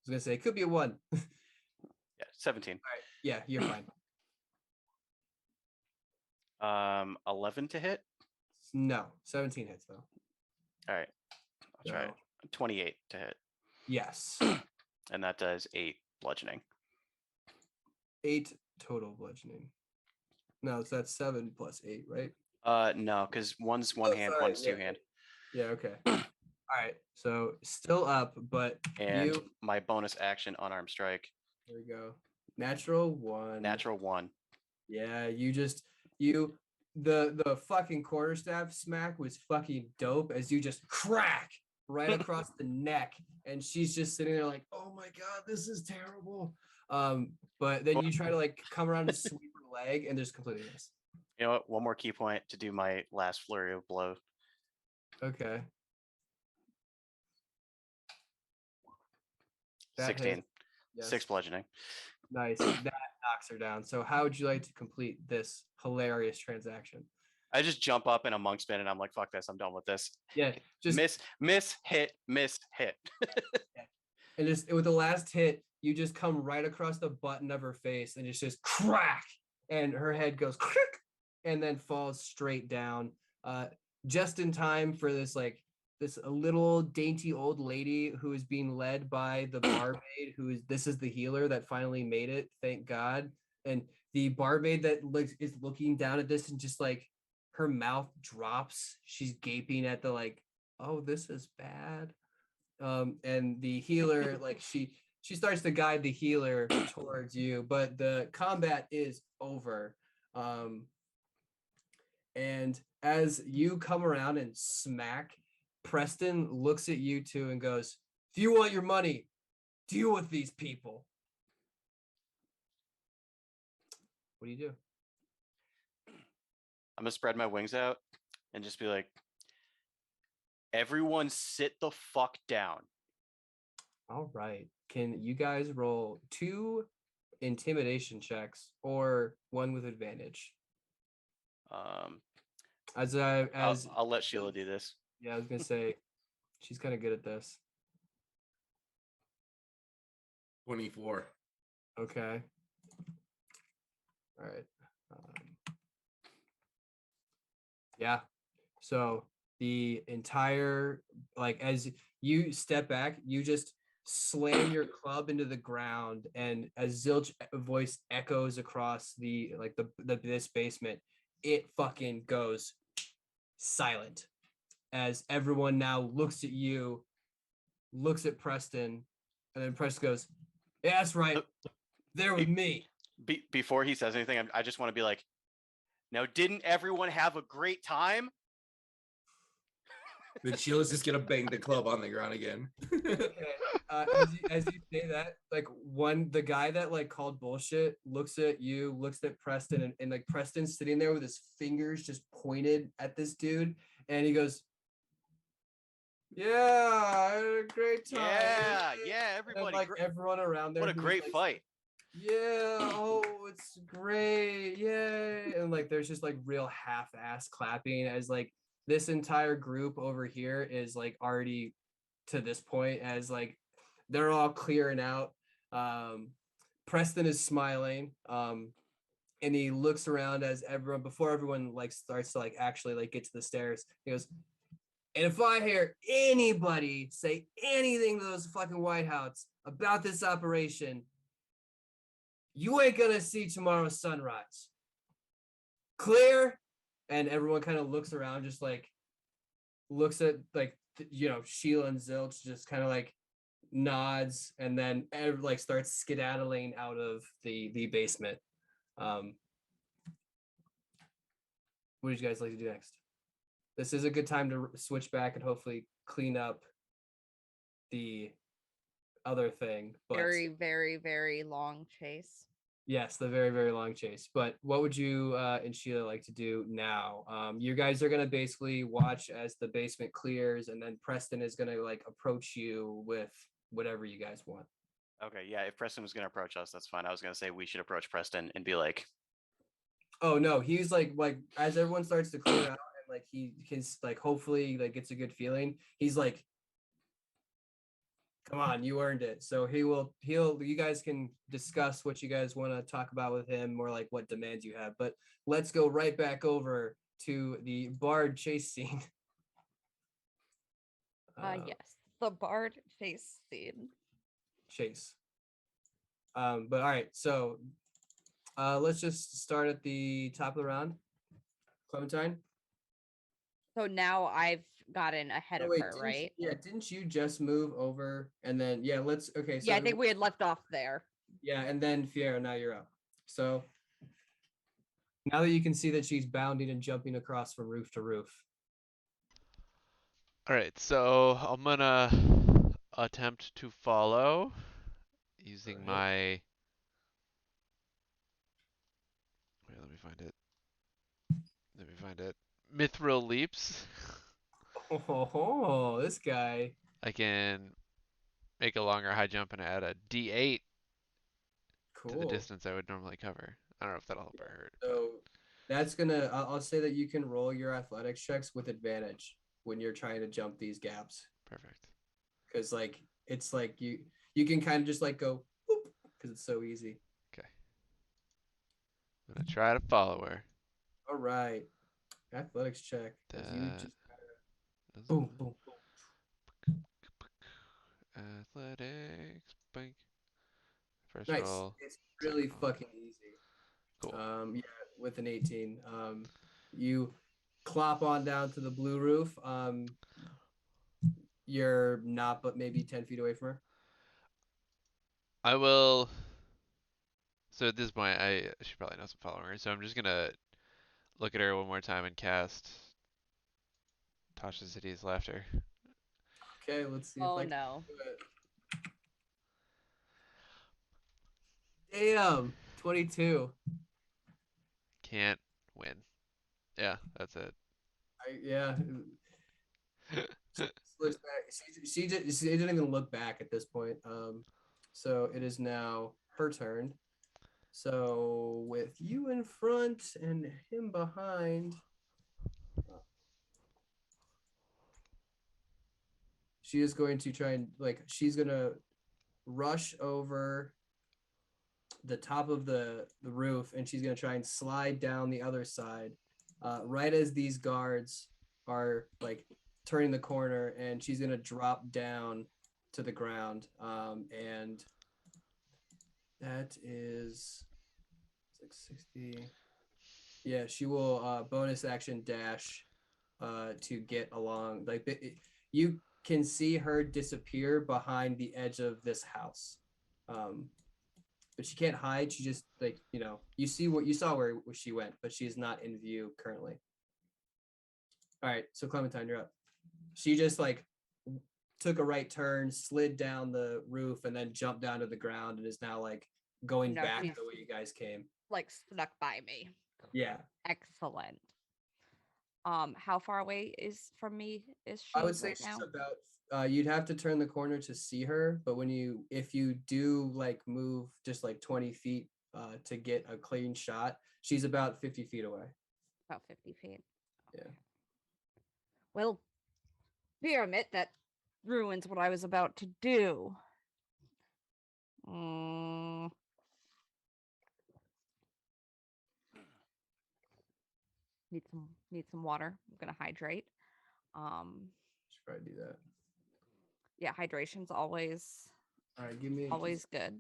was gonna say it could be a 1.
Yeah, 17.
All right. Yeah, you're fine.
11 to hit.
No, 17 hits though.
All right, I'll try it. 28 to hit.
Yes.
And that does 8 bludgeoning.
8 total bludgeoning. No, so that's 7 plus 8, right?
No, because one's one hand,
sorry,
one's two hand.
Yeah, okay. All right, so still up, but
And my bonus action unarmed strike.
There we go. Natural 1.
Natural 1.
Yeah, the fucking quarterstaff smack was fucking dope as you just crack right across the neck, and she's just sitting there like, oh my god, this is terrible. But then you try to like come around and sweep her leg and just completely miss.
You know what? One more key point to do my last flurry of blow.
Okay.
16.
Yes.
6 bludgeoning.
Nice. That knocks her down. So how would you like to complete this hilarious transaction?
I just jump up in a monk spin and I'm like, fuck this, I'm done with this.
Yeah, just
miss, hit.
Yeah. And just with the last hit, you just come right across the button of her face and it's just crack, and her head goes crack and then falls straight down. Just in time for this a little dainty old lady who is being led by the barmaid, this is the healer that finally made it, thank God. And the barmaid that is looking down at this and just like her mouth drops. She's gaping at the like, oh, this is bad. And the healer like she starts to guide the healer towards you, but the combat is over. And as you come around and smack, Preston looks at you two and goes, if you want your money, deal with these people. What do you do?
I'm gonna spread my wings out and just be like, everyone sit the fuck down.
All right. Can you guys roll 2 intimidation checks or 1 with advantage?
I'll let Sheila do this.
Yeah, I was gonna say she's kind of good at this.
24.
Okay. All right. Yeah. So the entire as you step back, you just slam your club into the ground, and as Zilch voice echoes across this basement, it fucking goes silent. as everyone now looks at you, looks at Preston, and then Preston goes, "Yeah, that's right. They're with me."
Before he says anything, I just want to be like, now, didn't everyone have a great time?
Then Sheila's just gonna bang the club on the ground again.
Okay. As you say that, like the guy that like called bullshit looks at you, looks at Preston, and like Preston's sitting there with his fingers just pointed at this dude, and he goes, "Yeah, I had a great time."
Yeah,
And then,
everybody.
like everyone around there,
What a
who's,
great
like,
fight.
"Yeah, oh, it's great, yay!" And like there's just like real half-ass clapping as like this entire group over here is like already to this point as like they're all clearing out. Preston is smiling, and he looks around as everyone before everyone like starts to like actually like get to the stairs. He goes, "And if I hear anybody say anything to those fucking White House about this operation, you ain't gonna see tomorrow's sunrise. Clear?" And everyone kind of looks around, just like looks at like Sheila and Zilch, just kind of like nods, and then like starts skedaddling out of the basement. Um, what would you guys like to do next? This is a good time to switch back and hopefully clean up the other thing. But
Very, very, very long chase.
yes, the very, very long chase. But what would you and Sheila like to do now? You guys are gonna basically watch as the basement clears, and then Preston is gonna like approach you with whatever you guys want.
Okay, yeah, if Preston was going to approach us, that's fine. I was going to say we should approach Preston and be like,
Oh no, he's like as everyone starts to clear out, and like he can like hopefully like gets a good feeling. He's like, "Come on, you earned it." So he'll you guys can discuss what you guys want to talk about with him, or like what demands you have. But let's go right back over to the bard chase scene.
Yes, the bard chase scene.
Chase. But all right, so let's just start at the top of the round. Clementine.
So now I've gotten ahead
Oh,
of
wait,
her,
didn't
right?
didn't you just move over and then let's okay, so
Yeah, I think we had left off there.
yeah, and then Fiero, now you're up. So now that you can see that she's bounding and jumping across from roof to roof.
All right, so I'm gonna attempt to follow using
Alright.
my. Wait, let me find it. Let me find it. Mithril leaps.
Oh, this guy.
I can make a longer high jump and add a D8 to the
Cool.
distance I would normally cover. I don't know if that'll help or hurt. But
So that's gonna I'll say that you can roll your athletics checks with advantage when you're trying to jump these gaps.
perfect.
Because like it's like you can kind of just like go because it's so easy.
Okay. I'm gonna try to follow her.
All right. Athletics check. As you
That
just
doesn't
boom, boom, boom.
athletics. Bink. First
Nice.
roll.
It's
Second
really
roll.
fucking easy.
Cool.
Yeah, with an 18. You clop on down to the blue roof. You're not but maybe 10 feet away from her.
I will. So at this point, she probably knows I'm following her. So I'm just gonna look at her one more time and cast Tasha City's Laughter.
Okay, let's see if
Oh
I can
no.
do it. Damn, 22.
Can't win. Yeah, that's it.
Yeah. She looks back. She didn't even look back at this point. So it is now her turn. So with you in front and him behind, she is going to try and she's gonna rush over the top of the roof, and she's gonna try and slide down the other side. Right as these guards are like turning the corner, and she's gonna drop down to the ground. And that is 660. Yeah, she will bonus action dash to get along. Like you can see her disappear behind the edge of this house. But she can't hide. She just like, you see what you saw where she went, but she's not in view currently. All right, so Clementine, you're up. She just like took a right turn, slid down the roof, and then jumped down to the ground, and is now like going
No,
back the
she's-
way you guys came.
Like snuck by me.
Yeah,
Excellent. How far away is from me is she
I would say
right
she's
now?
about. You'd have to turn the corner to see her, but if you do like move just like 20 feet to get a clean shot, she's about 50 feet away.
About 50 feet.
Yeah.
Okay. Well, fear admit that ruins what I was about to do. Mm. Need some water. I'm gonna hydrate.
Should probably do that.
Yeah, hydration's always
All right, give me.
always good.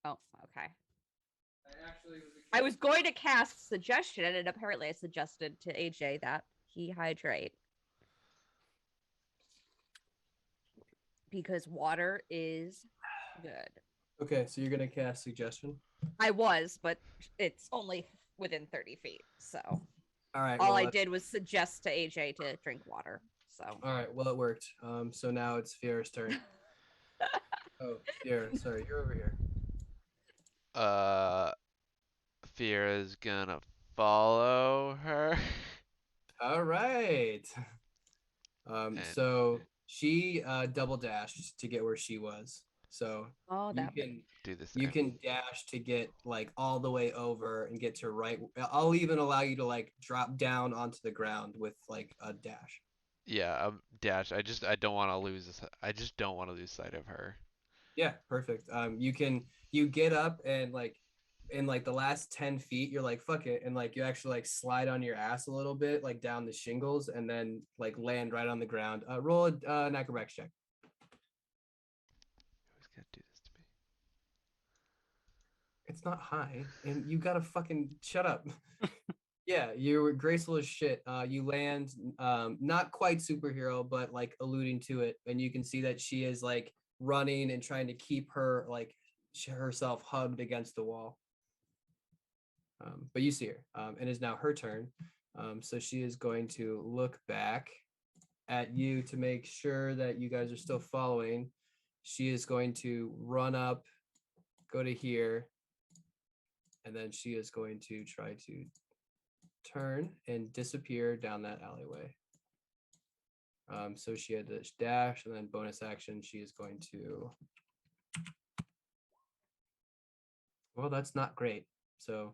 Oh, okay.
Actually,
I was going to cast suggestion, and apparently I suggested to AJ that he hydrate. Because water is good.
Okay, so you're gonna cast suggestion.
I was, but it's only within 30 feet. So
All right.
all
well,
I did was suggest to AJ to drink water. So
All right. Well, it worked. So now it's Fiera's turn. Oh, Fiera, sorry, you're over here.
Fiera's gonna follow her.
All right. So she double dashed to get where she was. So
oh,
you
that
can
Do the
you
same.
can dash to get like all the way over and get to right. I'll even allow you to like drop down onto the ground with like a dash.
Yeah, dash. I don't want to lose this. I just don't want to lose sight of her.
Yeah, perfect. You get up and like in like the last 10 feet, you're like, fuck it. And like you actually like slide on your ass a little bit, like down the shingles, and then like land right on the ground. Roll an acrobatics check.
Who's gonna do this to me?
It's not high, and you gotta fucking shut up. Yeah, you're graceful as shit. You land, not quite superhero, but like alluding to it, and you can see that she is like running and trying to keep her like herself hugged against the wall. But you see her, and it's now her turn. So she is going to look back at you to make sure that you guys are still following. She is going to run up, go to here, and then she is going to try to turn and disappear down that alleyway. So she had to dash, and then bonus action, she is going to. Well, that's not great. So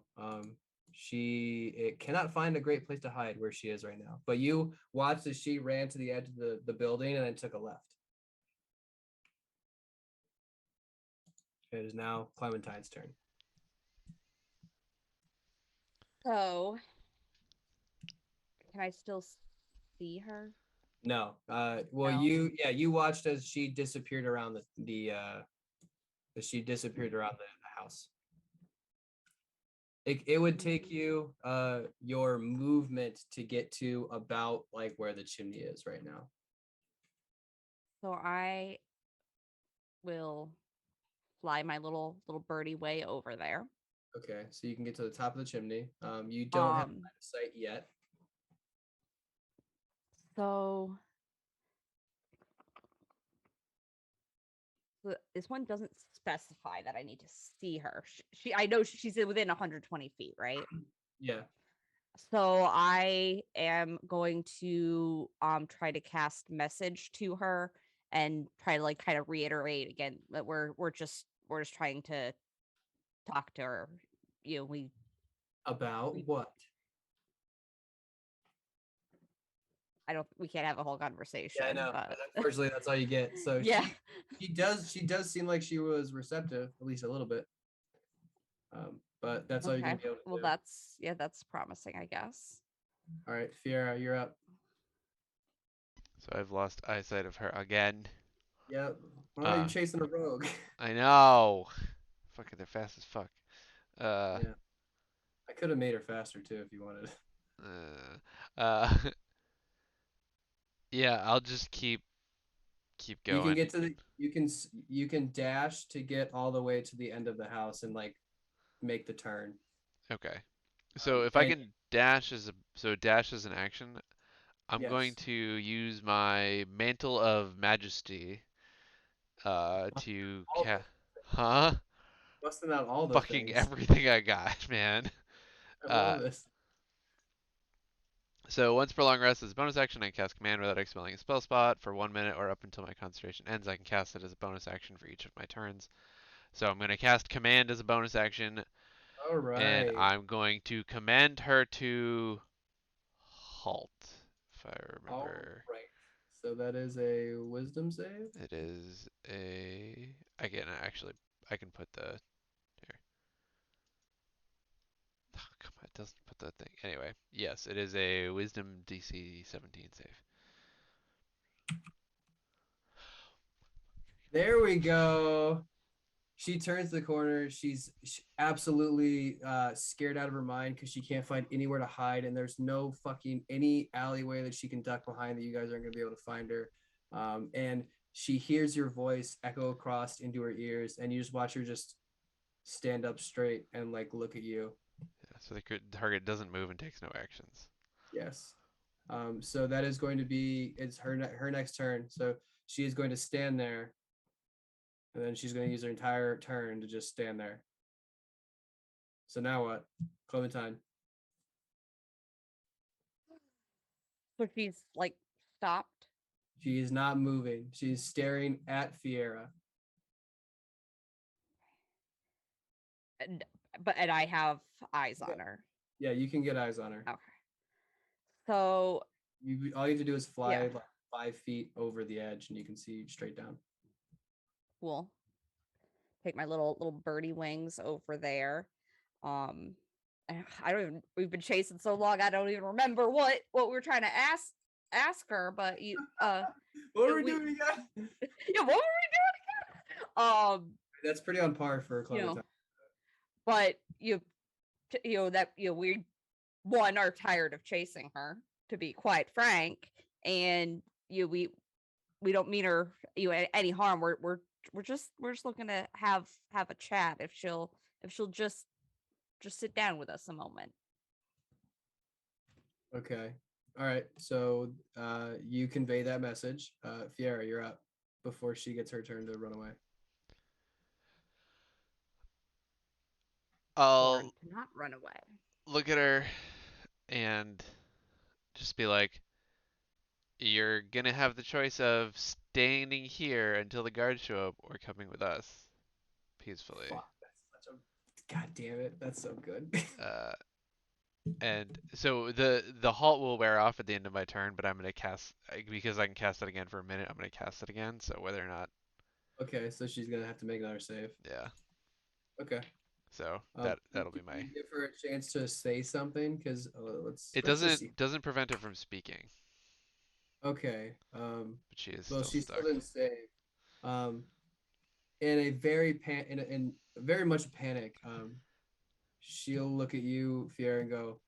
it cannot find a great place to hide where she is right now. But you watched as she ran to the edge of the building and then took a left. It is now Clementine's turn.
So can I still see her?
No. Well,
No.
you watched as she disappeared around she disappeared around the house. It would take you your movement to get to about like where the chimney is right now.
So I will fly my little birdie way over there.
Okay, so you can get to the top of the chimney. You don't have line of sight yet.
So this one doesn't specify that I need to see her. I know she's within 120 feet, right?
Yeah.
So I am going to try to cast message to her and try to like kind of reiterate again that we're just trying to talk to her. You know,
About what?
we can't have a whole conversation.
Yeah, I know.
But...
Unfortunately, that's all you get. So
yeah.
she does seem like she was receptive, at least a little bit. But that's all you're gonna be able to
well,
do.
that's promising, I guess.
All right, Fiera, you're up.
So I've lost eyesight of her again.
Yep. Well, you're chasing a rogue.
I know. Fucking, they're fast as fuck.
Yeah. I could have made her faster too if you wanted.
Yeah, I'll just keep
You can
going.
get to the you can dash to get all the way to the end of the house and like make the turn.
Okay. So if I
And
can dash as dash as an action, I'm going
yes,
to use my Mantle of Majesty to
all the
huh?
busting out all the
Fucking
things.
everything I got, man.
I
Uh
love this.
so once per long rest as a bonus action, I can cast command without expelling a spell spot for 1 minute or up until my concentration ends. I can cast it as a bonus action for each of my turns. So I'm going to cast command as a bonus action,
All
and
right,
I'm going to command her to halt. If I
all
remember,
right. So that is a wisdom save.
it is a. I can actually. I can put the here. Oh, come on, it doesn't put the thing. Anyway, yes, it is a Wisdom DC 17 save.
There we go. She turns the corner. She's absolutely scared out of her mind because she can't find anywhere to hide, and there's no fucking any alleyway that she can duck behind that you guys aren't going to be able to find her. And she hears your voice echo across into her ears, and you just watch her just stand up straight and like look at you.
Yeah, so the target doesn't move and takes no actions.
Yes. So that is going to be it's her next turn. So she is going to stand there, and then she's going to use her entire turn to just stand there. So now what, Clementine?
So she's like stopped.
She is not moving. She's staring at Fiera.
And, and I have eyes on her.
Yeah, you can get eyes on her.
Okay. So
You all you have to do is fly
Yeah.
like 5 feet over the edge, and you can see straight down.
cool. Take my little birdie wings over there. I don't even. We've been chasing so long. I don't even remember what we were trying to ask her. But you
What
Yeah,
are we
we-
doing again?
yeah. What were we doing again?
That's pretty on par for
You know,
Clementine.
but we one are tired of chasing her, to be quite frank, and we don't mean her any harm. We're just looking to have a chat if she'll just sit down with us a moment.
Okay. All right. So you convey that message. Fiera, you're up before she gets her turn to run away.
Or
I'll
to not run away.
look at her and just be like, "You're gonna have the choice of standing here until the guards show up or coming with us peacefully."
Fuck, that's such a god damn it. That's so good.
Uh, and so the halt will wear off at the end of my turn, but I'm gonna cast because I can cast it again for a minute. I'm gonna cast it again. So whether or not,
Okay, so she's gonna have to make another save.
yeah.
Okay.
So that'll be
Can
my.
you give her a chance to say something? Because
It
let's just see.
doesn't prevent her from speaking,
Okay.
but she is
Well,
still
she
stuck.
still didn't save. Um, in a very in very much panic. She'll look at you, Fiera, and go,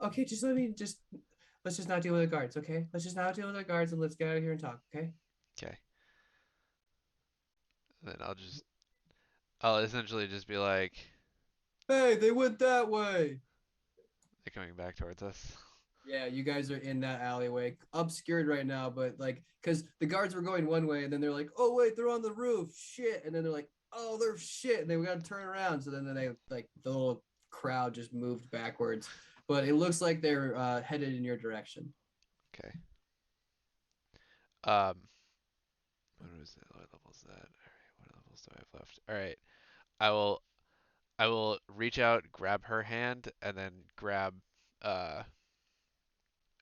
"Okay, just let's just not deal with the guards. Okay, let's just not deal with the guards and let's get out of here and talk. Okay."
Okay. Then I'll essentially just be like,
Hey, they went that way.
they're coming back towards us.
Yeah, you guys are in that alleyway, obscured right now, but like, because the guards were going one way, and then they're like, "Oh wait, they're on the roof, shit!" And then they're like, "Oh, they're shit!" And they got to turn around. So then they like the little crowd just moved backwards, but it looks like they're headed in your direction.
Okay. Um, what was that? What level is that? All right, what levels do I have left? All right, I will I will reach out, grab her hand, and then uh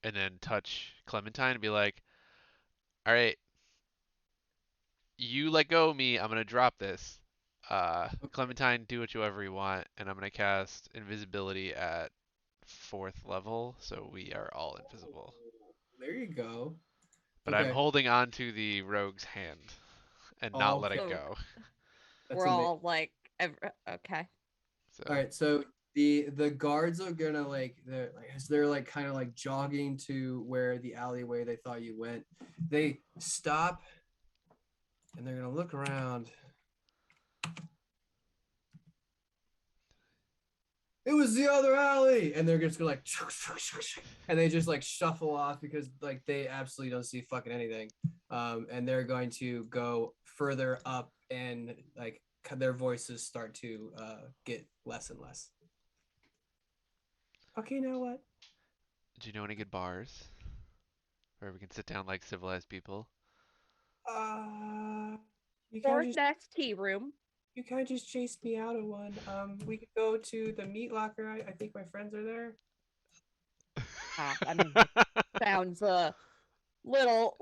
and then touch Clementine and be like, all right, you let go of me. I'm gonna drop this. Clementine, do whatever you want, and I'm gonna cast invisibility at 4th level, so we are all invisible.
There you go.
But I'm
Okay.
holding on to the rogue's hand and not let it
Okay.
So
go.
That's
we're
amazing.
all like, okay.
So
All right, so The guards are gonna as they're like kind of like jogging to where the alleyway they thought you went. They stop and they're gonna look around. It was the other alley, and they're just gonna like, and they just like shuffle off because like they absolutely don't see fucking anything. And they're going to go further up, and like their voices start to get less and less. Okay, now what?
Do you know any good bars where we can sit down like civilized people?
Uh, you kind of
Fourth
just
next tea room.
you kind of just chased me out of one. We could go to the meat locker. I think my friends are there.
I mean, sounds little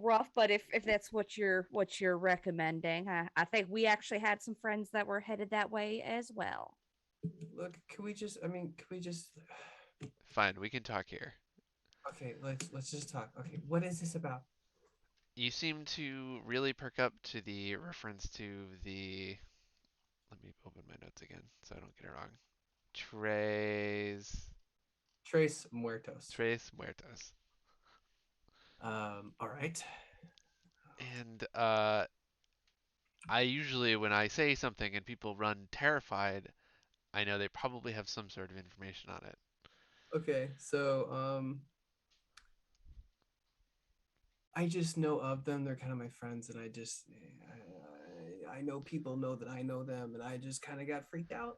rough, but if that's what you're recommending, I think we actually had some friends that were headed that way as well.
Look, can we just? I mean, can we just?
Fine, we can talk here.
Okay, let's just talk. Okay, what is this about?
You seem to really perk up to the reference to the. Let me open my notes again so I don't get it wrong. Tres.
Tres Muertos.
Tres Muertos.
All right.
And I usually, when I say something and people run terrified, I know they probably have some sort of information on it.
Okay, so I just know of them. They're kind of my friends, and I know people know that I know them, and I just kind of got freaked out.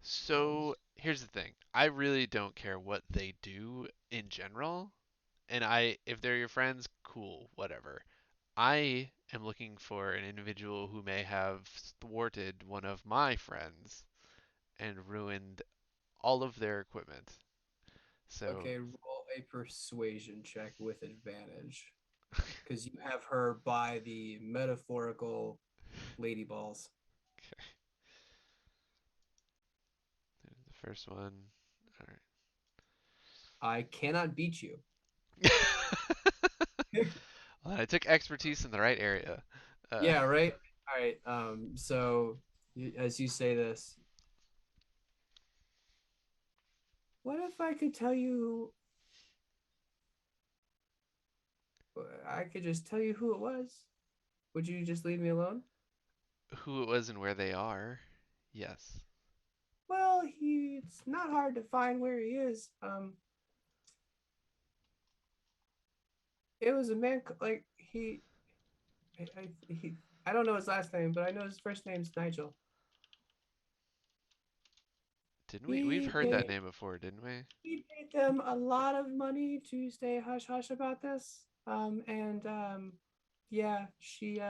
So here's the thing. I really don't care what they do in general. And if they're your friends, cool, whatever. I am looking for an individual who may have thwarted one of my friends and ruined all of their equipment. So,
Okay, roll a persuasion check with advantage because you have her by the metaphorical lady balls.
okay. There's the first one. All
I cannot beat you.
right. Well, I took expertise in the right area.
Yeah, right. All right. So as you say this, what if I could tell you? I could just tell you who it was. Would you just leave me alone?
Who it was and where they are. Yes.
Well, it's not hard to find where he is. It was a man like he I don't know his last name, but I know his first name's Nigel.
Didn't we? We've
He
heard that
paid
name before, didn't we?
he paid them a lot of money to stay hush hush about this. And yeah, she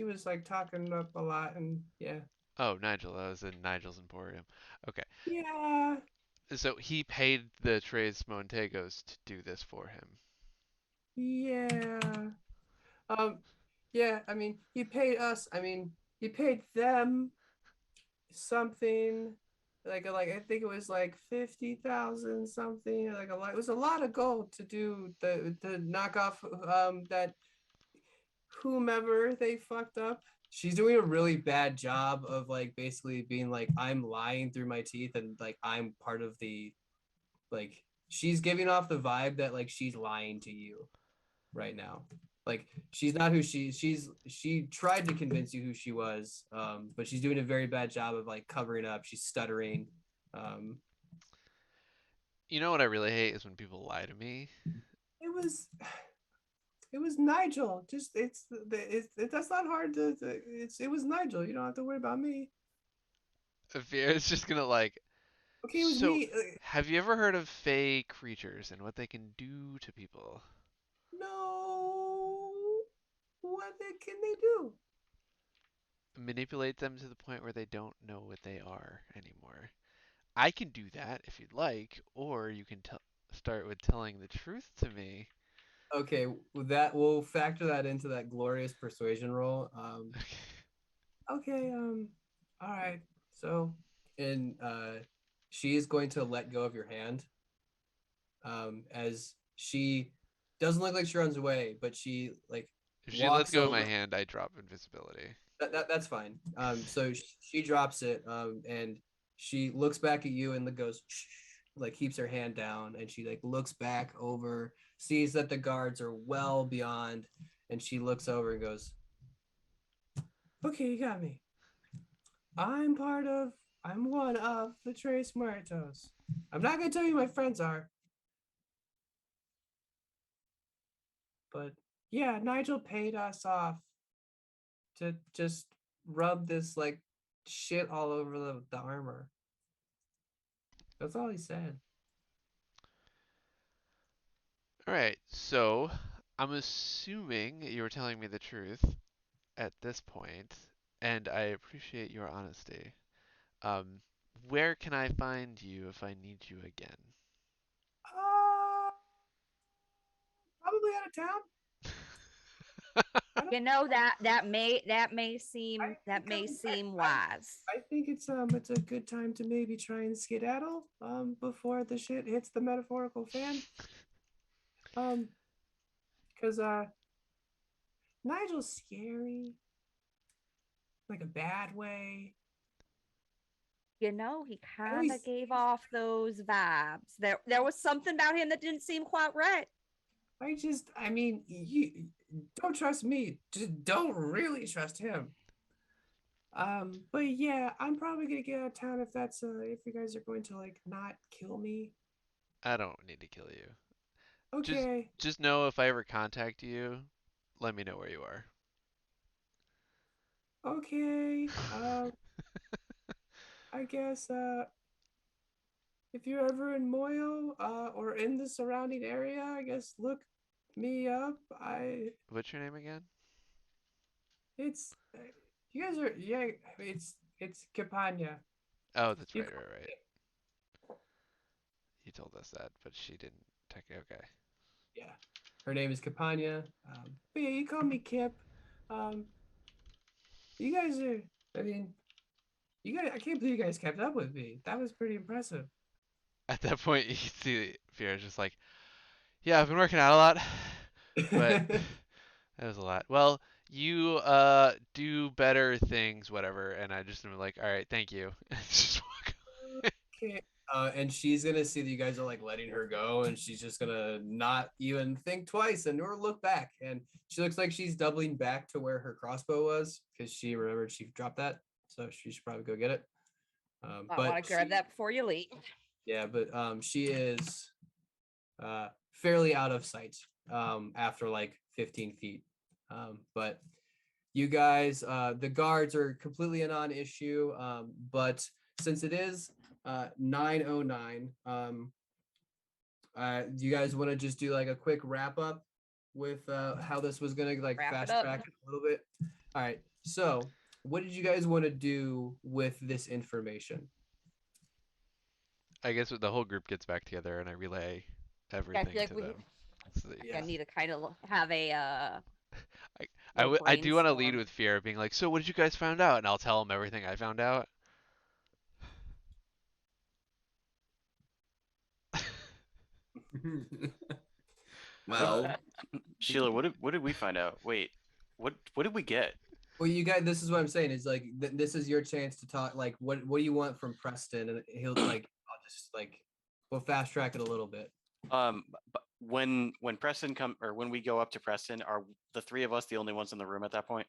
was like talking up a lot, and yeah.
Oh, Nigel. That was in Nigel's Emporium. Okay.
Yeah.
So he paid the Tres Montegos to do this for him.
Yeah. Um yeah, I mean, he paid us, I mean, he paid them something like I think it was like 50,000 something, like a lot. It was a lot of gold to do the to knock off that whomever they fucked up. She's doing a really bad job of like basically being like, I'm lying through my teeth, and like I'm part of the like she's giving off the vibe that like she's lying to you right now. Like she's not who she tried to convince you who she was, but she's doing a very bad job of like covering up. She's stuttering. Um,
You know what I really hate is when people lie to me.
it was it was Nigel. Just that's not hard to it was Nigel. You don't have to worry about me.
It's just gonna like.
Okay, it was
So,
me.
have you ever heard of fey creatures and what they can do to people?
No, can they do?
Manipulate them to the point where they don't know what they are anymore. I can do that if you'd like, or you can start with telling the truth to me.
Okay, that we'll factor that into that glorious persuasion roll. Okay, all right. So, and she is going to let go of your hand. As she doesn't look like she runs away, but she like
If she lets
walks
go of my
over.
hand, I drop invisibility.
That's fine. So she drops it, and She looks back at you and goes, shh, like keeps her hand down, and she like looks back over, sees that the guards are well beyond, and she looks over and goes, "Okay, you got me. I'm one of the Tres Muertos. I'm not gonna tell you who my friends are, but yeah, Nigel paid us off to just rub this like shit all over the armor. That's all he said."
All right, so I'm assuming you were telling me the truth at this point, and I appreciate your honesty. Um, where can I find you if I need you again?
Uh, Probably out of town. I don't.
You know that may
I think
seem wise.
I think it's a good time to maybe try and skedaddle before the shit hits the metaphorical fan. Um, because Nigel's scary, like a bad way.
You know, he
I
kind of
always
gave off those vibes. There was something about him that didn't seem quite right.
I mean, you don't trust me. Just don't really trust him. But yeah, I'm probably gonna get out of town if you guys are going to like not kill me.
I don't need to kill you. Just
Okay,
just know if I ever contact you, let me know where you are.
okay. I guess if you're ever in Moyo or in the surrounding area, I guess look me up.
What's your name again?
It's you guys are yeah. It's Capania.
Oh, that's
You
right, right, right. You told us that, but she didn't take it. Okay.
Yeah, her name is Capania. But yeah, you call me Kip. Um, you guys are. I mean, you guys. I can't believe you guys kept up with me. That was pretty impressive.
At that point, you see Fiora's just like, yeah, I've been working out a lot, but that was a lot. Well, you do better things, whatever. And I just am like, all right, thank you. And just walk away.
Okay. And she's gonna see that you guys are like letting her go, and she's just gonna not even think twice and or look back. And she looks like she's doubling back to where her crossbow was because she remembered she dropped that, so she should probably go get it.
I want to grab that before you leave.
Yeah, but she is fairly out of sight after like 15 feet. But you guys, the guards are completely a non-issue. But since it is 9:09, do you guys want to just do like a quick wrap up with how this was gonna like
Wrap it
fast
up.
track it a little bit? All right. So, what did you guys want to do with this information?
I guess the whole group gets back together and I relay
I
everything
feel like
to
we
them.
Yeah.
I need to kind of have a
I do want to lead
brainstorm.
with fear, being like, so what did you guys find out? And I'll tell them everything I found out.
Well,
Sheila, what did we find out? Wait, what did we get?
Well, you guys, this is what I'm saying is like this is your chance to talk. Like, what do you want from Preston? And he'll like, I'll just like, we'll fast track it a little bit.
But when Preston come or when we go up to Preston, are the three of us the only ones in the room at that point?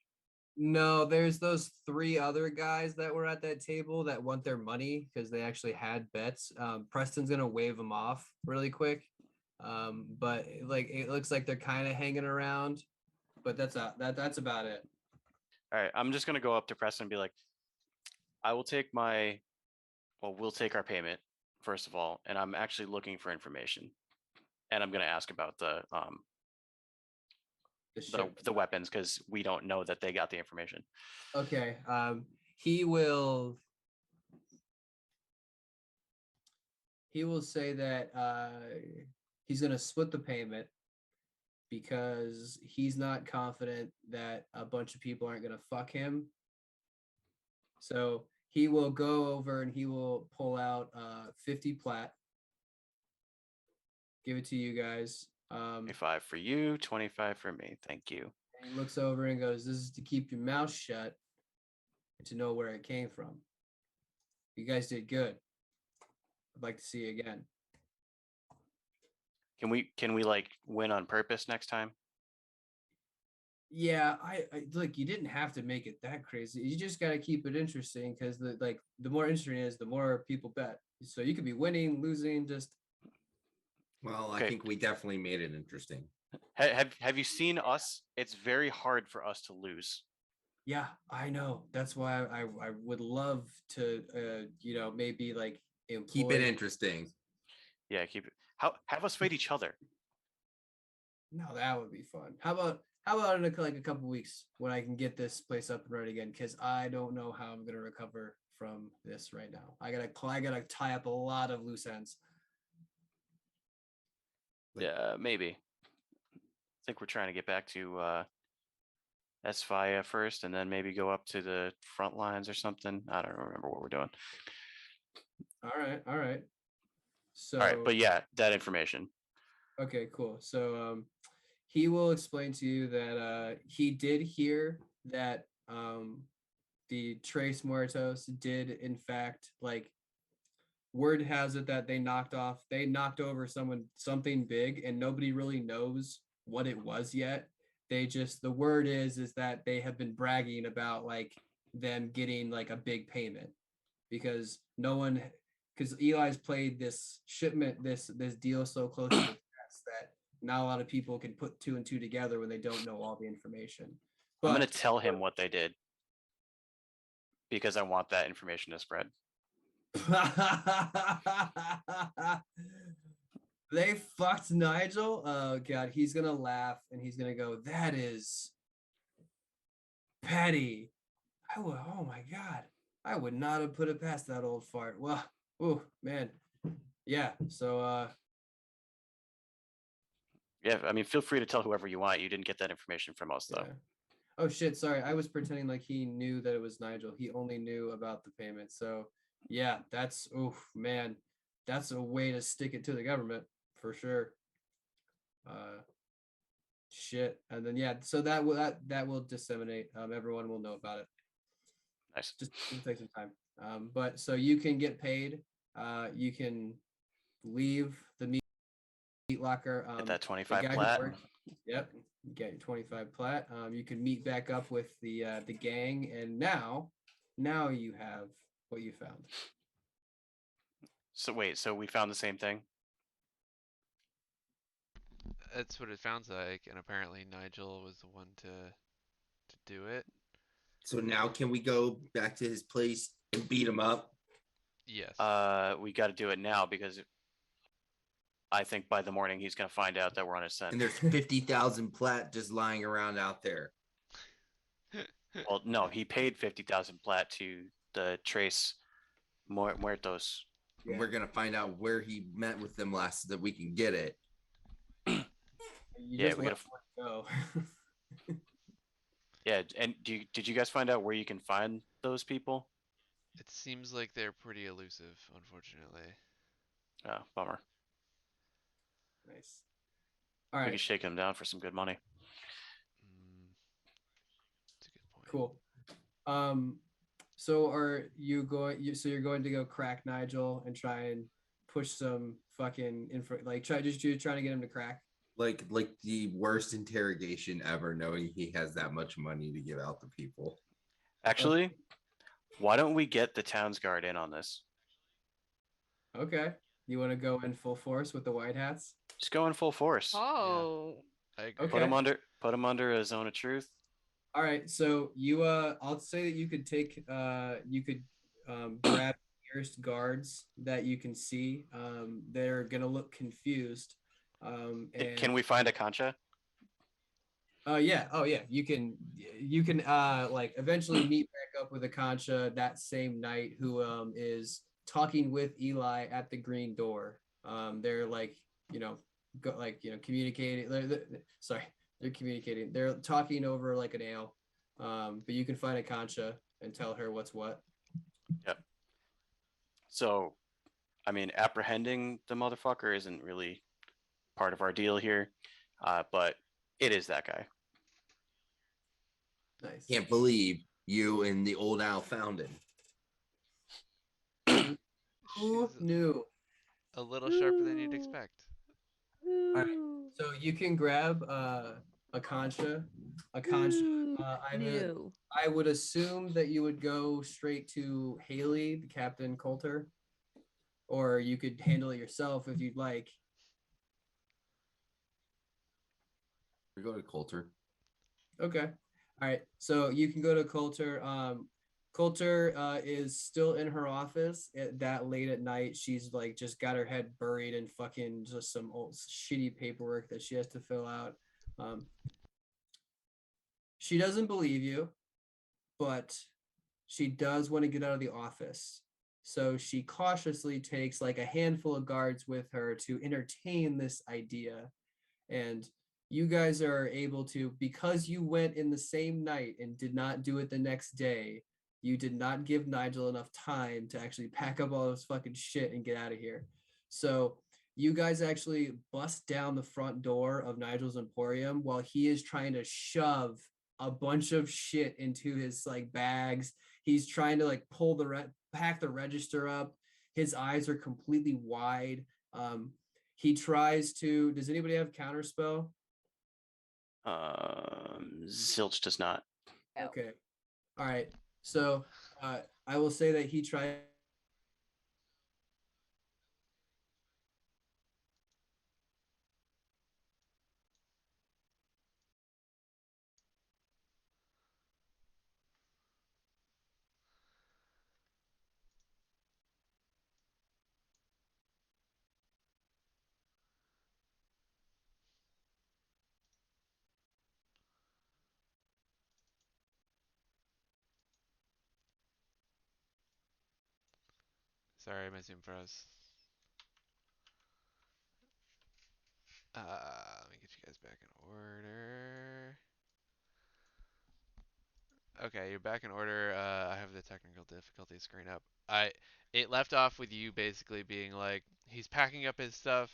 No, there's those three other guys that were at that table that want their money because they actually had bets. Preston's gonna wave them off really quick, but like it looks like they're kind of hanging around. But that's about it.
All right, I'm just gonna go up to Preston and be like, I will take we'll take our payment first of all, and I'm actually looking for information, and I'm gonna ask about the weapons because we don't know that they got the information.
Okay. He will. He will say that he's gonna split the payment because he's not confident that a bunch of people aren't going to fuck him. So he will go over and he will pull out 50 plat, give it to you guys.
25 for you, 25 for me. Thank you.
And he looks over and goes, "This is to keep your mouth shut and to know where it came from." You guys did good. I'd like to see you again.
Can we like win on purpose next time?
Yeah, I look. You didn't have to make it that crazy. You just got to keep it interesting because the more interesting it is, the more people bet. So you could be winning, losing, just
Well, I
Okay.
think we definitely made it interesting.
Have you seen us? It's very hard for us to lose.
yeah. I know. That's why I would love to maybe like employ.
Keep it interesting.
Yeah, keep it. Have us fight each other.
No, that would be fun. How about in like a couple weeks when I can get this place up and running again? Because I don't know how I'm gonna recover from this right now. I gotta tie up a lot of loose ends.
Yeah, maybe. I think we're trying to get back to Esfaya first, and then maybe go up to the front lines or something. I don't remember what we're doing.
All right. So
All right, but yeah, that information.
okay, cool. So he will explain to you that he did hear that the Tres Muertos did in fact, like, word has it that they knocked over something big, and nobody really knows what it was yet. The word is that they have been bragging about like them getting like a big payment because Eli's played this deal so close to the chest that not a lot of people can put two and two together when they don't know all the information.
I'm gonna
But
tell him what they did because I want that information to spread.
they fucked Nigel. Oh god, he's gonna laugh and he's gonna go, "That is petty." Oh my god, I would not have put it past that old fart. Well, oh man, yeah. So
Yeah, I mean, feel free to tell whoever you want. You didn't get that information from us, though.
yeah. Oh shit, sorry. I was pretending like he knew that it was Nigel. He only knew about the payment. So yeah, that's man, that's a way to stick it to the government for sure. Shit. And then yeah, so that will disseminate. Everyone will know about it.
Nice.
Just it'll take some time. But so you can get paid. You can leave the meat locker.
Get that
The
25
guy who
plat.
worked. Yep. You get your 25 plat. You can meet back up with the gang, and now you have what you found.
So wait, so we found the same thing?
That's what it sounds like, and apparently Nigel was the one to do it.
So now can we go back to his place and beat him up?
Yes.
We got to do it now because I think by the morning he's gonna find out that we're on his scent.
And there's 50,000 plat just lying around out there.
Well, no, he paid 50,000 plat to the Tres Muertos.
Yeah.
We're gonna find out where he met with them last so that we can get it.
You
Yeah,
just
we
let
gotta
one go.
Yeah, and did you guys find out where you can find those people?
It seems like they're pretty elusive, unfortunately.
Oh, bummer.
Nice. All
We
right.
could shake them down for some good money.
That's a good point.
Cool. So so you're going to go crack Nigel and try and push some fucking info, like trying to get him to crack.
Like the worst interrogation ever, knowing he has that much money to give out to people.
Actually, why don't we get the town's guard in on this?
Okay. You want to go in full force with the white hats?
Just go in full force.
Oh,
I agree.
Okay.
Put him under a zone of truth.
All right. So I'll say that you could grab nearest guards that you can see. They're gonna look confused. And
Can we find a concha?
yeah. Oh yeah. You can like eventually meet back up with a Concha that same night who is talking with Eli at the green door. They're like, communicating. Sorry, they're communicating. They're talking over like an ale. But you can find a Concha and tell her what's what.
Yep. So, I mean, apprehending the motherfucker isn't really part of our deal here, but it is that guy.
Nice.
Can't believe you and the old owl found him.
Who
She's
knew?
a little sharper than you'd
Ooh.
expect.
All right.
Ooh.
So you can grab a concha.
Ooh.
I would
New.
I would assume that you would go straight to Haley, the Captain Coulter, or you could handle it yourself if you'd like.
We go to Coulter.
Okay. All right. So you can go to Coulter. Coulter is still in her office at that late at night. She's like just got her head buried in fucking just some old shitty paperwork that she has to fill out. Um, she doesn't believe you, but she does want to get out of the office. So she cautiously takes like a handful of guards with her to entertain this idea. And you guys are able to, because you went in the same night and did not do it the next day, you did not give Nigel enough time to actually pack up all this fucking shit and get out of here. So you guys actually bust down the front door of Nigel's Emporium while he is trying to shove a bunch of shit into his like bags. He's trying to like pull the pack the register up. His eyes are completely wide. He tries to. Does anybody have counterspell?
Zilch does not.
Oh.
Okay. All right. So I will say that he tried.
Sorry, my Zoom froze. Let me get you guys back in order. Okay, you're back in order. I have the technical difficulty screen up. It left off with you basically being like, he's packing up his stuff.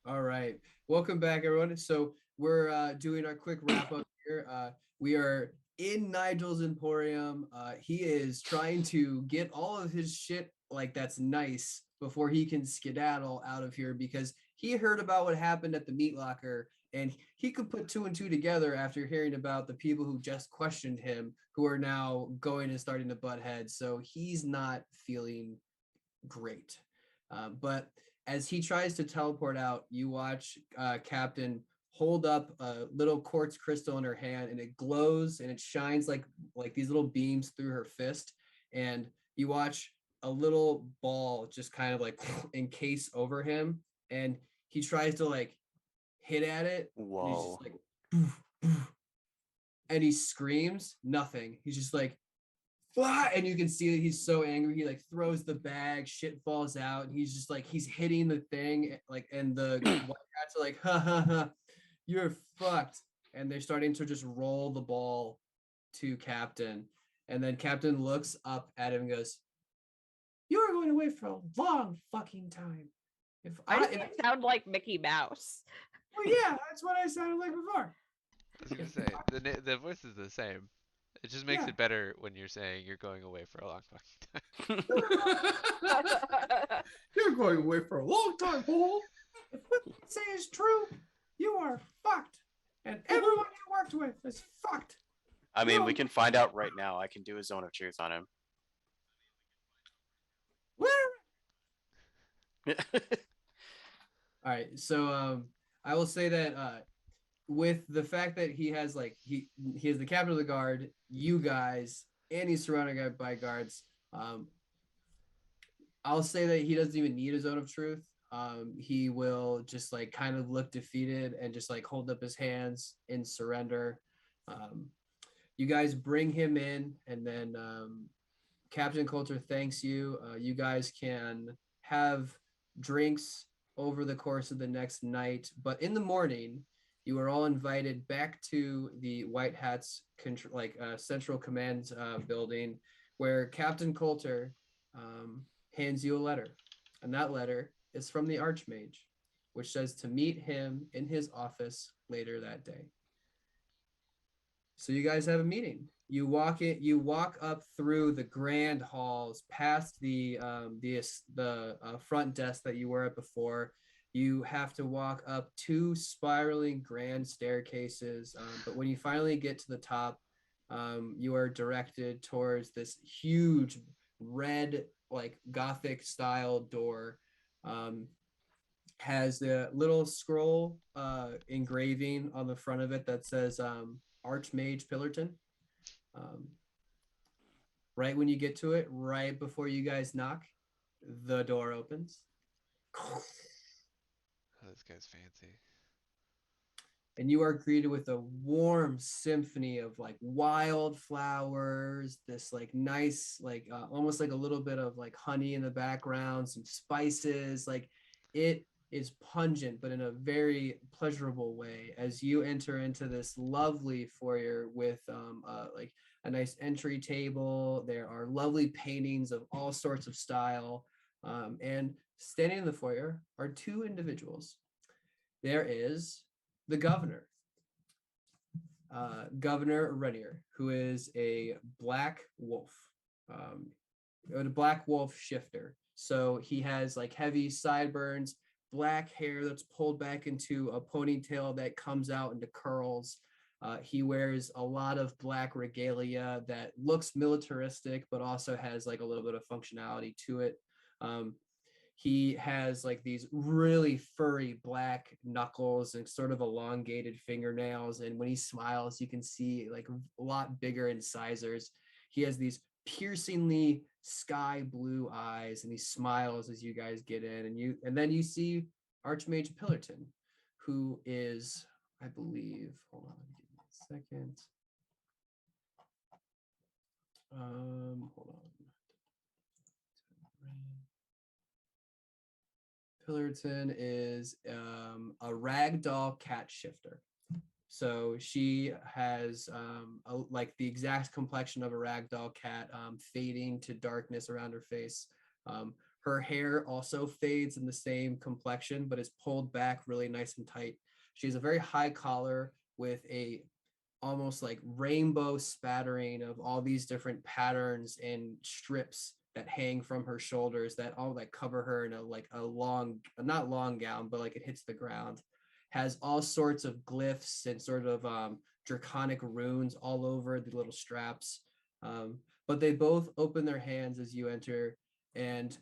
All right. Welcome back, everyone. So we're doing our quick wrap up here. We are in Nigel's Emporium. He is trying to get all of his shit like that's nice before he can skedaddle out of here because he heard about what happened at the meat locker and he could put two and two together after hearing about the people who just questioned him who are now going and starting to butt heads. So he's not feeling great. But as he tries to teleport out, you watch Captain hold up a little quartz crystal in her hand, and it glows and it shines like these little beams through her fist. And you watch a little ball just kind of like encase over him, and he tries to like hit at it, and he's just
Whoa.
like, "Poof, poof," and he screams nothing. He's just like, and you can see that he's so angry. He like throws the bag, shit falls out, and he's just like he's hitting the thing, like, and the white hats are like, ha ha ha, you're fucked. And they're starting to just roll the ball to Captain. And then Captain looks up at him and goes, "You are going away for a long fucking time. If
I
if,
just sound like Mickey Mouse.
well, yeah, that's what I sounded like before.
I was gonna say the voice is the same. It just makes
Yeah.
it better when you're saying you're going away for a long fucking time.
You're going away for a long time, Paul.
If what you say is true, you are fucked. And everyone you worked with is fucked.
I mean,
No.
we can find out right now. I can do a zone of truth on him.
All right, so I will say that with the fact that he has like he is the captain of the guard, you guys, and he's surrounded by guards. I'll say that he doesn't even need a zone of truth. He will just like kind of look defeated and just like hold up his hands in surrender. Um, you guys bring him in, and then Captain Coulter thanks you. You guys can have drinks over the course of the next night, but in the morning, you are all invited back to the White Hats Central Command building, where Captain Coulter hands you a letter, and that letter is from the Archmage, which says to meet him in his office later that day. So you guys have a meeting. You walk up through the grand halls, past the front desk that you were at before. You have to walk up two spiraling grand staircases, but when you finally get to the top, you are directed towards this huge red, like Gothic style door. Has the little scroll engraving on the front of it that says Archmage Pillarton. Right when you get to it, right before you guys knock, the door opens.
Oh, this guy's fancy.
And you are greeted with a warm symphony of like wildflowers, this like nice, like almost like a little bit of like honey in the background, some spices. Like it is pungent, but in a very pleasurable way as you enter into this lovely foyer with like a nice entry table. There are lovely paintings of all sorts of style. And standing in the foyer are two individuals. There is the governor, Governor Renier, who is a black wolf, a black wolf shifter. So he has like heavy sideburns, black hair that's pulled back into a ponytail that comes out into curls. He wears a lot of black regalia that looks militaristic, but also has like a little bit of functionality to it. He has like these really furry black knuckles and sort of elongated fingernails. And when he smiles, you can see like a lot bigger incisors. He has these piercingly sky blue eyes, and he smiles as you guys get in. And then you see Archmage Pillarton, who is, I believe, hold on, give me a second. Hold on. Pillarton is a ragdoll cat shifter. So she has like the exact complexion of a ragdoll cat, fading to darkness around her face. Her hair also fades in the same complexion, but is pulled back really nice and tight. She has a very high collar with a almost like rainbow spattering of all these different patterns and strips that hang from her shoulders that all like cover her in a like a long, not long gown, but like it hits the ground. Has all sorts of glyphs and sort of draconic runes all over the little straps. But they both open their hands as you enter, and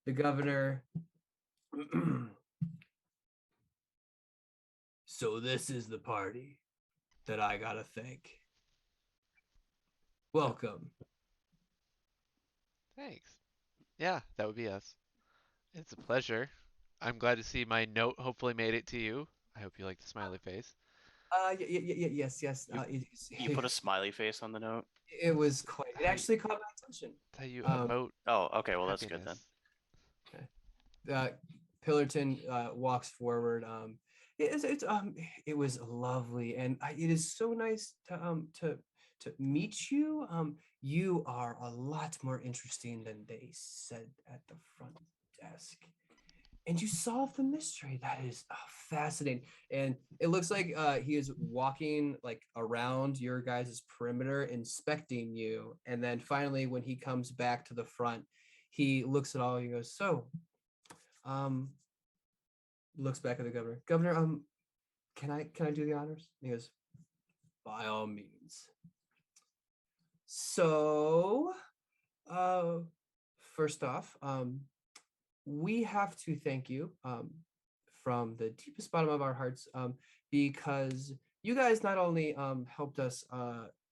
the governor. So this is the party that I gotta thank. Welcome.
Thanks. Yeah, that would be us. It's a pleasure. I'm glad to see my note hopefully made it to you. I hope you like the smiley face.
Yes.
You put a smiley face on the note.
It was quite. It actually caught my attention.
That's how you
Um,
emote
Oh, okay. Well, that's good then.
happiness.
Pillarton walks forward. It was lovely, and it is so nice to meet you. You are a lot more interesting than they said at the front desk. And you solved the mystery. That is fascinating. And it looks like he is walking like around your guys' perimeter, inspecting you. And then finally, when he comes back to the front, he looks at all and he goes, so, looks back at the governor. Governor, can I do the honors? And he goes, by all means. So, first off, we have to thank you from the deepest bottom of our hearts, because you guys not only helped us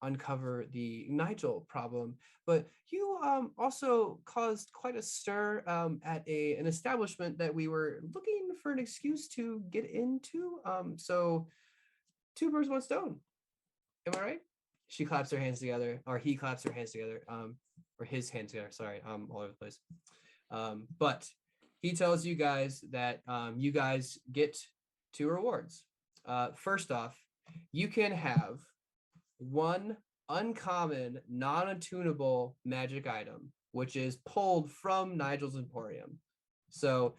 uncover the Nigel problem, but you also caused quite a stir at an establishment that we were looking for an excuse to get into. So two birds, one stone. Am I right? She claps her hands together, or he claps her hands together, or his hands together. Sorry, all over the place. But he tells you guys that you guys get two rewards. First off, you can have one uncommon, non-attunable magic item, which is pulled from Nigel's Emporium. So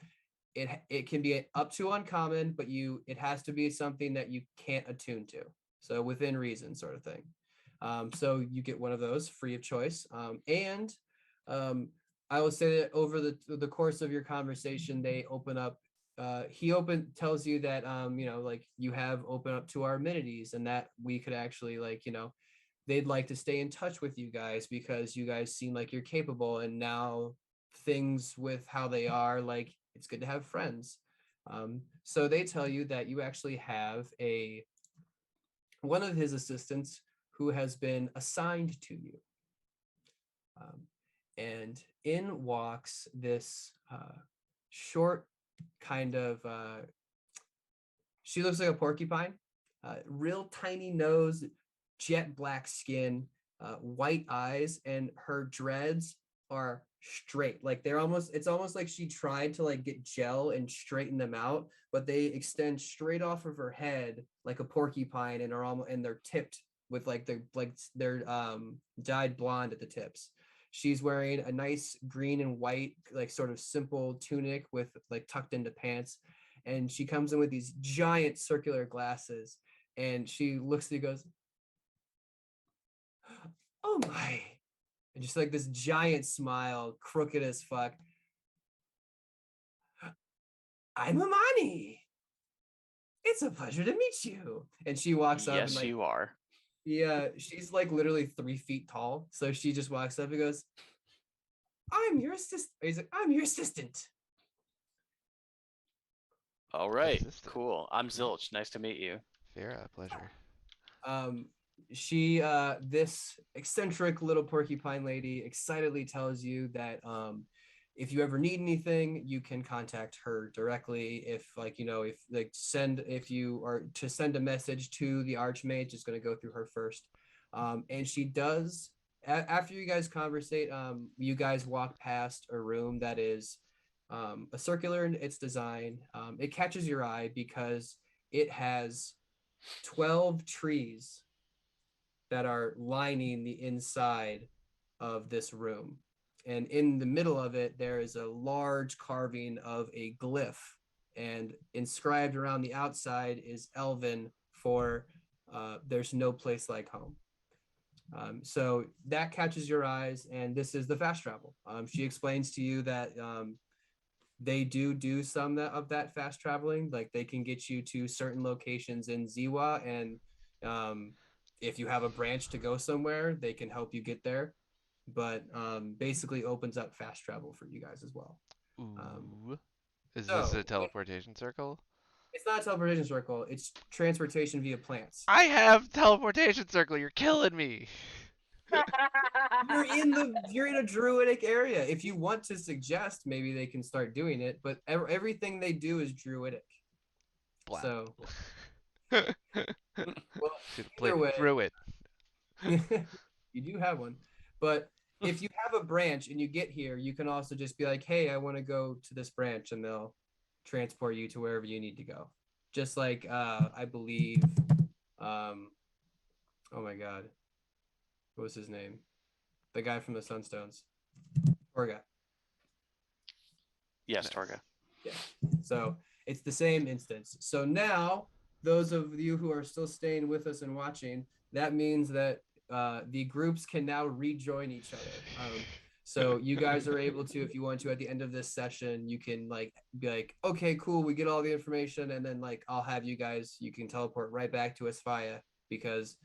it can be up to uncommon, but it has to be something that you can't attune to. So within reason, sort of thing. So you get one of those free of choice. And I will say that over the course of your conversation, they open up. He tells you that like you have open up to our amenities, and that we could actually they'd like to stay in touch with you guys because you guys seem like you're capable, and now things with how they are, like it's good to have friends. So they tell you that you actually have one of his assistants who has been assigned to you. And in walks this short kind of, she looks like a porcupine, real tiny nose, jet black skin, white eyes, and her dreads are straight. Like it's almost like she tried to like get gel and straighten them out, but they extend straight off of her head like a porcupine, and they're tipped with they're dyed blonde at the tips. She's wearing a nice green and white, like sort of simple tunic with like tucked into pants. And she comes in with these giant circular glasses, and she looks at you, goes, "Oh my." And just like this giant smile, crooked as fuck. "I'm Amani. It's a pleasure to meet you." And she walks up and
Yes,
like,
you are.
yeah, she's like literally 3 feet tall. So she just walks up and goes, "I'm your assistant." He's like, "I'm your assistant."
All right,
Assistant.
cool. I'm Zilch. Nice to meet you.
Vera, pleasure.
She this eccentric little porcupine lady excitedly tells you that if you ever need anything, you can contact her directly. If if you are to send a message to the archmage, it's going to go through her first. And she does, after you guys conversate, you guys walk past a room that is a circular in its design. It catches your eye because it has 12 trees that are lining the inside of this room. And in the middle of it, there is a large carving of a glyph. And inscribed around the outside is Elven for "There's no place like home." So that catches your eyes, and this is the fast travel. She explains to you that they do some of that fast traveling. Like they can get you to certain locations in Ziwa, and if you have a branch to go somewhere, they can help you get there. But basically opens up fast travel for you guys as well.
Ooh. Is this
So
a teleportation circle?
it's not a teleportation circle, it's transportation via plants.
I have teleportation circle. You're killing me.
You're in a druidic area. If you want to suggest, maybe they can start doing it, but everything they do is druidic.
Blah.
So
well,
either way,
through it.
you do have one. But if you have a branch and you get here, you can also just be like, "Hey, I want to go to this branch," and they'll transport you to wherever you need to go. Just like I believe, oh my god, what was his name? The guy from the Sunstones, Torga.
Yes, Torga.
Yeah. So it's the same instance. So now, those of you who are still staying with us and watching, that means that the groups can now rejoin each other. So you guys are able to, if you want to, at the end of this session, you can like be like, "Okay, cool, we get all the information," and then like I'll have you guys, you can teleport right back to Asphaya because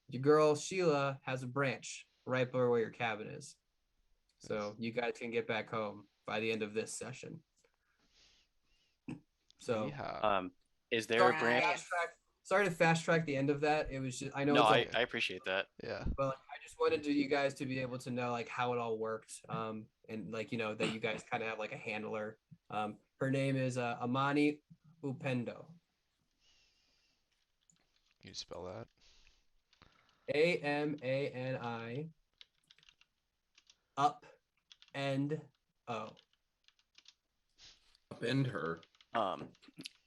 your girl Sheila has a branch right by where your cabin is. So you guys can get back home by the end of this session. So
Is there a
Right.
branch?
sorry to fast track the end of that. It was just, I know
No,
it's
I appreciate that.
Yeah.
but like, I just wanted you guys to be able to know like how it all worked, and like that you guys kind of have like a handler. Her name is Amani Upendo.
Can you spell that?
Amani up and O.
Upend her.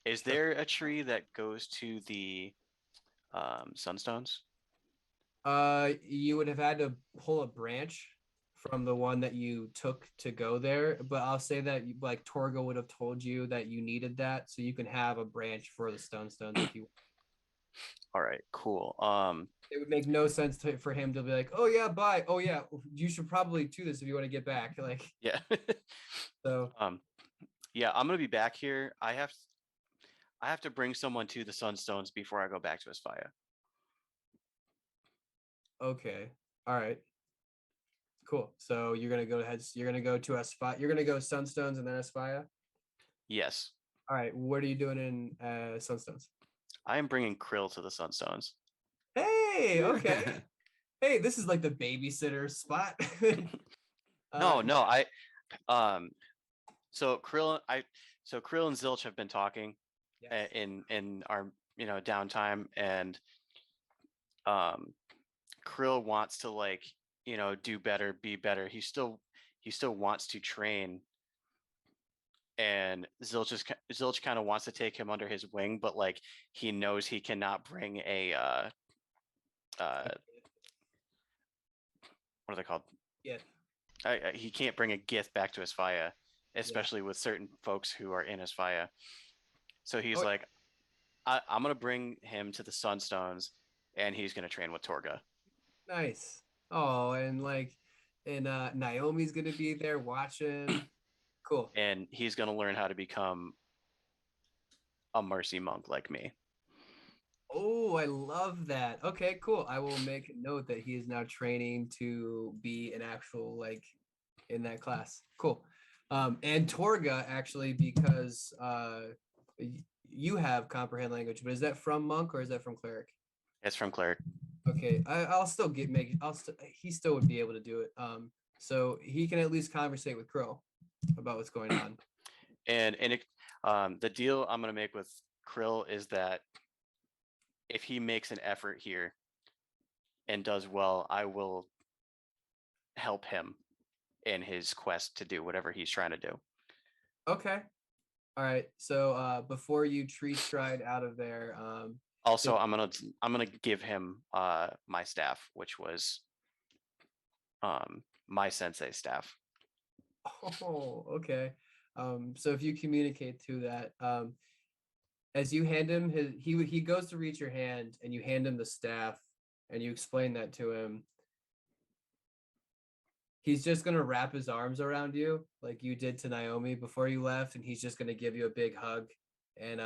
Is there a tree that goes to the Sunstones?
You would have had to pull a branch from the one that you took to go there, but I'll say that like Torga would have told you that you needed that, so you can have a branch for the stones if you.
All right, cool.
It would make no sense for him to be like, oh yeah, bye. Oh yeah, you should probably do this if you want to get back. Like,
yeah.
so
Yeah, I'm gonna be back here. I have to bring someone to the Sunstones before I go back to Aspaya.
okay, all right, cool. So you're gonna go ahead. You're gonna go to Aspaya. You're gonna go Sunstones and then Aspaya.
Yes,
All right, what are you doing in Sunstones?
I am bringing Krill to the Sunstones.
Hey, okay. Hey, this is like the babysitter spot.
No, so Krill and Zilch have been talking
yes.
in our downtime, and Krill wants to like do better, be better. He still wants to train, and Zilch kind of wants to take him under his wing, but like he knows he cannot bring a what are they called?
Yeah.
He can't bring a Gith back to Aspaya, especially with certain folks who are in Aspaya. So he's like, I'm gonna bring him to the Sunstones, and he's gonna train with Torga.
Nice. Oh, and Naomi's gonna be there watching. Cool.
And he's gonna learn how to become a mercy monk like me.
Oh, I love that. Okay, cool. I will make note that he is now training to be an actual in that class. Cool. And Torga actually, because you have comprehend language, but is that from monk or is that from cleric?
It's from cleric.
Okay, I'll still he still would be able to do it. So he can at least conversate with Crow about what's going on.
And the deal I'm gonna make with Krill is that if he makes an effort here and does well, I will help him in his quest to do whatever he's trying to do.
Okay. All right. So before you tree stride out of there,
also I'm gonna give him my staff, which was my sensei's staff.
Oh, okay. So if you communicate to that, as you hand him he goes to reach your hand and you hand him the staff and you explain that to him. He's just gonna wrap his arms around you like you did to Naomi before you left, and he's just gonna give you a big hug and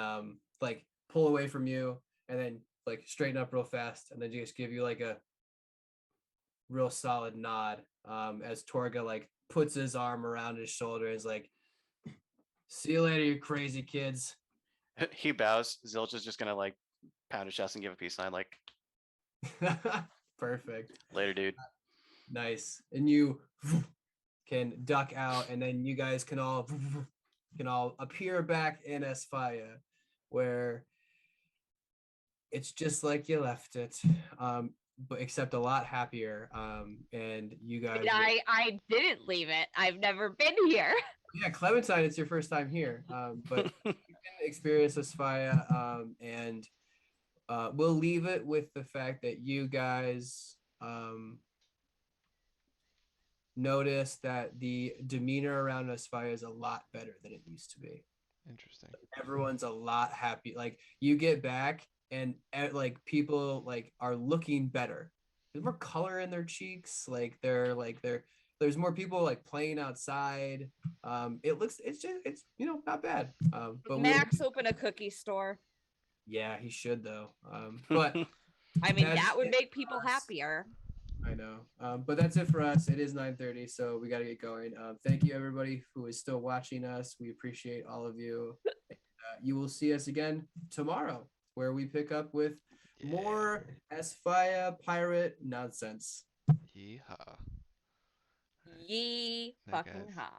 like pull away from you and then like straighten up real fast and then just give you like a real solid nod as Torga like puts his arm around his shoulder and is like, see you later, you crazy kids.
He bows. Zilch is just gonna like pound his chest and give a peace sign, like
perfect.
Later, dude.
Nice. And you can duck out, and then you guys can all appear back in Aspaya, where it's just like you left it, but except a lot happier. And you guys.
I didn't leave it. I've never been here.
Yeah, Clementine, it's your first time here, but you can experience Aspaya, and we'll leave it with the fact that you guys notice that the demeanor around Aspire is a lot better than it used to be.
Interesting.
Everyone's a lot happy. Like you get back and like people like are looking better. There's more color in their cheeks. There's more people like playing outside. It's not bad. But
Max opened a cookie store.
Yeah, he should though. But
I mean that would make people happier.
I know. But that's it for us. It is 9:30, so we got to get going. Thank you, everybody who is still watching us. We appreciate all of you. You will see us again tomorrow, where we pick up with more Aspaya pirate nonsense.
Yeehaw.
Yee fucking ha.